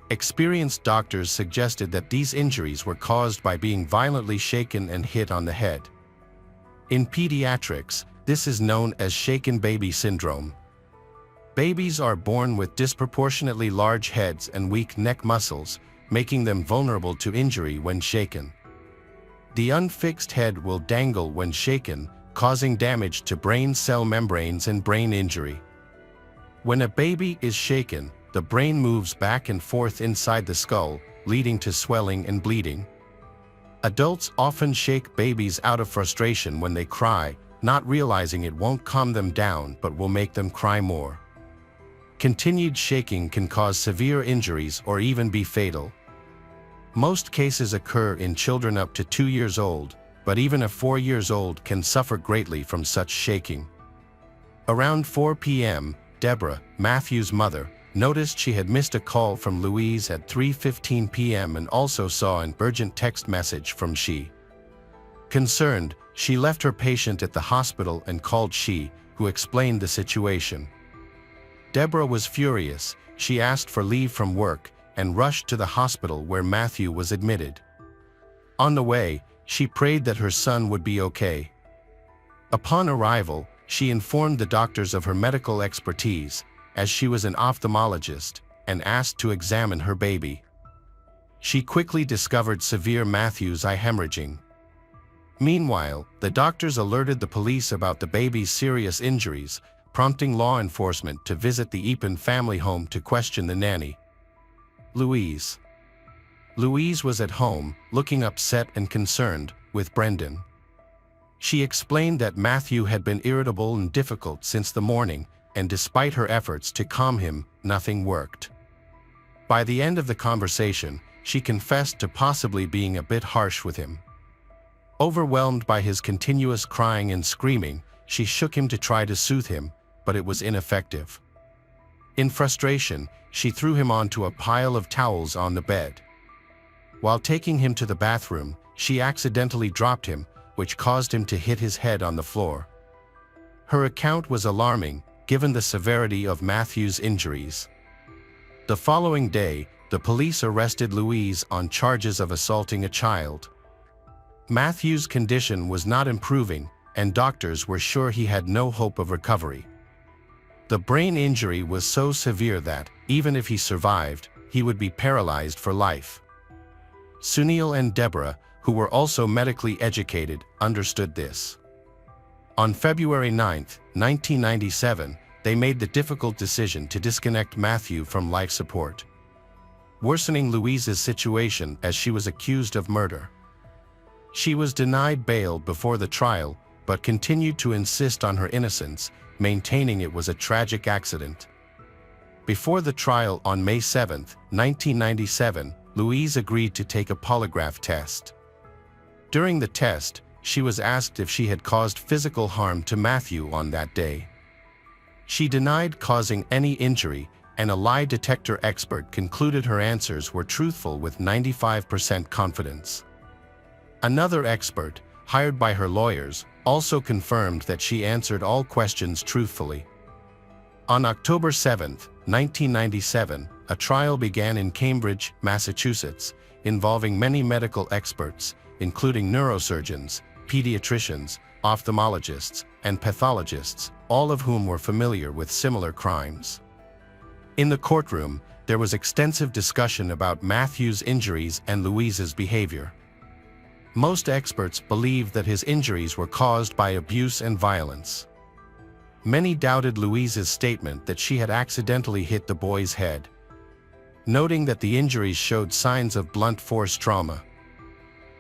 Experienced doctors suggested that these injuries were caused by being violently shaken and hit on the head. In pediatrics, this is known as shaken baby syndrome. Babies are born with disproportionately large heads and weak neck muscles, making them vulnerable to injury when shaken. The unfixed head will dangle when shaken, causing damage to brain cell membranes and brain injury. When a baby is shaken, the brain moves back and forth inside the skull, leading to swelling and bleeding. Adults often shake babies out of frustration when they cry, not realizing it won't calm them down but will make them cry more. Continued shaking can cause severe injuries or even be fatal. Most cases occur in children up to 2 years old, but even a 4 years old can suffer greatly from such shaking. Around 4 p.m., Deborah, Matthew's mother, noticed she had missed a call from Louise at 3:15 p.m. and also saw an urgent text message from she. Concerned, she left her patient at the hospital and called she, who explained the situation. Deborah was furious. She asked for leave from work and rushed to the hospital where Matthew was admitted. On the way, she prayed that her son would be okay. Upon arrival, she informed the doctors of her medical expertise, as she was an ophthalmologist, and asked to examine her baby. She quickly discovered severe Matthew's eye hemorrhaging. Meanwhile, the doctors alerted the police about the baby's serious injuries, prompting law enforcement to visit the Eapen family home to question the nanny. Louise. Louise was at home, looking upset and concerned, with Brendan. She explained that Matthew had been irritable and difficult since the morning, and despite her efforts to calm him, nothing worked. By the end of the conversation, she confessed to possibly being a bit harsh with him. Overwhelmed by his continuous crying and screaming, she shook him to try to soothe him, but it was ineffective. In frustration, she threw him onto a pile of towels on the bed. While taking him to the bathroom, she accidentally dropped him, which caused him to hit his head on the floor. Her account was alarming, given the severity of Matthew's injuries. The following day, the police arrested Louise on charges of assaulting a child. Matthew's condition was not improving, and doctors were sure he had no hope of recovery. The brain injury was so severe that, even if he survived, he would be paralyzed for life. Sunil and Deborah, who were also medically educated, understood this. On February 9, 1997, they made the difficult decision to disconnect Matthew from life support, worsening Louise's situation as she was accused of murder. She was denied bail before the trial, but continued to insist on her innocence, maintaining it was a tragic accident. Before the trial on May 7, 1997, Louise agreed to take a polygraph test. During the test, she was asked if she had caused physical harm to Matthew on that day. She denied causing any injury, and a lie detector expert concluded her answers were truthful with 95% confidence. Another expert, hired by her lawyers, also confirmed that she answered all questions truthfully. On October 7, 1997, a trial began in Cambridge, Massachusetts, involving many medical experts, including neurosurgeons, pediatricians, ophthalmologists, and pathologists, all of whom were familiar with similar crimes. In the courtroom, there was extensive discussion about Matthew's injuries and Louise's behavior. Most experts believed that his injuries were caused by abuse and violence. Many doubted Louise's statement that she had accidentally hit the boy's head, noting that the injuries showed signs of blunt force trauma.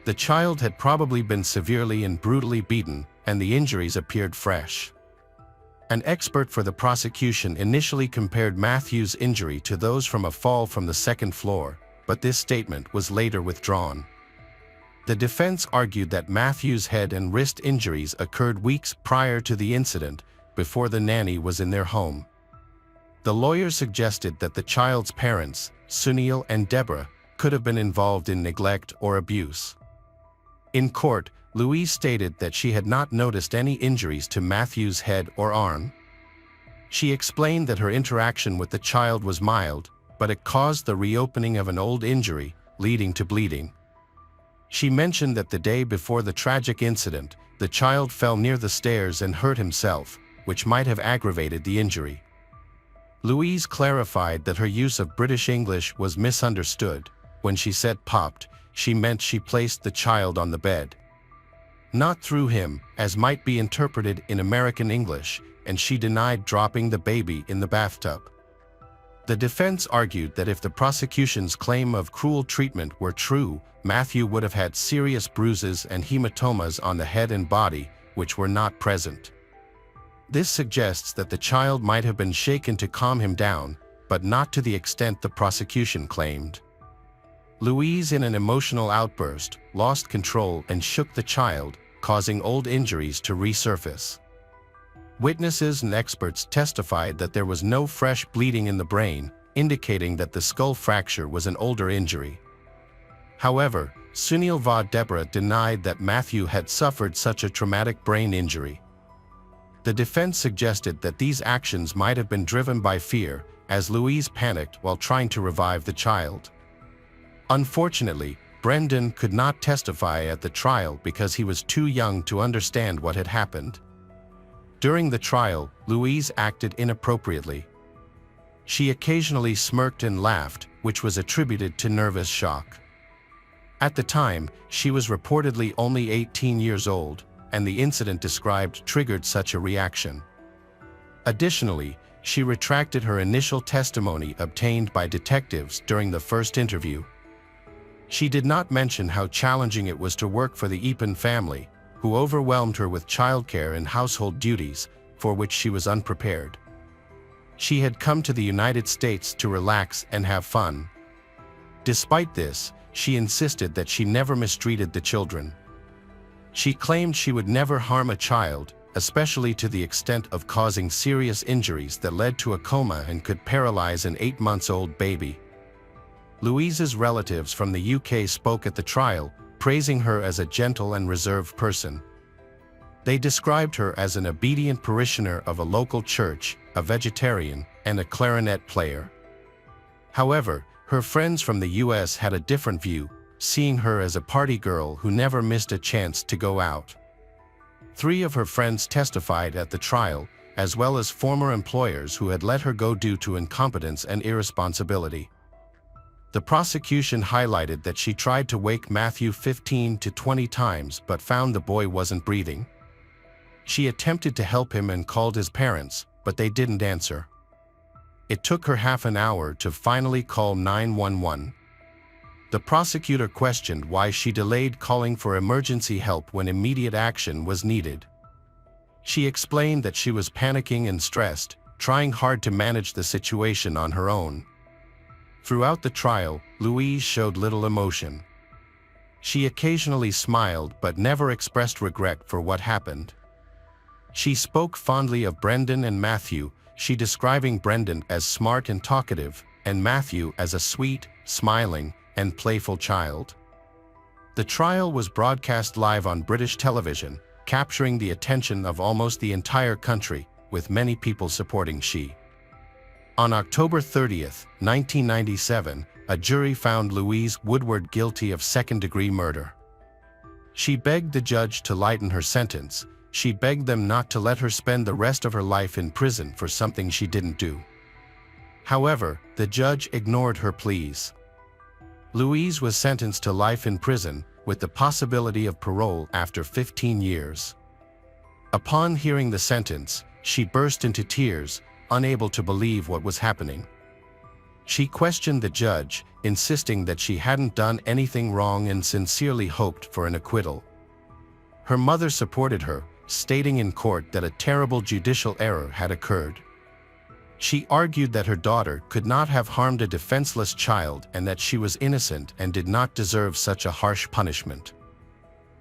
The child had probably been severely and brutally beaten, and the injuries appeared fresh. An expert for the prosecution initially compared Matthew's injury to those from a fall from the second floor, but this statement was later withdrawn. The defense argued that Matthew's head and wrist injuries occurred weeks prior to the incident, before the nanny was in their home. The lawyer suggested that the child's parents, Sunil and Deborah, could have been involved in neglect or abuse. In court, Louise stated that she had not noticed any injuries to Matthew's head or arm. She explained that her interaction with the child was mild, but it caused the reopening of an old injury, leading to bleeding. She mentioned that the day before the tragic incident, the child fell near the stairs and hurt himself, which might have aggravated the injury. Louise clarified that her use of British English was misunderstood. When she said popped, she meant she placed the child on the bed, not threw him, as might be interpreted in American English, and she denied dropping the baby in the bathtub. The defense argued that if the prosecution's claim of cruel treatment were true, Matthew would have had serious bruises and hematomas on the head and body, which were not present. This suggests that the child might have been shaken to calm him down, but not to the extent the prosecution claimed. Louise, in an emotional outburst, lost control and shook the child, causing old injuries to resurface. Witnesses and experts testified that there was no fresh bleeding in the brain, indicating that the skull fracture was an older injury. However, Sunil and Deborah denied that Matthew had suffered such a traumatic brain injury. The defense suggested that these actions might have been driven by fear, as Louise panicked while trying to revive the child. Unfortunately, Brendan could not testify at the trial because he was too young to understand what had happened. During the trial, Louise acted inappropriately. She occasionally smirked and laughed, which was attributed to nervous shock. At the time, she was reportedly only 18 years old, and the incident described triggered such a reaction. Additionally, she retracted her initial testimony obtained by detectives during the first interview. She did not mention how challenging it was to work for the Eapen family, who overwhelmed her with childcare and household duties, for which she was unprepared. She had come to the United States to relax and have fun. Despite this, she insisted that she never mistreated the children. She claimed she would never harm a child, especially to the extent of causing serious injuries that led to a coma and could paralyze an 8-month-old baby. Louise's relatives from the UK spoke at the trial, praising her as a gentle and reserved person. They described her as an obedient parishioner of a local church, a vegetarian, and a clarinet player. However, her friends from the US had a different view, seeing her as a party girl who never missed a chance to go out. 3 of her friends testified at the trial, as well as former employers who had let her go due to incompetence and irresponsibility. The prosecution highlighted that she tried to wake Matthew 15 to 20 times but found the boy wasn't breathing. She attempted to help him and called his parents, but they didn't answer. It took her half an hour to finally call 911. The prosecutor questioned why she delayed calling for emergency help when immediate action was needed. She explained that she was panicking and stressed, trying hard to manage the situation on her own. Throughout the trial, Louise showed little emotion. She occasionally smiled but never expressed regret for what happened. She spoke fondly of Brendan and Matthew, she describing Brendan as smart and talkative, and Matthew as a sweet, smiling, and playful child. The trial was broadcast live on British television, capturing the attention of almost the entire country, with many people supporting she. On October 30, 1997, a jury found Louise Woodward guilty of second-degree murder. She begged the judge to lighten her sentence. She begged them not to let her spend the rest of her life in prison for something she didn't do. However, the judge ignored her pleas. Louise was sentenced to life in prison, with the possibility of parole after 15 years. Upon hearing the sentence, she burst into tears, unable to believe what was happening. She questioned the judge, insisting that she hadn't done anything wrong and sincerely hoped for an acquittal. Her mother supported her, stating in court that a terrible judicial error had occurred. She argued that her daughter could not have harmed a defenseless child and that she was innocent and did not deserve such a harsh punishment.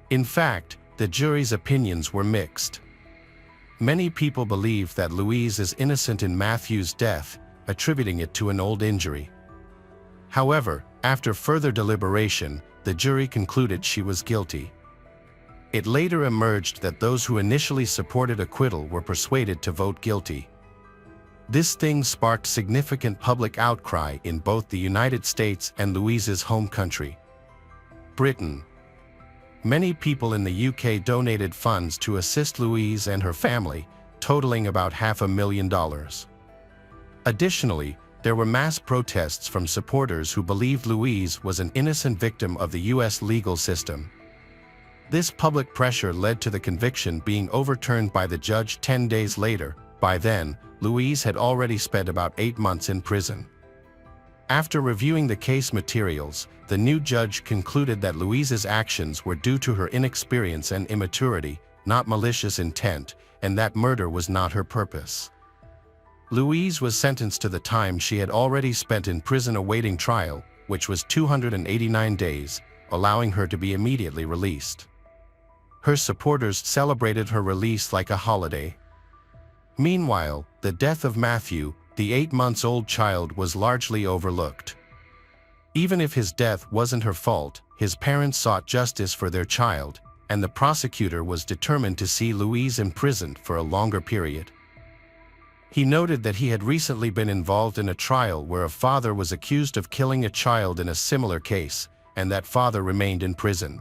In fact, the jury's opinions were mixed. Many people believe that Louise is innocent in Matthew's death, attributing it to an old injury. However, after further deliberation, the jury concluded she was guilty. It later emerged that those who initially supported acquittal were persuaded to vote guilty. This thing sparked significant public outcry in both the United States and Louise's home country, Britain. Many people in the UK donated funds to assist Louise and her family, totaling about $500,000. Additionally, there were mass protests from supporters who believed Louise was an innocent victim of the US legal system. This public pressure led to the conviction being overturned by the judge 10 days later. By then, Louise had already spent about 8 months in prison. After reviewing the case materials, the new judge concluded that Louise's actions were due to her inexperience and immaturity, not malicious intent, and that murder was not her purpose. Louise was sentenced to the time she had already spent in prison awaiting trial, which was 289 days, allowing her to be immediately released. Her supporters celebrated her release like a holiday. Meanwhile, the death of Matthew, the 8-month-old child, was largely overlooked. Even if his death wasn't her fault, his parents sought justice for their child, and the prosecutor was determined to see Louise imprisoned for a longer period. He noted that he had recently been involved in a trial where a father was accused of killing a child in a similar case, and that father remained in prison.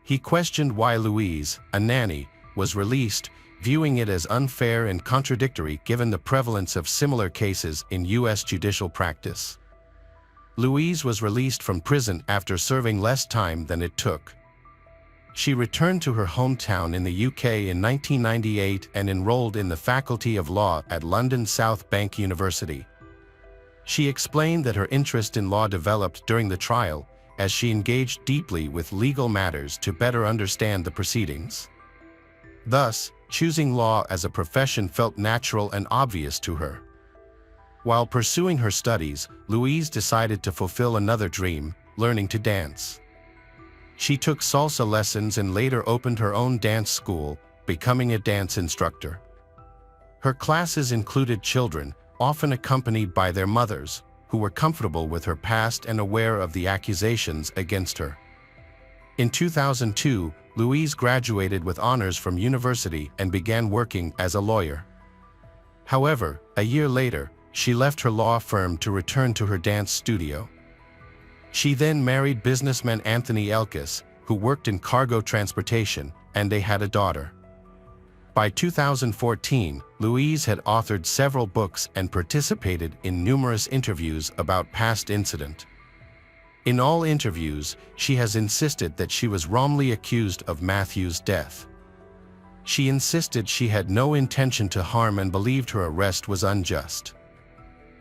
He questioned why Louise, a nanny, was released, viewing it as unfair and contradictory given the prevalence of similar cases in U.S. judicial practice. Louise was released from prison after serving less time than it took. She returned to her hometown in the UK in 1998 and enrolled in the Faculty of Law at London South Bank University. She explained that her interest in law developed during the trial, as she engaged deeply with legal matters to better understand the proceedings. Thus, choosing law as a profession felt natural and obvious to her. While pursuing her studies, Louise decided to fulfill another dream, learning to dance. She took salsa lessons and later opened her own dance school, becoming a dance instructor. Her classes included children, often accompanied by their mothers, who were comfortable with her past and aware of the accusations against her. In 2002, Louise graduated with honors from university and began working as a lawyer. However, a year later, she left her law firm to return to her dance studio. She then married businessman Anthony Elkis, who worked in cargo transportation, and they had a daughter. By 2014, Louise had authored several books and participated in numerous interviews about past incident. In all interviews, she has insisted that she was wrongly accused of Matthew's death. She insisted she had no intention to harm and believed her arrest was unjust.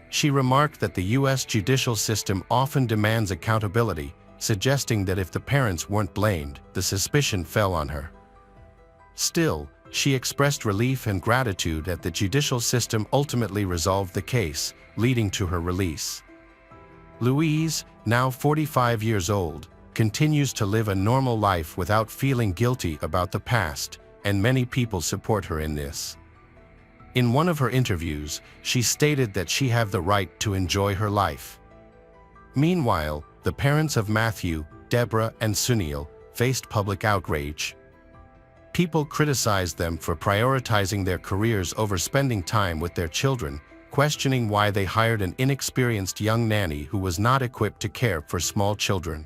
She remarked that the U.S. judicial system often demands accountability, suggesting that if the parents weren't blamed, the suspicion fell on her. Still, she expressed relief and gratitude that the judicial system ultimately resolved the case, leading to her release. Louise, now 45 years old, continues to live a normal life without feeling guilty about the past, and many people support her in this. In one of her interviews, she stated that she had the right to enjoy her life. Meanwhile, the parents of Matthew, Deborah, and Sunil faced public outrage. People criticized them for prioritizing their careers over spending time with their children, questioning why they hired an inexperienced young nanny who was not equipped to care for small children.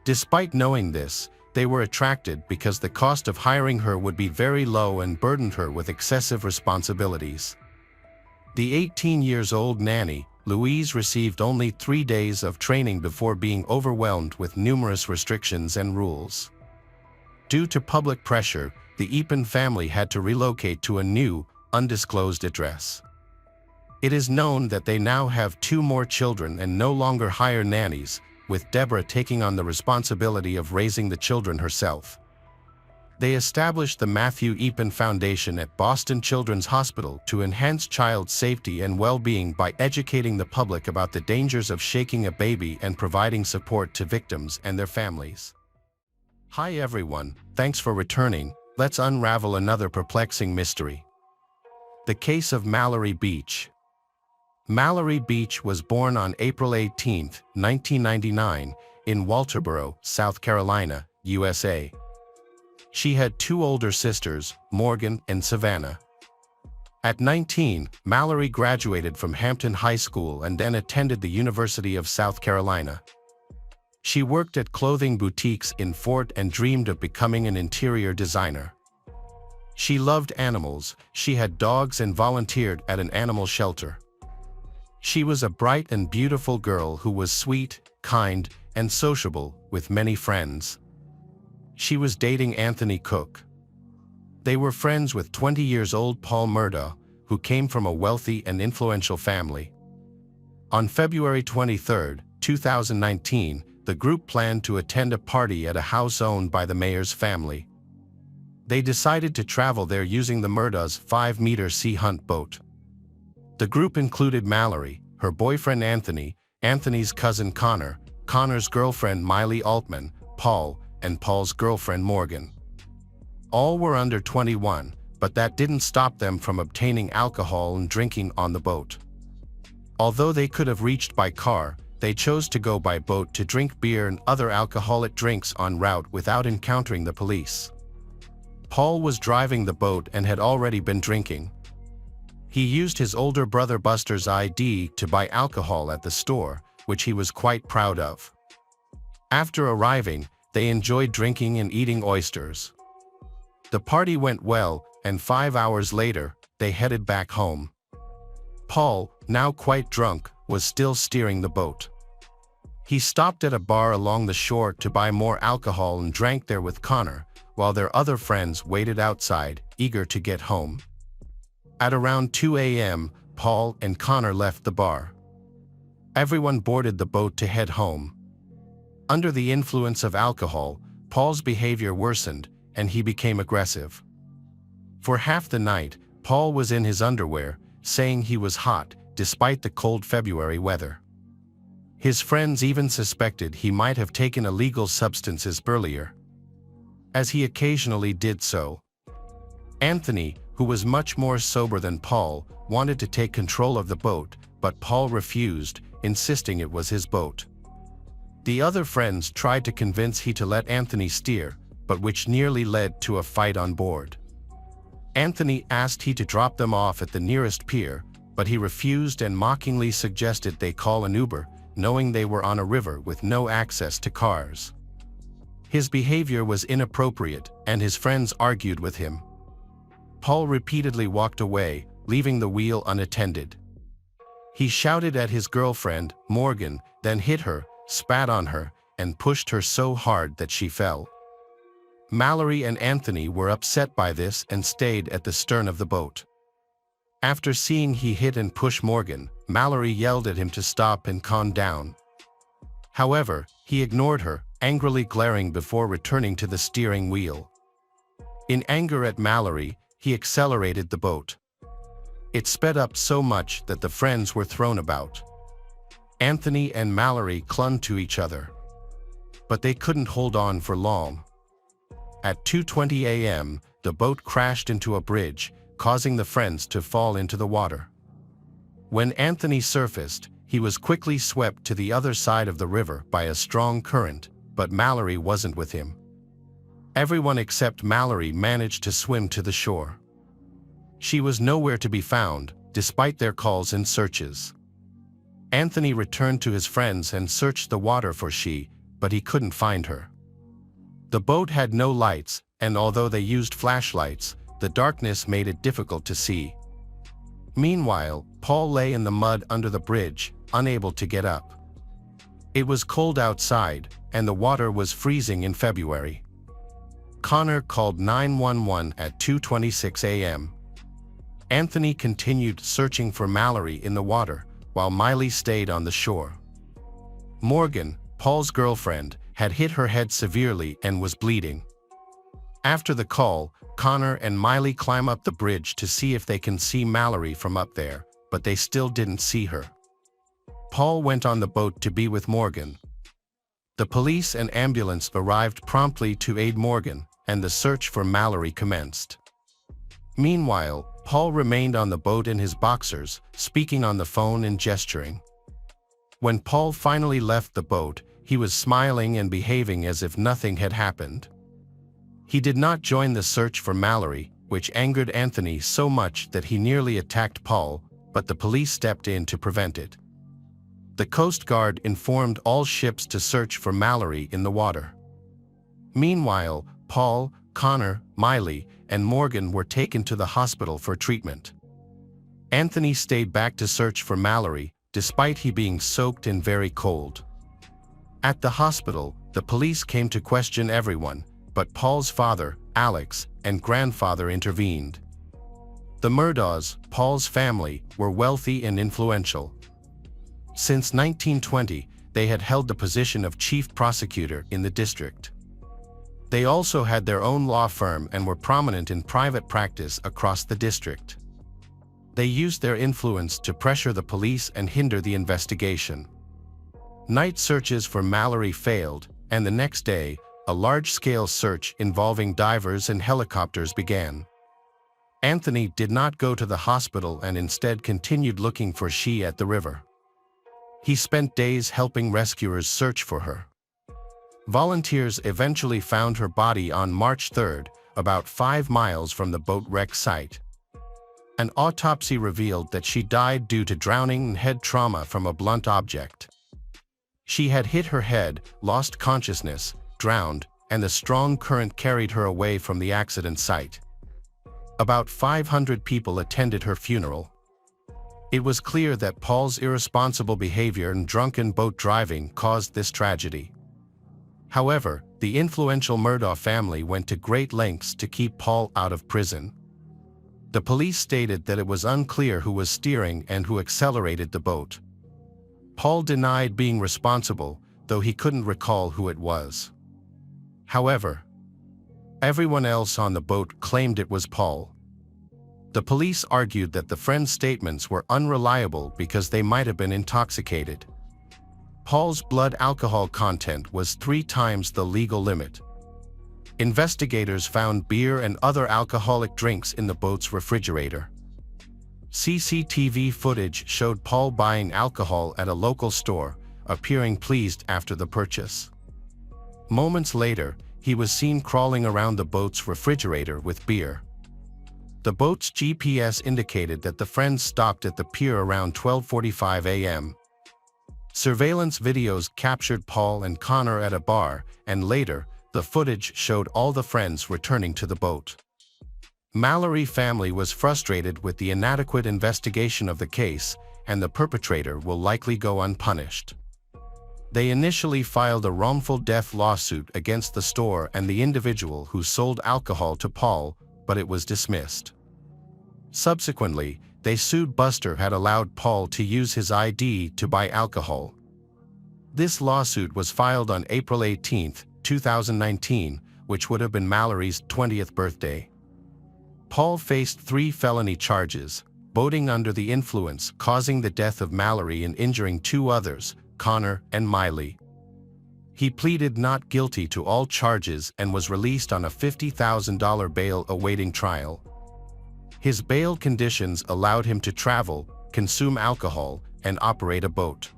Despite knowing this, they were attracted because the cost of hiring her would be very low and burdened her with excessive responsibilities. The 18-year-old nanny, Louise, received only 3 days of training before being overwhelmed with numerous restrictions and rules. Due to public pressure, the Eapen family had to relocate to a new, undisclosed address. It is known that they now have 2 more children and no longer hire nannies, with Deborah taking on the responsibility of raising the children herself. They established the Matthew Eapen Foundation at Boston Children's Hospital to enhance child safety and well-being by educating the public about the dangers of shaking a baby and providing support to victims and their families. Hi everyone, thanks for returning. Let's unravel another perplexing mystery. The case of Mallory Beach. Mallory Beach was born on April 18, 1999, in Walterboro, South Carolina, USA. She had 2 older sisters, Morgan and Savannah. At 19, Mallory graduated from Hampton High School and then attended the University of South Carolina. She worked at clothing boutiques in Fort and dreamed of becoming an interior designer. She loved animals, she had dogs and volunteered at an animal shelter. She was a bright and beautiful girl who was sweet, kind, and sociable, with many friends. She was dating Anthony Cook. They were friends with 20-year-old Paul Murdaugh, who came from a wealthy and influential family. On February 23, 2019, the group planned to attend a party at a house owned by the mayor's family. They decided to travel there using the Murdaugh's 5-meter sea hunt boat. The group included Mallory, her boyfriend Anthony, Anthony's cousin Connor, Connor's girlfriend Miley Altman, Paul, and Paul's girlfriend Morgan. All were under 21, but that didn't stop them from obtaining alcohol and drinking on the boat. Although they could have reached by car, they chose to go by boat to drink beer and other alcoholic drinks en route without encountering the police. Paul was driving the boat and had already been drinking. He used his older brother Buster's ID to buy alcohol at the store, which he was quite proud of. After arriving, they enjoyed drinking and eating oysters. The party went well, and 5 hours later, they headed back home. Paul, now quite drunk, was still steering the boat. He stopped at a bar along the shore to buy more alcohol and drank there with Connor, while their other friends waited outside, eager to get home. At around 2 a.m., Paul and Connor left the bar. Everyone boarded the boat to head home. Under the influence of alcohol, Paul's behavior worsened, and he became aggressive. For half the night, Paul was in his underwear, saying he was hot, despite the cold February weather. His friends even suspected he might have taken illegal substances earlier, as he occasionally did so. Anthony, who was much more sober than Paul, wanted to take control of the boat, but Paul refused, insisting it was his boat. The other friends tried to convince he to let Anthony steer, but which nearly led to a fight on board. Anthony asked he to drop them off at the nearest pier, but he refused and mockingly suggested they call an Uber, knowing they were on a river with no access to cars. His behavior was inappropriate, and his friends argued with him. Paul repeatedly walked away, leaving the wheel unattended. He shouted at his girlfriend, Morgan, then hit her, spat on her, and pushed her so hard that she fell. Mallory and Anthony were upset by this and stayed at the stern of the boat. After seeing he hit and push Morgan, Mallory yelled at him to stop and calm down. However, he ignored her, angrily glaring before returning to the steering wheel. In anger at Mallory, he accelerated the boat. It sped up so much that the friends were thrown about. Anthony and Mallory clung to each other. But they couldn't hold on for long. At 2:20 a.m., the boat crashed into a bridge, causing the friends to fall into the water. When Anthony surfaced, he was quickly swept to the other side of the river by a strong current, but Mallory wasn't with him. Everyone except Mallory managed to swim to the shore. She was nowhere to be found, despite their calls and searches. Anthony returned to his friends and searched the water for she, but he couldn't find her. The boat had no lights, and although they used flashlights, the darkness made it difficult to see. Meanwhile, Paul lay in the mud under the bridge, unable to get up. It was cold outside, and the water was freezing in February. Connor called 911 at 2:26 a.m. Anthony continued searching for Mallory in the water, while Miley stayed on the shore. Morgan, Paul's girlfriend, had hit her head severely and was bleeding. After the call, Connor and Miley climb up the bridge to see if they can see Mallory from up there, but they still didn't see her. Paul went on the boat to be with Morgan. The police and ambulance arrived promptly to aid Morgan, and the search for Mallory commenced. Meanwhile, Paul remained on the boat in his boxers, speaking on the phone and gesturing. When Paul finally left the boat, he was smiling and behaving as if nothing had happened. He did not join the search for Mallory, which angered Anthony so much that he nearly attacked Paul, but the police stepped in to prevent it. The Coast Guard informed all ships to search for Mallory in the water. Meanwhile, Paul, Connor, Miley, and Morgan were taken to the hospital for treatment. Anthony stayed back to search for Mallory, despite he being soaked and very cold. At the hospital, the police came to question everyone, but Paul's father, Alex, and grandfather intervened. The Murdaughs, Paul's family, were wealthy and influential. Since 1920, they had held the position of chief prosecutor in the district. They also had their own law firm and were prominent in private practice across the district. They used their influence to pressure the police and hinder the investigation. Night searches for Mallory failed, and the next day, a large-scale search involving divers and helicopters began. Anthony did not go to the hospital and instead continued looking for she at the river. He spent days helping rescuers search for her. Volunteers eventually found her body on March 3, about 5 miles from the boat wreck site. An autopsy revealed that she died due to drowning and head trauma from a blunt object. She had hit her head, lost consciousness, drowned, and the strong current carried her away from the accident site. About 500 people attended her funeral. It was clear that Paul's irresponsible behavior and drunken boat driving caused this tragedy. However, the influential Murdaugh family went to great lengths to keep Paul out of prison. The police stated that it was unclear who was steering and who accelerated the boat. Paul denied being responsible, though he couldn't recall who it was. However, everyone else on the boat claimed it was Paul. The police argued that the friends' statements were unreliable because they might have been intoxicated. Paul's blood alcohol content was 3 times the legal limit. Investigators found beer and other alcoholic drinks in the boat's refrigerator. CCTV footage showed Paul buying alcohol at a local store, appearing pleased after the purchase. Moments later, he was seen crawling around the boat's refrigerator with beer. The boat's GPS indicated that the friends stopped at the pier around 12:45 a.m. Surveillance videos captured Paul and Connor at a bar, and later, the footage showed all the friends returning to the boat. Mallory family was frustrated with the inadequate investigation of the case, and the perpetrator will likely go unpunished. They initially filed a wrongful death lawsuit against the store and the individual who sold alcohol to Paul, but it was dismissed. Subsequently, they sued Buster had allowed Paul to use his ID to buy alcohol. This lawsuit was filed on April 18, 2019, which would have been Mallory's 20th birthday. Paul faced 3 felony charges: boating under the influence causing the death of Mallory and injuring 2 others, Connor and Miley. He pleaded not guilty to all charges and was released on a $50,000 bail awaiting trial. His bail conditions allowed him to travel, consume alcohol, and operate a boat.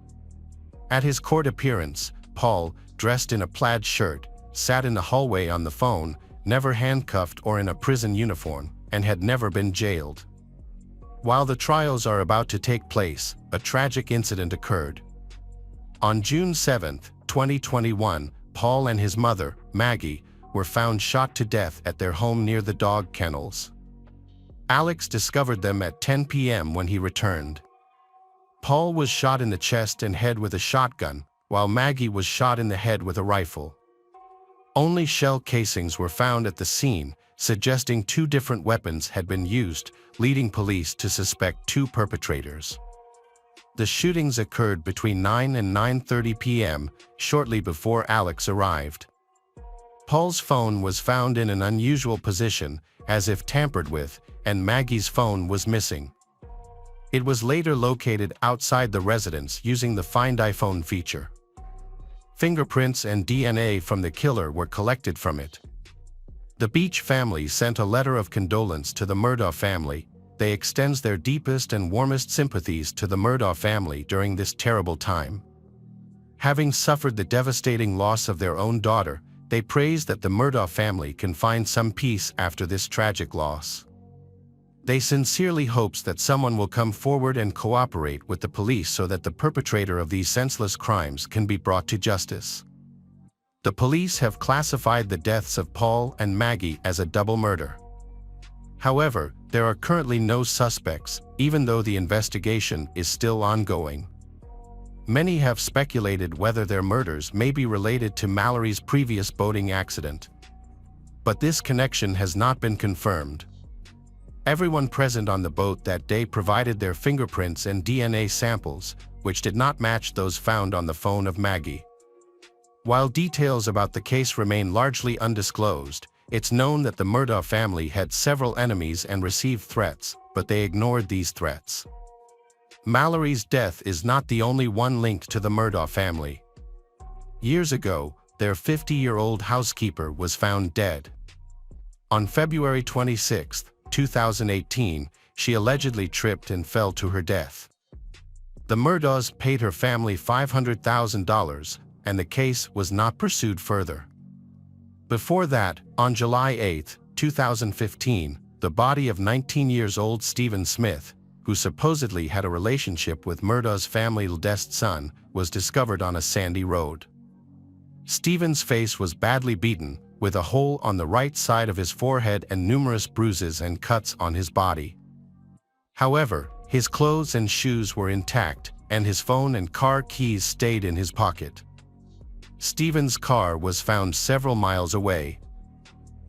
At his court appearance, Paul, dressed in a plaid shirt, sat in the hallway on the phone, never handcuffed or in a prison uniform, and had never been jailed. While the trials are about to take place, a tragic incident occurred. On June 7, 2021, Paul and his mother, Maggie, were found shot to death at their home near the dog kennels. Alex discovered them at 10 p.m. when he returned. Paul was shot in the chest and head with a shotgun, while Maggie was shot in the head with a rifle. Only shell casings were found at the scene, suggesting 2 different weapons had been used, leading police to suspect 2 perpetrators. The shootings occurred between 9 and 9:30 p.m., shortly before Alex arrived. Paul's phone was found in an unusual position, as if tampered with, and Maggie's phone was missing. It was later located outside the residence using the Find iPhone feature. Fingerprints and DNA from the killer were collected from it. The Beach family sent a letter of condolence to the Murdaugh family. They extends their deepest and warmest sympathies to the Murdaugh family during this terrible time. Having suffered the devastating loss of their own daughter, they praise that the Murdaugh family can find some peace after this tragic loss. They sincerely hopes that someone will come forward and cooperate with the police so that the perpetrator of these senseless crimes can be brought to justice. The police have classified the deaths of Paul and Maggie as a double murder. However, there are currently no suspects, even though the investigation is still ongoing. Many have speculated whether their murders may be related to Mallory's previous boating accident. But this connection has not been confirmed. Everyone present on the boat that day provided their fingerprints and DNA samples, which did not match those found on the phone of Maggie. While details about the case remain largely undisclosed, it's known that the Murdaugh family had several enemies and received threats, but they ignored these threats. Mallory's death is not the only one linked to the Murdaugh family. Years ago, their 50-year-old housekeeper was found dead. On February 26, 2018, she allegedly tripped and fell to her death. The Murdaughs paid her family $500,000, and the case was not pursued further. Before that, on July 8, 2015, the body of 19-year-old Stephen Smith, who supposedly had a relationship with Murdaugh's family's eldest son, was discovered on a sandy road. Stephen's face was badly beaten, with a hole on the right side of his forehead and numerous bruises and cuts on his body. However, his clothes and shoes were intact, and his phone and car keys stayed in his pocket. Stephen's car was found several miles away.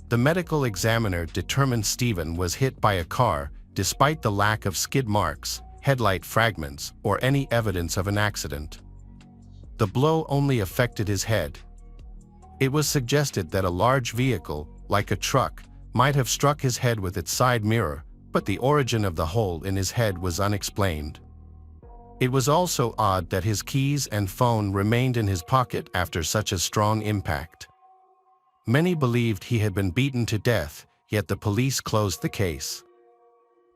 The medical examiner determined Stephen was hit by a car, despite the lack of skid marks, headlight fragments, or any evidence of an accident. The blow only affected his head. It was suggested that a large vehicle, like a truck, might have struck his head with its side mirror, but the origin of the hole in his head was unexplained. It was also odd that his keys and phone remained in his pocket after such a strong impact. Many believed he had been beaten to death, yet the police closed the case.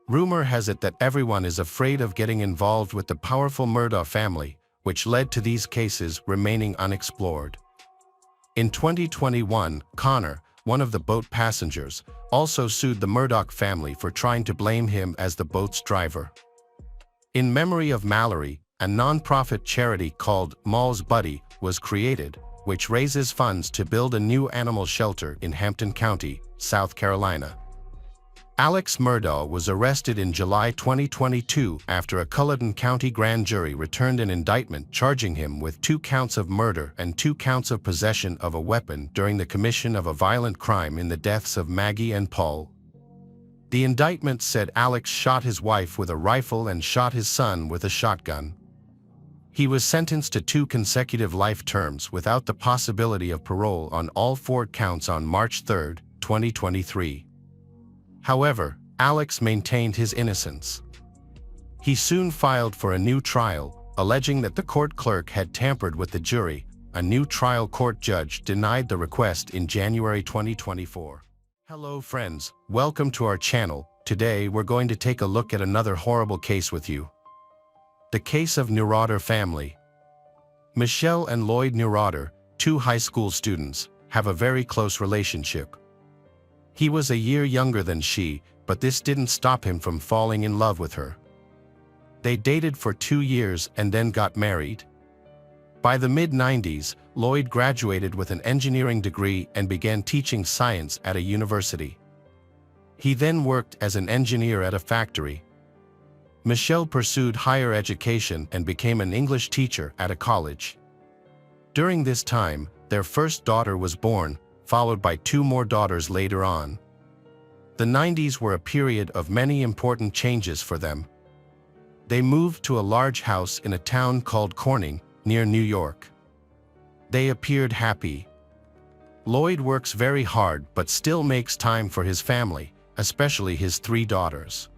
Rumor has it that everyone is afraid of getting involved with the powerful Murdaugh family, which led to these cases remaining unexplored. In 2021, Connor, one of the boat passengers, also sued the Murdoch family for trying to blame him as the boat's driver. In memory of Mallory, a non-profit charity called Moll's Buddy was created, which raises funds to build a new animal shelter in Hampton County, South Carolina. Alex Murdaugh was arrested in July 2022 after a Culloden County grand jury returned an indictment charging him with 2 counts of murder and 2 counts of possession of a weapon during the commission of a violent crime in the deaths of Maggie and Paul. The indictment said Alex shot his wife with a rifle and shot his son with a shotgun. He was sentenced to 2 consecutive life terms without the possibility of parole on all 4 counts on March 3, 2023. However, Alex maintained his innocence. He soon filed for a new trial, alleging that the court clerk had tampered with the jury. A new trial court judge denied the request in January 2024. Hello friends, welcome to our channel. Today we're going to take a look at another horrible case with you. The case of Neurotter family. Michelle and Lloyd Neurotter, 2 high school students, have a very close relationship. He was a year younger than she, but this didn't stop him from falling in love with her. They dated for 2 years and then got married. By the mid-90s, Lloyd graduated with an engineering degree and began teaching science at a university. He then worked as an engineer at a factory. Michelle pursued higher education and became an English teacher at a college. During this time, their first daughter was born, followed by 2 more daughters later on. The 90s were a period of many important changes for them. They moved to a large house in a town called Corning, near New York. They appeared happy. Lloyd works very hard but still makes time for his family, especially his 3 daughters.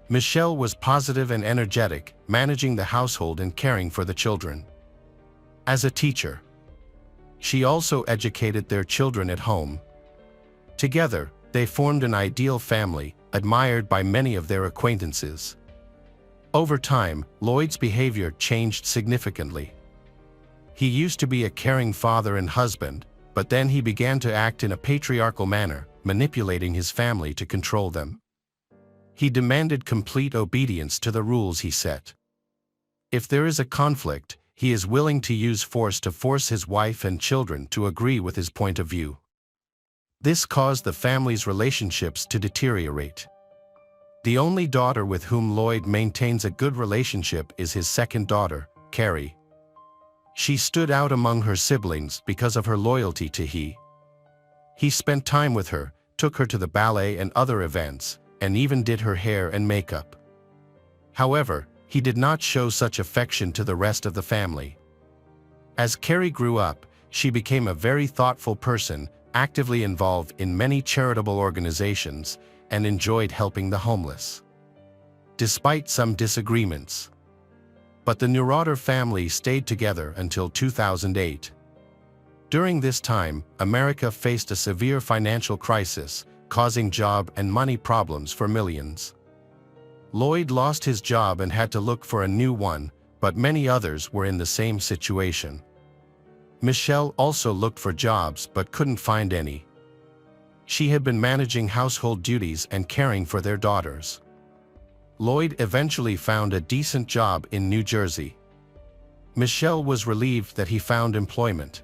Michelle was positive and energetic, managing the household and caring for the children. As a teacher, she also educated their children at home. Together, they formed an ideal family, admired by many of their acquaintances. Over time, Lloyd's behavior changed significantly. He used to be a caring father and husband, but then he began to act in a patriarchal manner, manipulating his family to control them. He demanded complete obedience to the rules he set. If there is a conflict, he is willing to use force to force his wife and children to agree with his point of view. This caused the family's relationships to deteriorate. The only daughter with whom Lloyd maintains a good relationship is his second daughter, Carrie. She stood out among her siblings because of her loyalty to he. He spent time with her, took her to the ballet and other events, and even did her hair and makeup. However, he did not show such affection to the rest of the family. As Carrie grew up, she became a very thoughtful person, actively involved in many charitable organizations, and enjoyed helping the homeless. Despite some disagreements. But the Neurotter family stayed together until 2008. During this time, America faced a severe financial crisis, causing job and money problems for millions. Lloyd lost his job and had to look for a new one, but many others were in the same situation. Michelle also looked for jobs but couldn't find any. She had been managing household duties and caring for their daughters. Lloyd eventually found a decent job in New Jersey. Michelle was relieved that he found employment.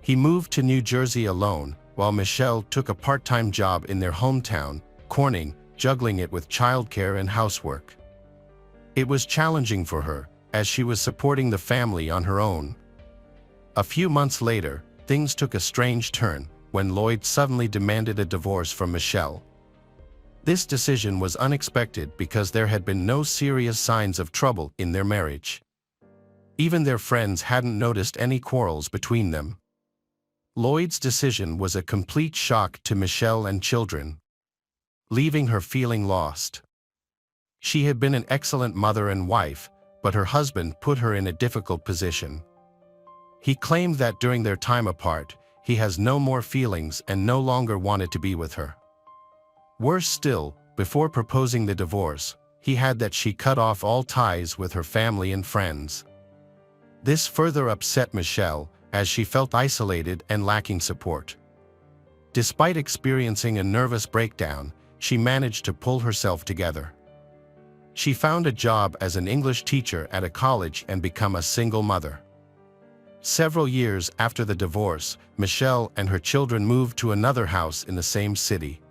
He moved to New Jersey alone, while Michelle took a part-time job in their hometown, Corning, juggling it with childcare and housework. It was challenging for her, as she was supporting the family on her own. A few months later, things took a strange turn, when Lloyd suddenly demanded a divorce from Michelle. This decision was unexpected because there had been no serious signs of trouble in their marriage. Even their friends hadn't noticed any quarrels between them. Lloyd's decision was a complete shock to Michelle and children, leaving her feeling lost. She had been an excellent mother and wife, but her husband put her in a difficult position. He claimed that during their time apart, he has no more feelings and no longer wanted to be with her. Worse still, before proposing the divorce, he had that she cut off all ties with her family and friends. This further upset Michelle, as she felt isolated and lacking support. Despite experiencing a nervous breakdown, she managed to pull herself together. She found a job as an English teacher at a college and became a single mother. Several years after the divorce, Michelle and her children moved to another house in the same city.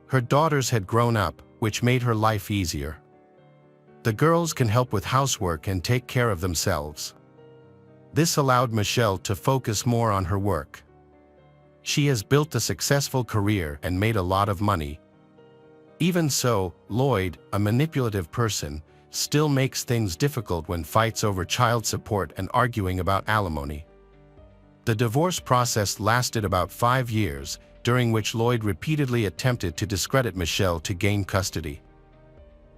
Her daughters had grown up, which made her life easier. The girls can help with housework and take care of themselves. This allowed Michelle to focus more on her work. She has built a successful career and made a lot of money. Even so, Lloyd, a manipulative person, still makes things difficult when fights over child support and arguing about alimony. The divorce process lasted about 5 years, during which Lloyd repeatedly attempted to discredit Michelle to gain custody.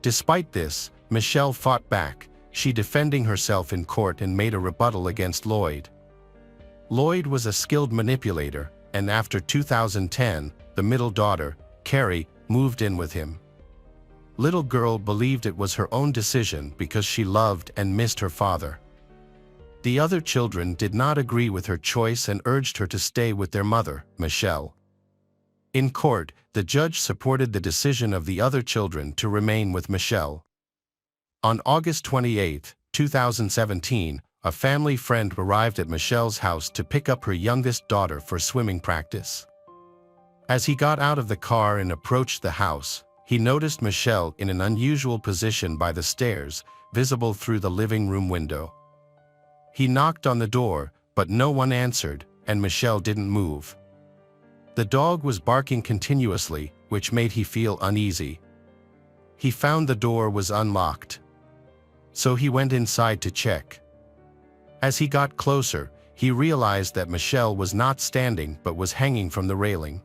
Despite this, Michelle fought back, she defending herself in court and made a rebuttal against Lloyd. Lloyd was a skilled manipulator, and after 2010, the middle daughter, Carrie, moved in with him. Little girl believed it was her own decision because she loved and missed her father. The other children did not agree with her choice and urged her to stay with their mother, Michelle. In court, the judge supported the decision of the other children to remain with Michelle. On August 28, 2017, a family friend arrived at Michelle's house to pick up her youngest daughter for swimming practice. As he got out of the car and approached the house, he noticed Michelle in an unusual position by the stairs, visible through the living room window. He knocked on the door, but no one answered, and Michelle didn't move. The dog was barking continuously, which made him feel uneasy. He found the door was unlocked. So he went inside to check. As he got closer, he realized that Michelle was not standing but was hanging from the railing.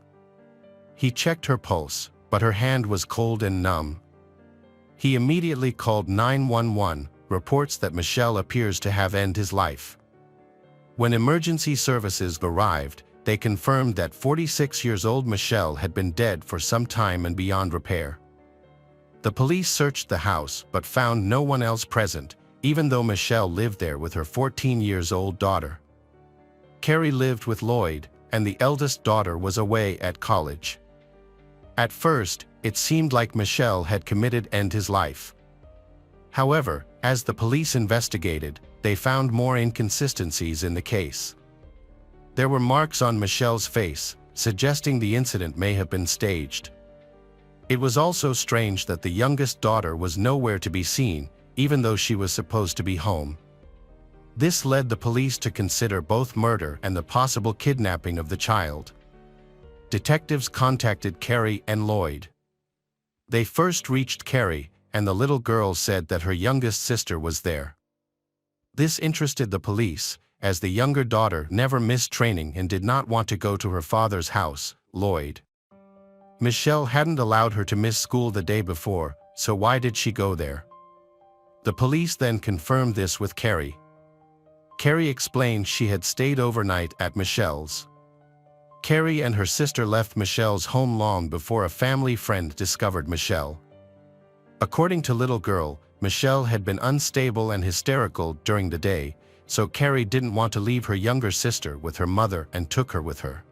He checked her pulse, but her hand was cold and numb. He immediately called 911, reports that Michelle appears to have ended his life. When emergency services arrived, they confirmed that 46-year-old Michelle had been dead for some time and beyond repair. The police searched the house but found no one else present, even though Michelle lived there with her 14-year-old daughter. Carrie lived with Lloyd, and the eldest daughter was away at college. At first, it seemed like Michelle had committed to end his life. However, as the police investigated, they found more inconsistencies in the case. There were marks on Michelle's face, suggesting the incident may have been staged. It was also strange that the youngest daughter was nowhere to be seen, even though she was supposed to be home. This led the police to consider both murder and the possible kidnapping of the child. Detectives contacted Carrie and Lloyd. They first reached Carrie, and the little girl said that her youngest sister was there. This interested the police, as the younger daughter never missed training and did not want to go to her father's house, Lloyd. Michelle hadn't allowed her to miss school the day before, so why did she go there? The police then confirmed this with Carrie. Carrie explained she had stayed overnight at Michelle's. Carrie and her sister left Michelle's home long before a family friend discovered Michelle. According to little girl, Michelle had been unstable and hysterical during the day, so Carrie didn't want to leave her younger sister with her mother and took her with her.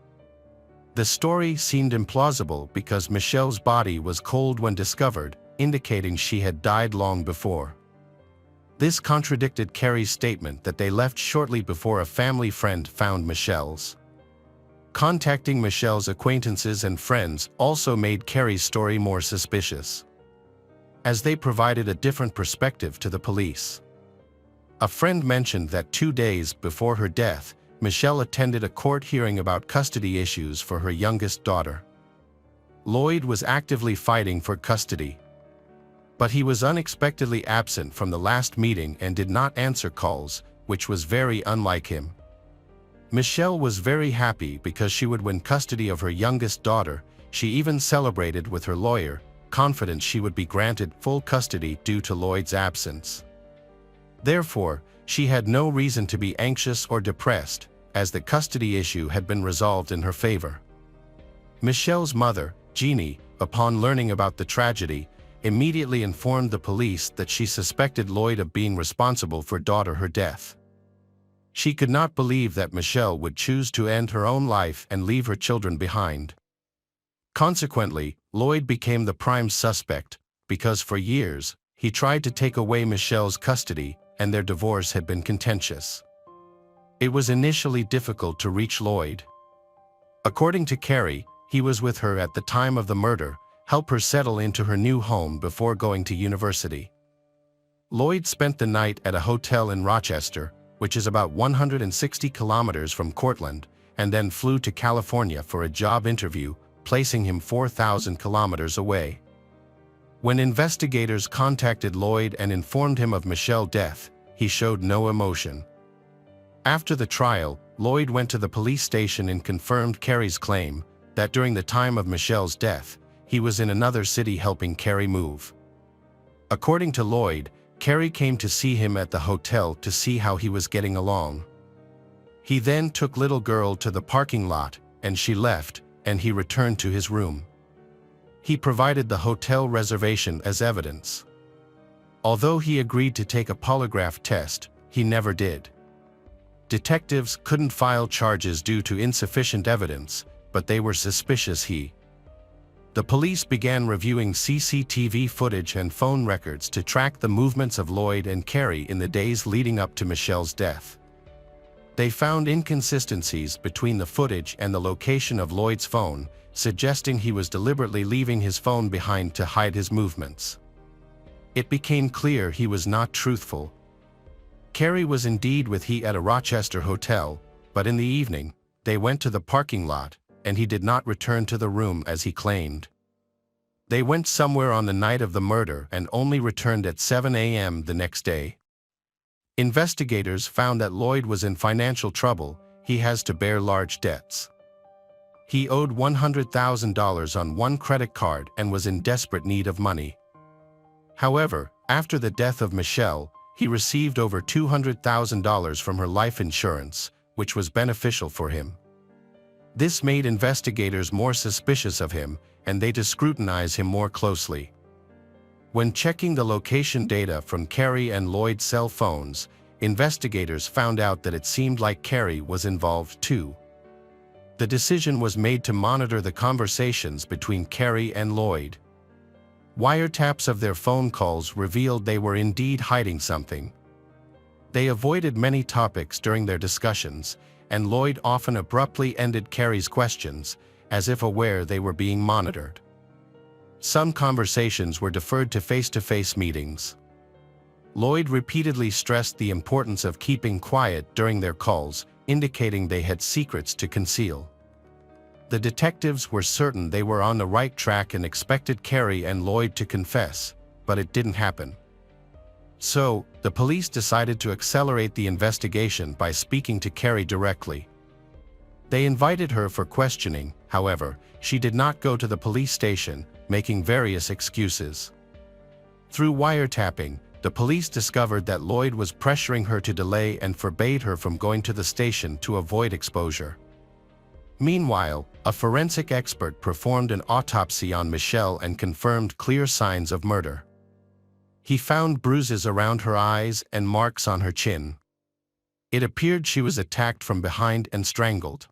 The story seemed implausible because Michelle's body was cold when discovered, indicating she had died long before. This contradicted Carrie's statement that they left shortly before a family friend found Michelle's. Contacting Michelle's acquaintances and friends also made Carrie's story more suspicious, as they provided a different perspective to the police. A friend mentioned that 2 days before her death, Michelle attended a court hearing about custody issues for her youngest daughter. Lloyd was actively fighting for custody, but he was unexpectedly absent from the last meeting and did not answer calls, which was very unlike him. Michelle was very happy because she would win custody of her youngest daughter. She even celebrated with her lawyer, confident she would be granted full custody due to Lloyd's absence. Therefore, she had no reason to be anxious or depressed, as the custody issue had been resolved in her favor. Michelle's mother, Jeannie, upon learning about the tragedy, immediately informed the police that she suspected Lloyd of being responsible for her daughter's death. She could not believe that Michelle would choose to end her own life and leave her children behind. Consequently, Lloyd became the prime suspect, because for years, he tried to take away Michelle's custody, and their divorce had been contentious. It was initially difficult to reach Lloyd. According to Carrie, he was with her at the time of the murder, help her settle into her new home before going to university. Lloyd spent the night at a hotel in Rochester, which is about 160 kilometers from Cortland, and then flew to California for a job interview, placing him 4,000 kilometers away. When investigators contacted Lloyd and informed him of Michelle's death, he showed no emotion. After the trial, Lloyd went to the police station and confirmed Carrie's claim that during the time of Michelle's death, he was in another city helping Carrie move. According to Lloyd, Carrie came to see him at the hotel to see how he was getting along. He then took little girl to the parking lot, and she left, and he returned to his room. He provided the hotel reservation as evidence. Although he agreed to take a polygraph test, he never did. Detectives couldn't file charges due to insufficient evidence, but they were suspicious The police began reviewing CCTV footage and phone records to track the movements of Lloyd and Carrie in the days leading up to Michelle's death. They found inconsistencies between the footage and the location of Lloyd's phone, suggesting he was deliberately leaving his phone behind to hide his movements. It became clear he was not truthful. Carrie was indeed with he at a Rochester hotel, but in the evening, they went to the parking lot, and he did not return to the room as he claimed. They went somewhere on the night of the murder and only returned at 7 a.m. the next day. Investigators found that Lloyd was in financial trouble. He has to bear large debts. He owed $100,000 on one credit card and was in desperate need of money. However, after the death of Michelle, he received over $200,000 from her life insurance, which was beneficial for him. This made investigators more suspicious of him, and they to scrutinize him more closely. When checking the location data from Carrie and Lloyd's cell phones, investigators found out that it seemed like Carrie was involved too. The decision was made to monitor the conversations between Carrie and Lloyd. Wiretaps of their phone calls revealed they were indeed hiding something. They avoided many topics during their discussions, and Lloyd often abruptly ended Carrie's questions, as if aware they were being monitored. Some conversations were deferred to face-to-face meetings. Lloyd repeatedly stressed the importance of keeping quiet during their calls, indicating they had secrets to conceal. The detectives were certain they were on the right track and expected Carrie and Lloyd to confess, but it didn't happen. So, the police decided to accelerate the investigation by speaking to Carrie directly. They invited her for questioning. However, she did not go to the police station, making various excuses. Through wiretapping, the police discovered that Lloyd was pressuring her to delay and forbade her from going to the station to avoid exposure. Meanwhile, a forensic expert performed an autopsy on Michelle and confirmed clear signs of murder. He found bruises around her eyes and marks on her chin. It appeared she was attacked from behind and strangled.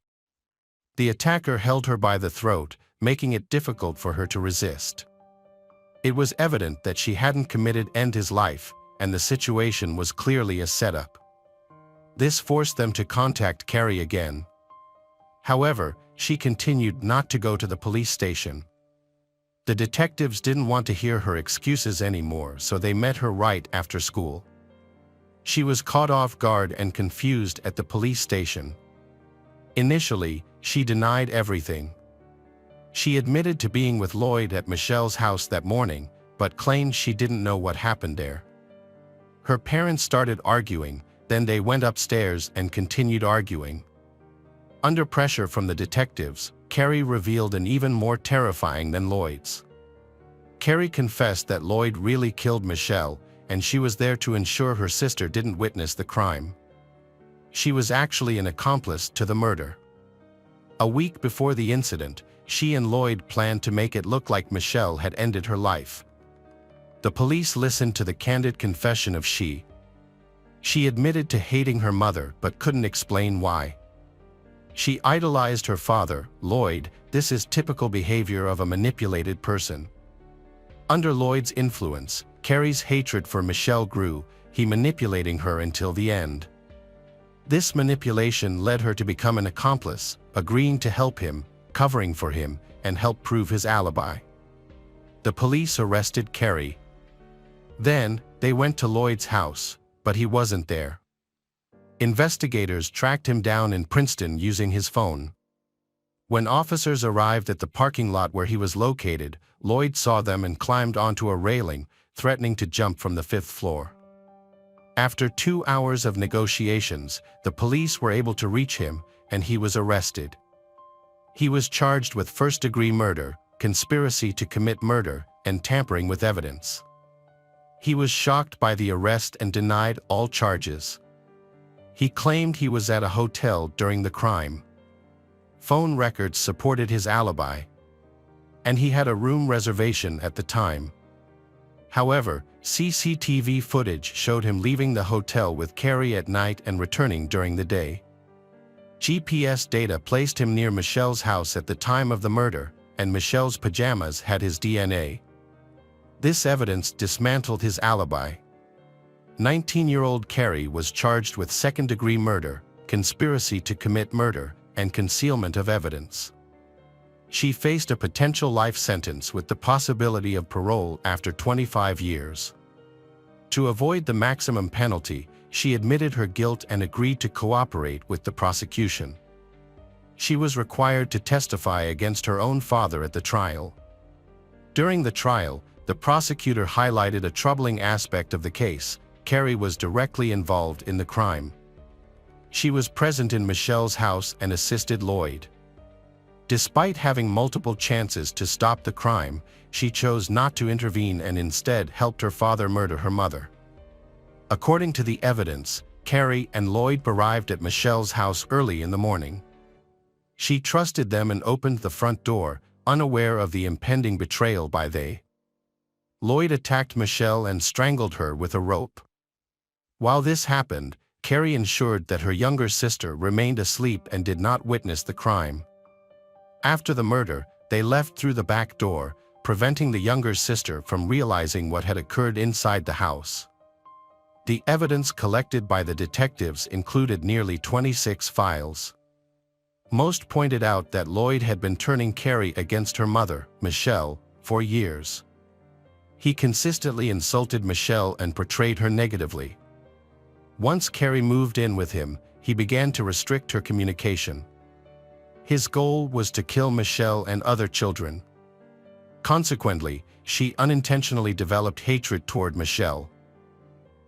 The attacker held her by the throat, making it difficult for her to resist. It was evident that she hadn't committed to end his life, and the situation was clearly a setup. This forced them to contact Carrie again. However, she continued not to go to the police station. The detectives didn't want to hear her excuses anymore, so they met her right after school. She was caught off guard and confused at the police station. Initially, she denied everything. She admitted to being with Lloyd at Michelle's house that morning, but claimed she didn't know what happened there. Her parents started arguing, then they went upstairs and continued arguing. Under pressure from the detectives, Carrie revealed an even more terrifying than Lloyd's. Carrie confessed that Lloyd really killed Michelle, and she was there to ensure her sister didn't witness the crime. She was actually an accomplice to the murder. A week before the incident, she and Lloyd planned to make it look like Michelle had ended her life. The police listened to the candid confession of she. She admitted to hating her mother but couldn't explain why. She idolized her father, Lloyd. This is typical behavior of a manipulated person. Under Lloyd's influence, Carrie's hatred for Michelle grew, he manipulating her until the end. This manipulation led her to become an accomplice, agreeing to help him, covering for him, and help prove his alibi. The police arrested Carrie. Then, they went to Lloyd's house, but he wasn't there. Investigators tracked him down in Princeton using his phone. When officers arrived at the parking lot where he was located, Lloyd saw them and climbed onto a railing, threatening to jump from the 5th floor. After 2 hours of negotiations, the police were able to reach him, and he was arrested. He was charged with first-degree murder, conspiracy to commit murder, and tampering with evidence. He was shocked by the arrest and denied all charges. He claimed he was at a hotel during the crime. Phone records supported his alibi, and he had a room reservation at the time. However, CCTV footage showed him leaving the hotel with Carrie at night and returning during the day. GPS data placed him near Michelle's house at the time of the murder, and Michelle's pajamas had his DNA. This evidence dismantled his alibi. 19-year-old Carrie was charged with second-degree murder, conspiracy to commit murder, and concealment of evidence. She faced a potential life sentence with the possibility of parole after 25 years. To avoid the maximum penalty, she admitted her guilt and agreed to cooperate with the prosecution. She was required to testify against her own father at the trial. During the trial, the prosecutor highlighted a troubling aspect of the case: Carrie was directly involved in the crime. She was present in Michelle's house and assisted Lloyd. Despite having multiple chances to stop the crime, she chose not to intervene and instead helped her father murder her mother. According to the evidence, Carrie and Lloyd arrived at Michelle's house early in the morning. She trusted them and opened the front door, unaware of the impending betrayal by they. Lloyd attacked Michelle and strangled her with a rope. While this happened, Carrie ensured that her younger sister remained asleep and did not witness the crime. After the murder, they left through the back door, preventing the younger sister from realizing what had occurred inside the house. The evidence collected by the detectives included nearly 26 files. Most pointed out that Lloyd had been turning Carrie against her mother, Michelle, for years. He consistently insulted Michelle and portrayed her negatively. Once Carrie moved in with him, he began to restrict her communication. His goal was to kill Michelle and other children. Consequently, she unintentionally developed hatred toward Michelle.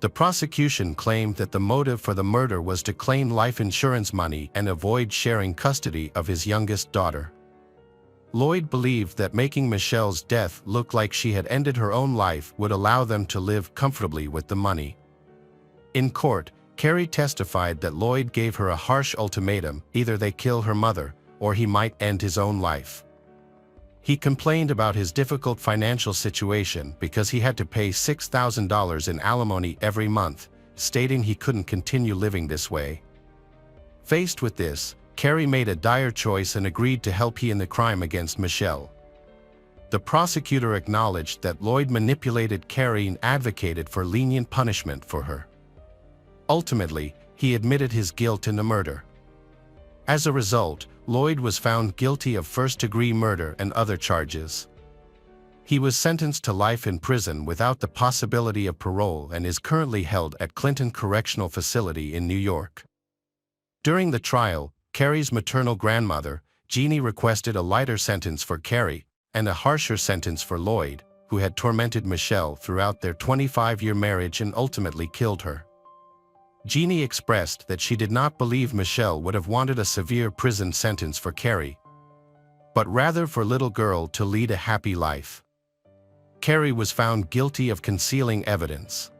The prosecution claimed that the motive for the murder was to claim life insurance money and avoid sharing custody of his youngest daughter. Lloyd believed that making Michelle's death look like she had ended her own life would allow them to live comfortably with the money. In court, Carrie testified that Lloyd gave her a harsh ultimatum: either they kill her mother, or he might end his own life. He complained about his difficult financial situation because he had to pay $6,000 in alimony every month, stating he couldn't continue living this way. Faced with this, Carrie made a dire choice and agreed to help in the crime against Michelle. The prosecutor acknowledged that Lloyd manipulated Carrie and advocated for lenient punishment for her. Ultimately, he admitted his guilt in the murder. As a result, Lloyd was found guilty of first-degree murder and other charges. He was sentenced to life in prison without the possibility of parole and is currently held at Clinton Correctional Facility in New York. During the trial, Carrie's maternal grandmother, Jeannie, requested a lighter sentence for Carrie and a harsher sentence for Lloyd, who had tormented Michelle throughout their 25-year marriage and ultimately killed her. Jeannie expressed that she did not believe Michelle would have wanted a severe prison sentence for Carrie, but rather for little girl to lead a happy life. Carrie was found guilty of concealing evidence.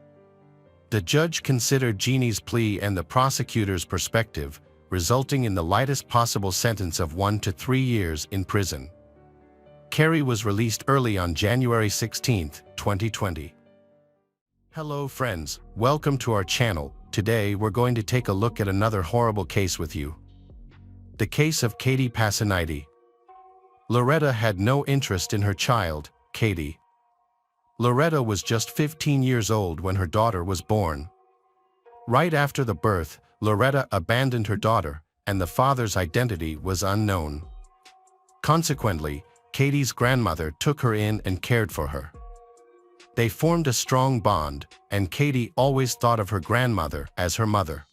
The judge considered Jeannie's plea and the prosecutor's perspective, resulting in the lightest possible sentence of 1 to 3 years in prison. Carrie was released early on January 16, 2020. Hello friends, welcome to our channel. Today we're going to take a look at another horrible case with you. The case of Katie Passaniti. Loretta had no interest in her child, Katie. Loretta was just 15 years old when her daughter was born. Right after the birth, Loretta abandoned her daughter, and the father's identity was unknown. Consequently, Katie's grandmother took her in and cared for her. They formed a strong bond, and Katie always thought of her grandmother as her mother.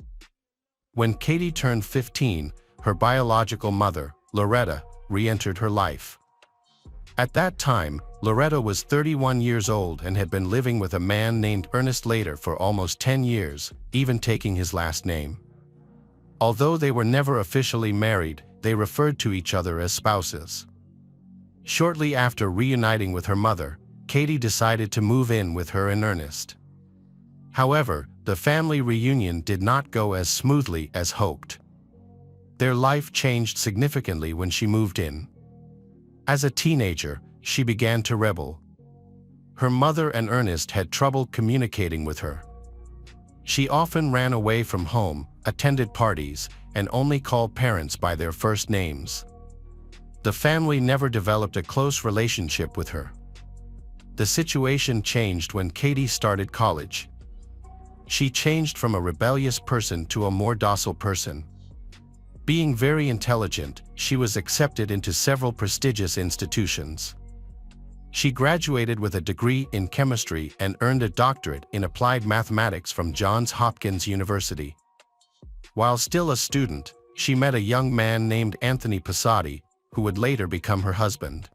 When Katie turned 15, her biological mother, Loretta, re-entered her life. At that time, Loretta was 31 years old and had been living with a man named Ernest Later for almost 10 years, even taking his last name. Although they were never officially married, they referred to each other as spouses. Shortly after reuniting with her mother, Katie decided to move in with her and Ernest. However, the family reunion did not go as smoothly as hoped. Their life changed significantly when she moved in. As a teenager, she began to rebel. Her mother and Ernest had trouble communicating with her. She often ran away from home, attended parties, and only called parents by their first names. The family never developed a close relationship with her. The situation changed when Katie started college. She changed from a rebellious person to a more docile person. Being very intelligent, she was accepted into several prestigious institutions. She graduated with a degree in chemistry and earned a doctorate in applied mathematics from Johns Hopkins University. While still a student, she met a young man named Anthony Passaniti, who would later become her husband.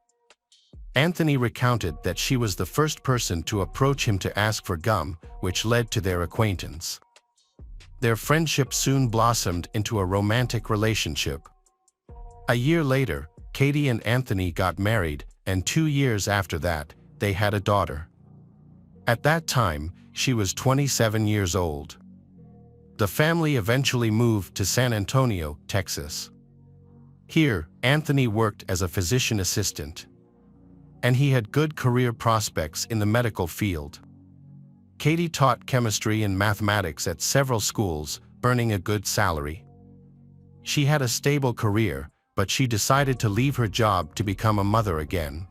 Anthony recounted that she was the first person to approach him to ask for gum, which led to their acquaintance. Their friendship soon blossomed into a romantic relationship. A year later, Katie and Anthony got married, and 2 years after that, they had a daughter. At that time, she was 27 years old. The family eventually moved to San Antonio, Texas. Here, Anthony worked as a physician assistant, and he had good career prospects in the medical field. Katie taught chemistry and mathematics at several schools, earning a good salary. She had a stable career, but she decided to leave her job to become a mother again.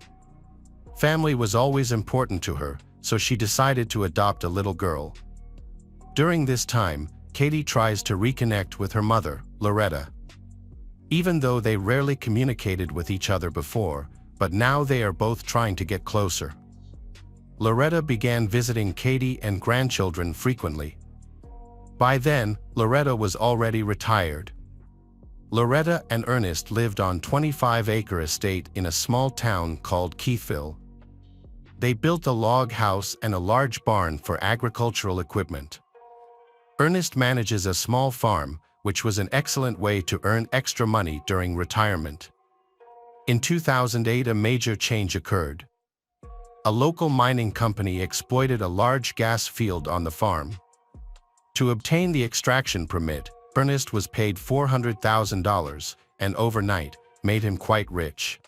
Family was always important to her, so she decided to adopt a little girl. During this time, Katie tries to reconnect with her mother, Loretta. Even though they rarely communicated with each other before, but now they are both trying to get closer. Loretta began visiting Katie and grandchildren frequently. By then, Loretta was already retired. Loretta and Ernest lived on a 25-acre estate in a small town called Keithville. They built a log house and a large barn for agricultural equipment. Ernest manages a small farm, which was an excellent way to earn extra money during retirement. In 2008, a major change occurred. A local mining company exploited a large gas field on the farm. To obtain the extraction permit, Ernest was paid $400,000, and overnight, made him quite rich.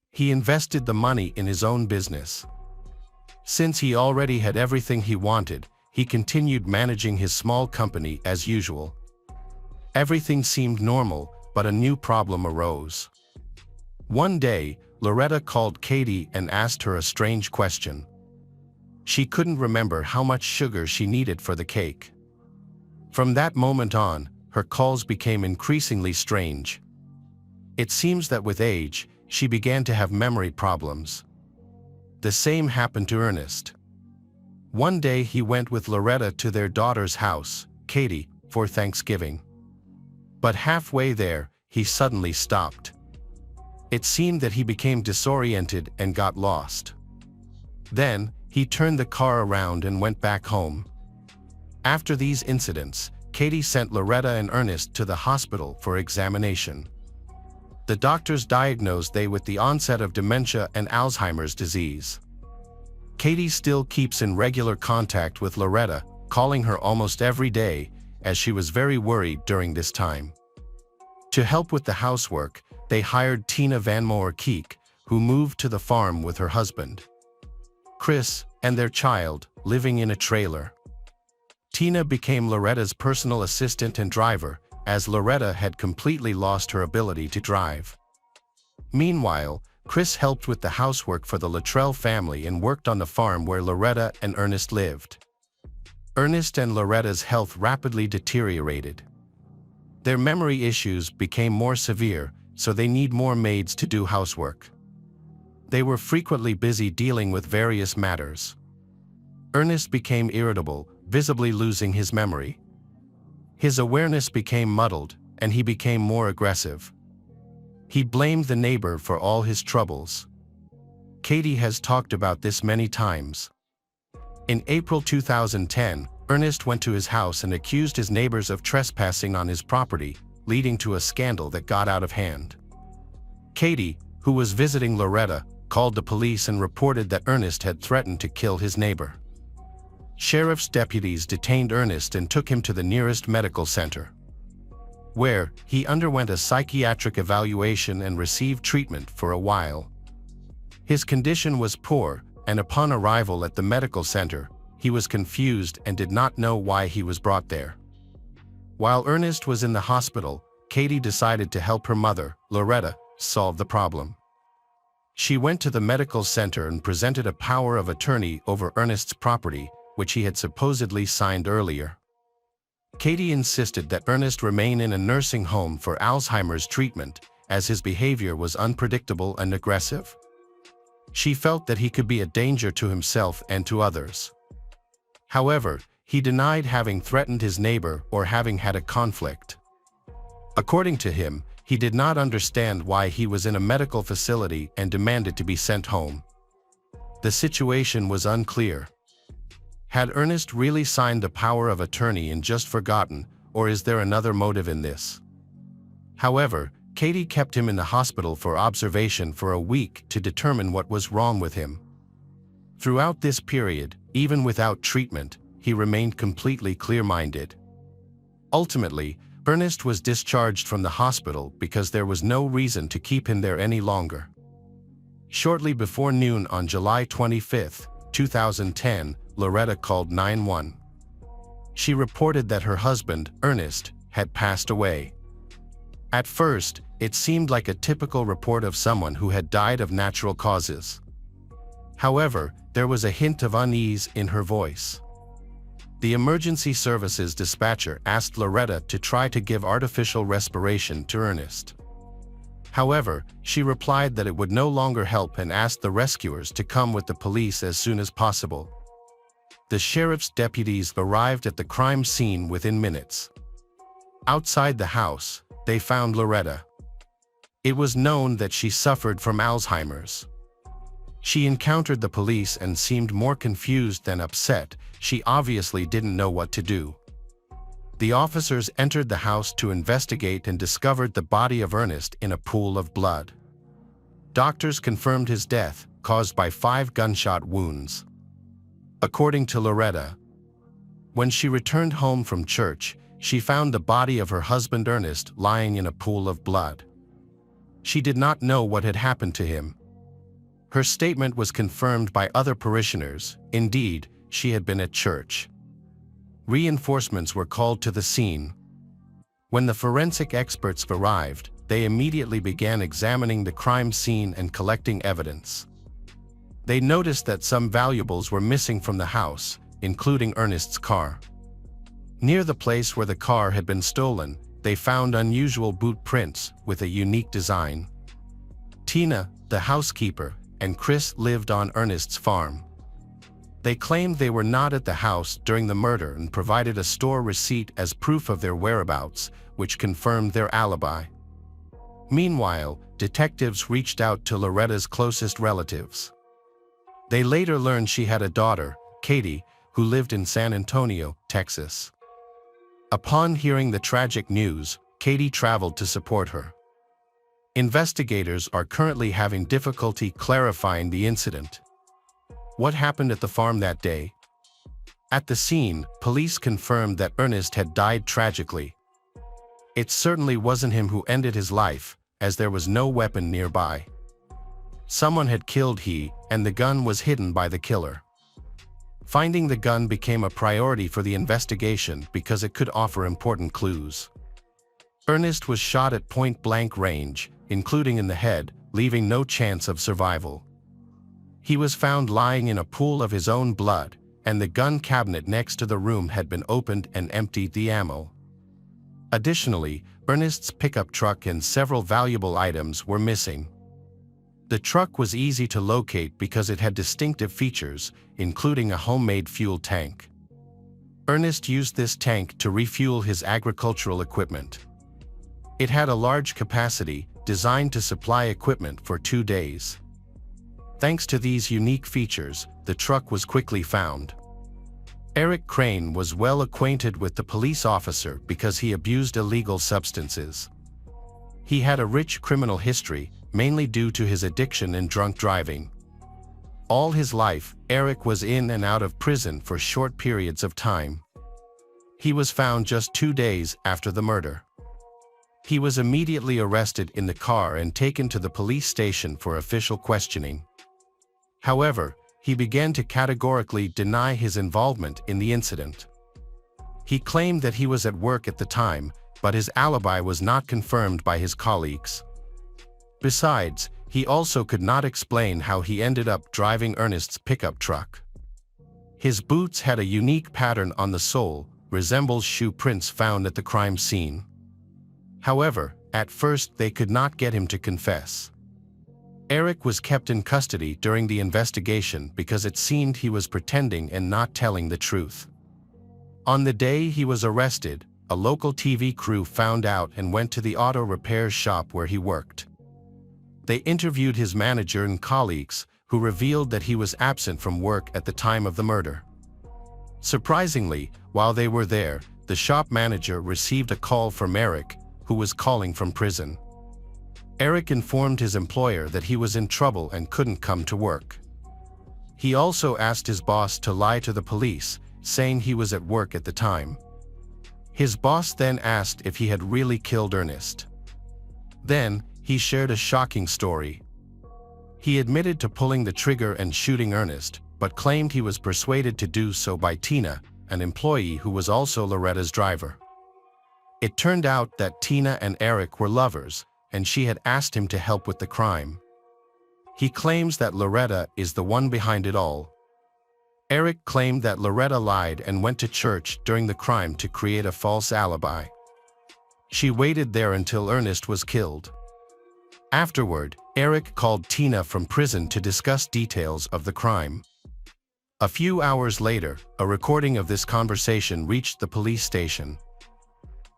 He invested the money in his own business. Since he already had everything he wanted, he continued managing his small company as usual. Everything seemed normal, but a new problem arose. One day, Loretta called Katie and asked her a strange question. She couldn't remember how much sugar she needed for the cake. From that moment on, her calls became increasingly strange. It seems that with age, she began to have memory problems. The same happened to Ernest. One day he went with Loretta to their daughter's house, Katie, for Thanksgiving. But halfway there, he suddenly stopped. It seemed that he became disoriented and got lost. Then, he turned the car around and went back home. After these incidents, Katie sent Loretta and Ernest to the hospital for examination. The doctors diagnosed they with the onset of dementia and Alzheimer's disease. Katie still keeps in regular contact with Loretta, calling her almost every day, as she was very worried during this time. To help with the housework, they hired Tina Van Moor Keek, who moved to the farm with her husband. Chris, and their child, living in a trailer. Tina became Loretta's personal assistant and driver, as Loretta had completely lost her ability to drive. Meanwhile, Chris helped with the housework for the Luttrell family and worked on the farm where Loretta and Ernest lived. Ernest and Loretta's health rapidly deteriorated. Their memory issues became more severe, so they need more maids to do housework. They were frequently busy dealing with various matters. Ernest became irritable, visibly losing his memory. His awareness became muddled, and he became more aggressive. He blamed the neighbor for all his troubles. Katie has talked about this many times. In April 2010, Ernest went to his house and accused his neighbors of trespassing on his property, leading to a scandal that got out of hand. Katie, who was visiting Loretta, called the police and reported that Ernest had threatened to kill his neighbor. Sheriff's deputies detained Ernest and took him to the nearest medical center, where he underwent a psychiatric evaluation and received treatment for a while. His condition was poor, and upon arrival at the medical center, he was confused and did not know why he was brought there. While Ernest was in the hospital, Katie decided to help her mother, Loretta, solve the problem. She went to the medical center and presented a power of attorney over Ernest's property, which he had supposedly signed earlier. Katie insisted that Ernest remain in a nursing home for Alzheimer's treatment, as his behavior was unpredictable and aggressive. She felt that he could be a danger to himself and to others. However, he denied having threatened his neighbor or having had a conflict. According to him, he did not understand why he was in a medical facility and demanded to be sent home. The situation was unclear. Had Ernest really signed the power of attorney and just forgotten, or is there another motive in this? However, Katie kept him in the hospital for observation for a week to determine what was wrong with him. Throughout this period, even without treatment, he remained completely clear-minded. Ultimately, Ernest was discharged from the hospital because there was no reason to keep him there any longer. Shortly before noon on July 25, 2010, Loretta called 911. She reported that her husband, Ernest, had passed away. At first, it seemed like a typical report of someone who had died of natural causes. However, there was a hint of unease in her voice. The emergency services dispatcher asked Loretta to try to give artificial respiration to Ernest. However, she replied that it would no longer help and asked the rescuers to come with the police as soon as possible. The sheriff's deputies arrived at the crime scene within minutes. Outside the house, they found Loretta. It was known that she suffered from Alzheimer's. She encountered the police and seemed more confused than upset. She obviously didn't know what to do. The officers entered the house to investigate and discovered the body of Ernest in a pool of blood. Doctors confirmed his death, caused by 5 gunshot wounds. According to Loretta, when she returned home from church, she found the body of her husband Ernest lying in a pool of blood. She did not know what had happened to him. Her statement was confirmed by other parishioners. Indeed, she had been at church. Reinforcements were called to the scene. When the forensic experts arrived, they immediately began examining the crime scene and collecting evidence. They noticed that some valuables were missing from the house, including Ernest's car. Near the place where the car had been stolen, they found unusual boot prints with a unique design. Tina, the housekeeper, and Chris lived on Ernest's farm. They claimed they were not at the house during the murder and provided a store receipt as proof of their whereabouts, which confirmed their alibi. Meanwhile, detectives reached out to Loretta's closest relatives. They later learned she had a daughter, Katie, who lived in San Antonio, Texas. Upon hearing the tragic news, Katie traveled to support her. Investigators are currently having difficulty clarifying the incident. What happened at the farm that day? At the scene, police confirmed that Ernest had died tragically. It certainly wasn't him who ended his life, as there was no weapon nearby. Someone had killed he, and the gun was hidden by the killer. Finding the gun became a priority for the investigation because it could offer important clues. Ernest was shot at point-blank range, including in the head, leaving no chance of survival. He was found lying in a pool of his own blood, and the gun cabinet next to the room had been opened and emptied the ammo. Additionally, Ernest's pickup truck and several valuable items were missing. The truck was easy to locate because it had distinctive features, including a homemade fuel tank. Ernest used this tank to refuel his agricultural equipment. It had a large capacity, designed to supply equipment for 2 days. Thanks to these unique features, the truck was quickly found. Eric Crane was well acquainted with the police officer because he abused illegal substances. He had a rich criminal history, mainly due to his addiction and drunk driving. All his life, Eric was in and out of prison for short periods of time. He was found just 2 days after the murder. He was immediately arrested in the car and taken to the police station for official questioning. However, he began to categorically deny his involvement in the incident. He claimed that he was at work at the time, but his alibi was not confirmed by his colleagues. Besides, he also could not explain how he ended up driving Ernest's pickup truck. His boots had a unique pattern on the sole, resembles shoe prints found at the crime scene. However, at first they could not get him to confess. Eric was kept in custody during the investigation because it seemed he was pretending and not telling the truth. On the day he was arrested, a local TV crew found out and went to the auto repair shop where he worked. They interviewed his manager and colleagues, who revealed that he was absent from work at the time of the murder. Surprisingly, while they were there, the shop manager received a call from Eric, who was calling from prison. Eric informed his employer that he was in trouble and couldn't come to work. He also asked his boss to lie to the police, saying he was at work at the time. His boss then asked if he had really killed Ernest. Then, he shared a shocking story. He admitted to pulling the trigger and shooting Ernest, but claimed he was persuaded to do so by Tina, an employee who was also Loretta's driver. It turned out that Tina and Eric were lovers, and she had asked him to help with the crime. He claims that Loretta is the one behind it all. Eric claimed that Loretta lied and went to church during the crime to create a false alibi. She waited there until Ernest was killed. Afterward, Eric called Tina from prison to discuss details of the crime. A few hours later, a recording of this conversation reached the police station.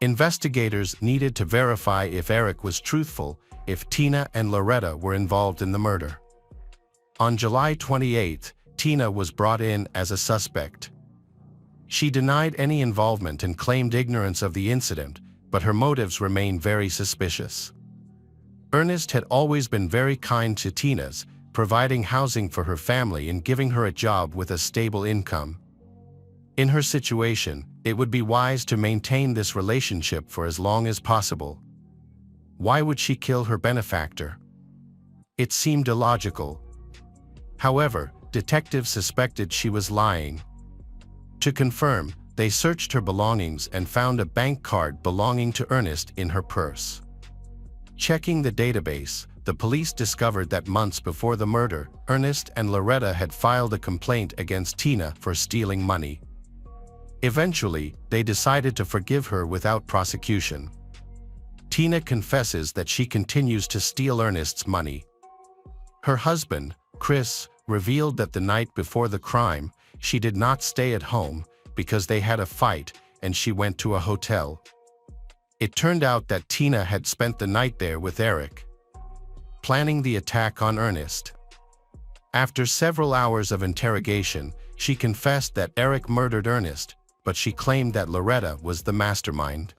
Investigators needed to verify if Eric was truthful, if Tina and Loretta were involved in the murder. On July 28, Tina was brought in as a suspect. She denied any involvement and claimed ignorance of the incident, but her motives remained very suspicious. Ernest had always been very kind to Tina's, providing housing for her family and giving her a job with a stable income. In her situation, it would be wise to maintain this relationship for as long as possible. Why would she kill her benefactor? It seemed illogical. However, detectives suspected she was lying. To confirm, they searched her belongings and found a bank card belonging to Ernest in her purse. Checking the database, the police discovered that months before the murder, Ernest and Loretta had filed a complaint against Tina for stealing money. Eventually, they decided to forgive her without prosecution. Tina confesses that she continues to steal Ernest's money. Her husband, Chris, revealed that the night before the crime, she did not stay at home because they had a fight and she went to a hotel. It turned out that Tina had spent the night there with Eric, planning the attack on Ernest. After several hours of interrogation, she confessed that Eric murdered Ernest, but she claimed that Loretta was the mastermind.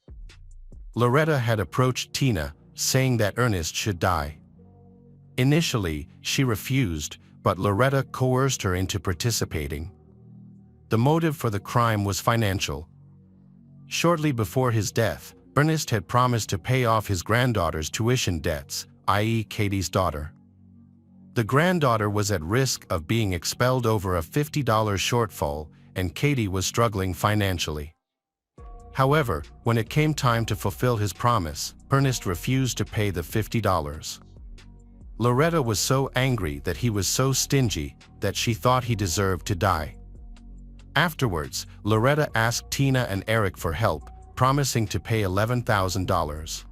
Loretta had approached Tina, saying that Ernest should die. Initially, she refused, but Loretta coerced her into participating. The motive for the crime was financial. Shortly before his death, Ernest had promised to pay off his granddaughter's tuition debts, i.e. Katie's daughter. The granddaughter was at risk of being expelled over a $50 shortfall, and Katie was struggling financially. However, when it came time to fulfill his promise, Ernest refused to pay the $50. Loretta was so angry that he was so stingy that she thought he deserved to die. Afterwards, Loretta asked Tina and Eric for help, promising to pay $11,000.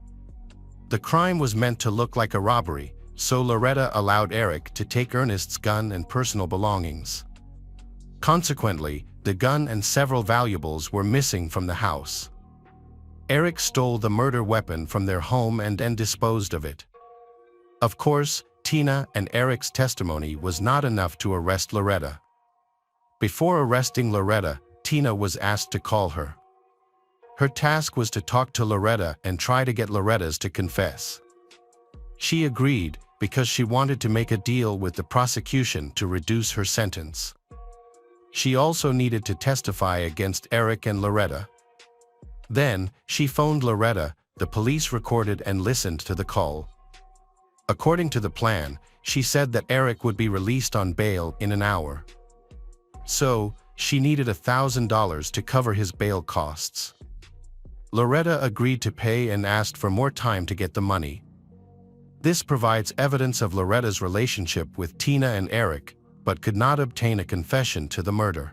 The crime was meant to look like a robbery, so Loretta allowed Eric to take Ernest's gun and personal belongings. Consequently, the gun and several valuables were missing from the house. Eric stole the murder weapon from their home and then disposed of it. Of course, Tina and Eric's testimony was not enough to arrest Loretta. Before arresting Loretta, Tina was asked to call her. Her task was to talk to Loretta and try to get Loretta's to confess. She agreed because she wanted to make a deal with the prosecution to reduce her sentence. She also needed to testify against Eric and Loretta. Then, she phoned Loretta, the police recorded and listened to the call. According to the plan, she said that Eric would be released on bail in an hour. So, she needed $1,000 to cover his bail costs. Loretta agreed to pay and asked for more time to get the money. This provides evidence of Loretta's relationship with Tina and Eric, but could not obtain a confession to the murder.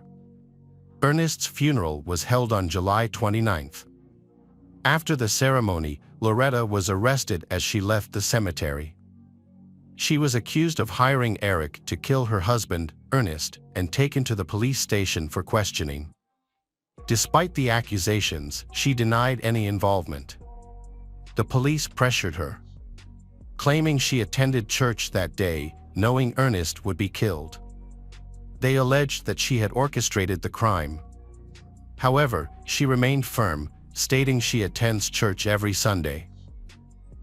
Ernest's funeral was held on July 29th. After the ceremony, Loretta was arrested as she left the cemetery. She was accused of hiring Eric to kill her husband, Ernest, and taken to the police station for questioning. Despite the accusations, she denied any involvement. The police pressured her, claiming she attended church that day, knowing Ernest would be killed. They alleged that she had orchestrated the crime. However, she remained firm, stating she attends church every Sunday.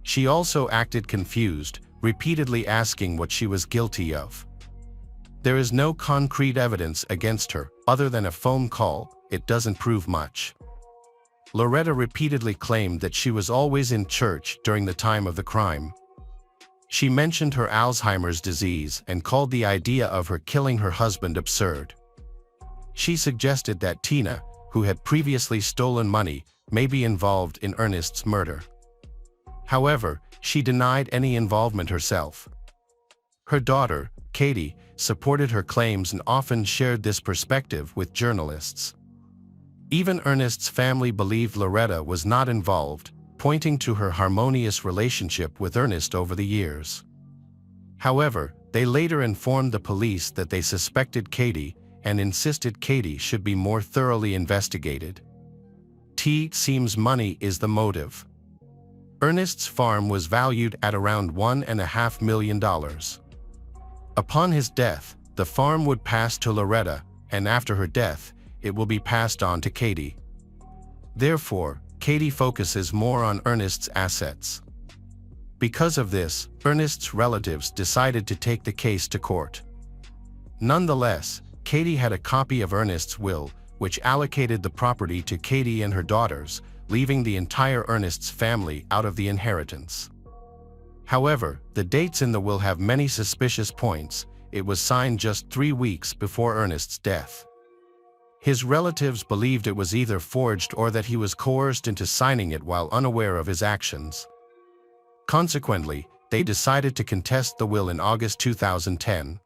She also acted confused, repeatedly asking what she was guilty of. There is no concrete evidence against her, other than a phone call. It doesn't prove much. Loretta repeatedly claimed that she was always in church during the time of the crime. She mentioned her Alzheimer's disease and called the idea of her killing her husband absurd. She suggested that Tina, who had previously stolen money, may be involved in Ernest's murder. However, she denied any involvement herself. Her daughter, Katie, supported her claims and often shared this perspective with journalists. Even Ernest's family believed Loretta was not involved, pointing to her harmonious relationship with Ernest over the years. However, they later informed the police that they suspected Katie and insisted Katie should be more thoroughly investigated. It seems money is the motive. Ernest's farm was valued at around $1.5 million. Upon his death, the farm would pass to Loretta, and after her death, it will be passed on to Katie. Therefore, Katie focuses more on Ernest's assets. Because of this, Ernest's relatives decided to take the case to court. Nonetheless, Katie had a copy of Ernest's will, which allocated the property to Katie and her daughters, leaving the entire Ernest's family out of the inheritance. However, the dates in the will have many suspicious points. It was signed just 3 weeks before Ernest's death. His relatives believed it was either forged or that he was coerced into signing it while unaware of his actions. Consequently, they decided to contest the will in August 2010.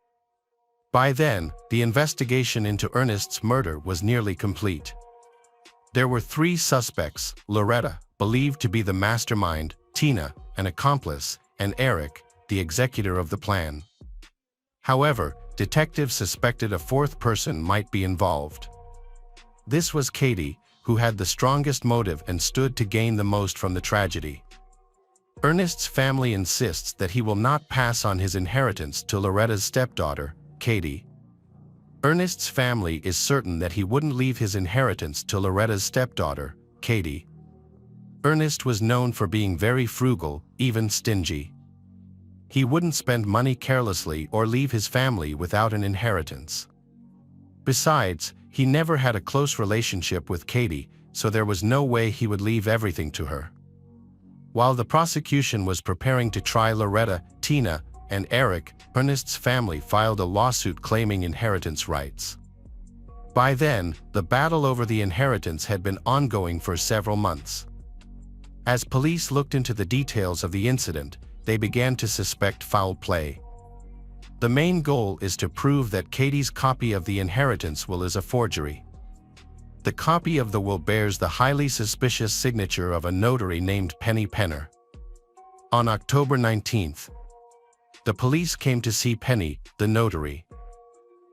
By then, the investigation into Ernest's murder was nearly complete. There were 3 suspects: Loretta, believed to be the mastermind, Tina, an accomplice, and Eric, the executor of the plan. However, detectives suspected a 4th person might be involved. This was Katie, who had the strongest motive and stood to gain the most from the tragedy. Ernest's family insists that he will not pass on his inheritance to Loretta's stepdaughter, Katie. Ernest's family is certain that he wouldn't leave his inheritance to Loretta's stepdaughter, Katie. Ernest was known for being very frugal, even stingy. He wouldn't spend money carelessly or leave his family without an inheritance. Besides, he never had a close relationship with Katie, so there was no way he would leave everything to her. While the prosecution was preparing to try Loretta, Tina, and Eric, Ernest's family, filed a lawsuit claiming inheritance rights. By then, the battle over the inheritance had been ongoing for several months. As police looked into the details of the incident, they began to suspect foul play. The main goal is to prove that Katie's copy of the inheritance will is a forgery. The copy of the will bears the highly suspicious signature of a notary named Penny Penner. On October 19th, the police came to see Penny, the notary.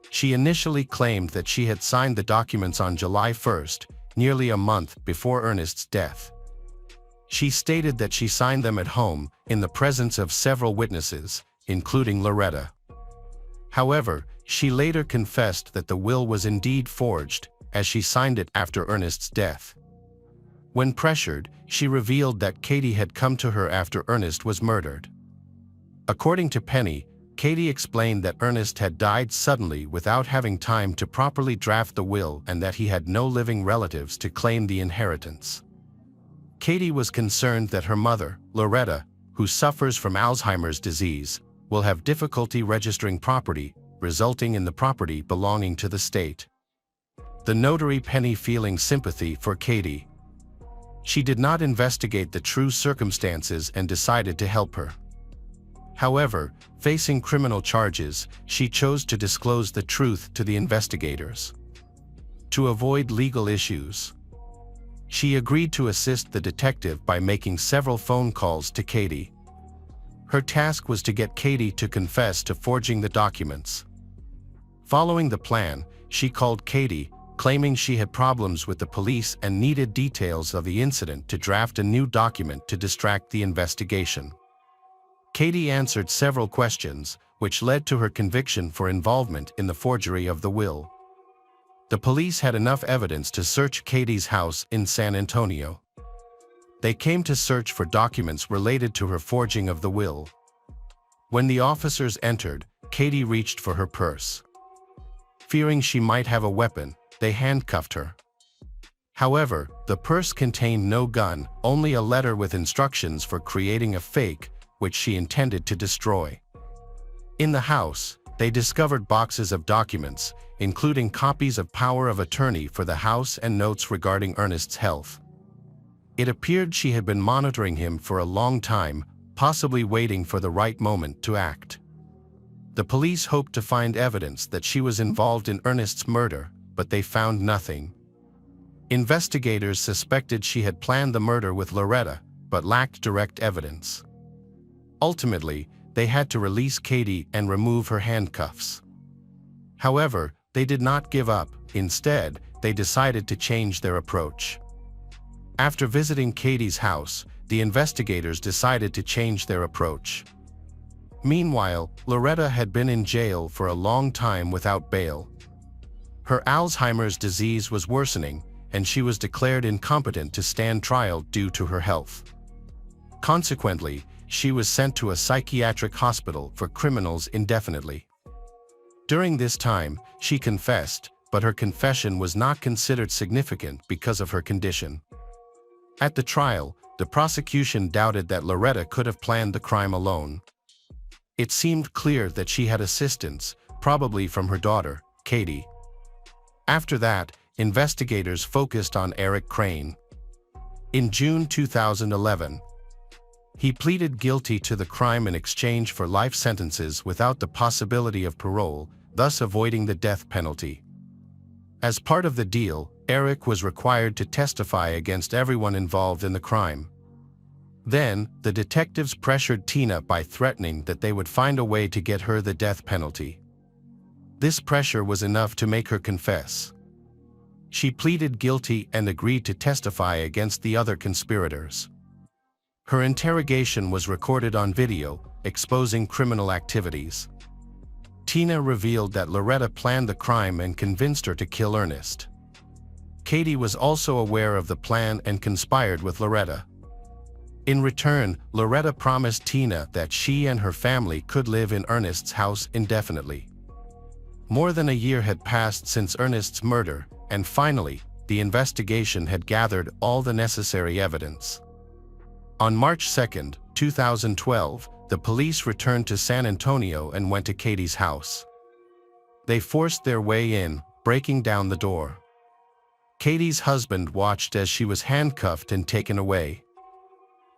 She initially claimed that she had signed the documents on July 1st, nearly a month before Ernest's death. She stated that she signed them at home, in the presence of several witnesses, including Loretta. However, she later confessed that the will was indeed forged, as she signed it after Ernest's death. When pressured, she revealed that Katie had come to her after Ernest was murdered. According to Penny, Katie explained that Ernest had died suddenly without having time to properly draft the will and that he had no living relatives to claim the inheritance. Katie was concerned that her mother, Loretta, who suffers from Alzheimer's disease, will have difficulty registering property, resulting in the property belonging to the state. The notary Penny feeling sympathy for Katie. She did not investigate the true circumstances and decided to help her. However, facing criminal charges, she chose to disclose the truth to the investigators. To avoid legal issues, she agreed to assist the detective by making several phone calls to Katie. Her task was to get Katie to confess to forging the documents. Following the plan, she called Katie, claiming she had problems with the police and needed details of the incident to draft a new document to distract the investigation. Katie answered several questions, which led to her conviction for involvement in the forgery of the will. The police had enough evidence to search Katie's house in San Antonio. They came to search for documents related to her forging of the will. When the officers entered, Katie reached for her purse. Fearing she might have a weapon, they handcuffed her. However, the purse contained no gun, only a letter with instructions for creating a fake, which she intended to destroy. In the house, they discovered boxes of documents, including copies of power of attorney for the house and notes regarding Ernest's health. It appeared she had been monitoring him for a long time, possibly waiting for the right moment to act. The police hoped to find evidence that she was involved in Ernest's murder, but they found nothing. Investigators suspected she had planned the murder with Loretta, but lacked direct evidence. Ultimately, they had to release Katie and remove her handcuffs. However, they did not give up. Instead, they decided to change their approach. After visiting Katie's house, the investigators decided to change their approach. Meanwhile, Loretta had been in jail for a long time without bail. Her Alzheimer's disease was worsening, and she was declared incompetent to stand trial due to her health. Consequently, she was sent to a psychiatric hospital for criminals indefinitely. During this time, she confessed, but her confession was not considered significant because of her condition. At the trial, the prosecution doubted that Loretta could have planned the crime alone. It seemed clear that she had assistance, probably from her daughter, Katie. After that, investigators focused on Eric Crane. In June 2011, he pleaded guilty to the crime in exchange for life sentences without the possibility of parole, thus avoiding the death penalty. As part of the deal, Eric was required to testify against everyone involved in the crime. Then, the detectives pressured Tina by threatening that they would find a way to get her the death penalty. This pressure was enough to make her confess. She pleaded guilty and agreed to testify against the other conspirators. Her interrogation was recorded on video, exposing criminal activities. Tina revealed that Loretta planned the crime and convinced her to kill Ernest. Katie was also aware of the plan and conspired with Loretta. In return, Loretta promised Tina that she and her family could live in Ernest's house indefinitely. More than a year had passed since Ernest's murder, and finally, the investigation had gathered all the necessary evidence. On March 2, 2012, the police returned to San Antonio and went to Katie's house. They forced their way in, breaking down the door. Katie's husband watched as she was handcuffed and taken away.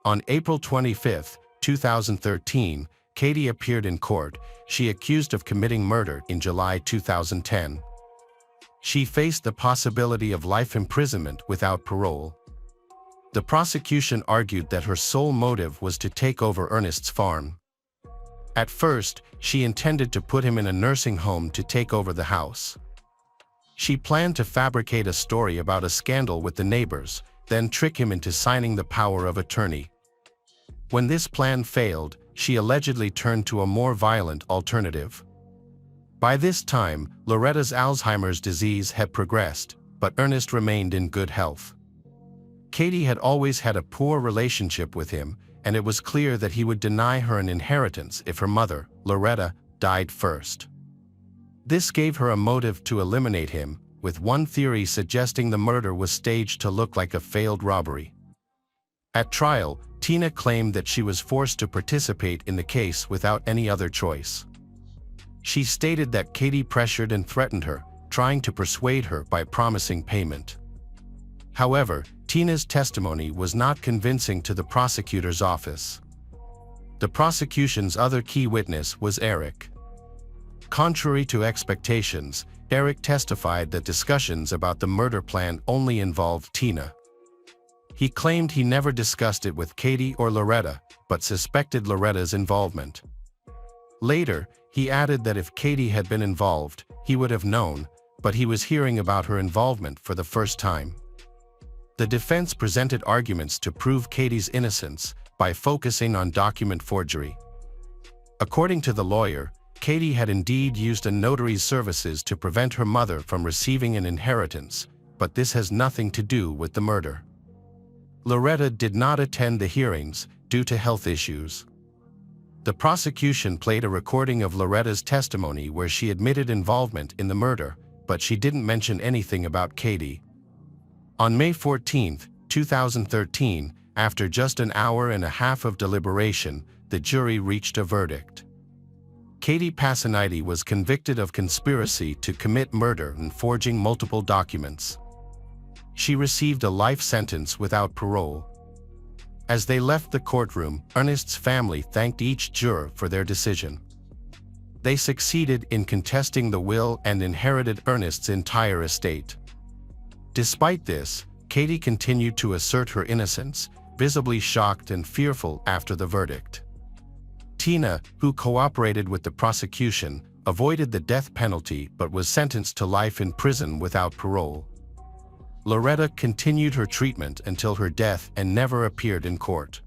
On April 25, 2013, Katie appeared in court. She accused of committing murder in July 2010. She faced the possibility of life imprisonment without parole. The prosecution argued that her sole motive was to take over Ernest's farm. At first, she intended to put him in a nursing home to take over the house. She planned to fabricate a story about a scandal with the neighbors, then trick him into signing the power of attorney. When this plan failed, she allegedly turned to a more violent alternative. By this time, Loretta's Alzheimer's disease had progressed, but Ernest remained in good health. Katie had always had a poor relationship with him, and it was clear that he would deny her an inheritance if her mother, Loretta, died first. This gave her a motive to eliminate him, with one theory suggesting the murder was staged to look like a failed robbery. At trial, Tina claimed that she was forced to participate in the case without any other choice. She stated that Katie pressured and threatened her, trying to persuade her by promising payment. However, Tina's testimony was not convincing to the prosecutor's office. The prosecution's other key witness was Eric. Contrary to expectations, Eric testified that discussions about the murder plan only involved Tina. He claimed he never discussed it with Katie or Loretta, but suspected Loretta's involvement. Later, he added that if Katie had been involved, he would have known, but he was hearing about her involvement for the first time. The defense presented arguments to prove Katie's innocence by focusing on document forgery. According to the lawyer, Katie had indeed used a notary's services to prevent her mother from receiving an inheritance, but this has nothing to do with the murder. Loretta did not attend the hearings due to health issues. The prosecution played a recording of Loretta's testimony where she admitted involvement in the murder, but she didn't mention anything about Katie. On May 14, 2013, after just an hour and a half of deliberation, the jury reached a verdict. Katie Passanides was convicted of conspiracy to commit murder and forging multiple documents. She received a life sentence without parole. As they left the courtroom, Ernest's family thanked each juror for their decision. They succeeded in contesting the will and inherited Ernest's entire estate. Despite this, Katie continued to assert her innocence, visibly shocked and fearful after the verdict. Tina, who cooperated with the prosecution, avoided the death penalty but was sentenced to life in prison without parole. Loretta continued her treatment until her death and never appeared in court.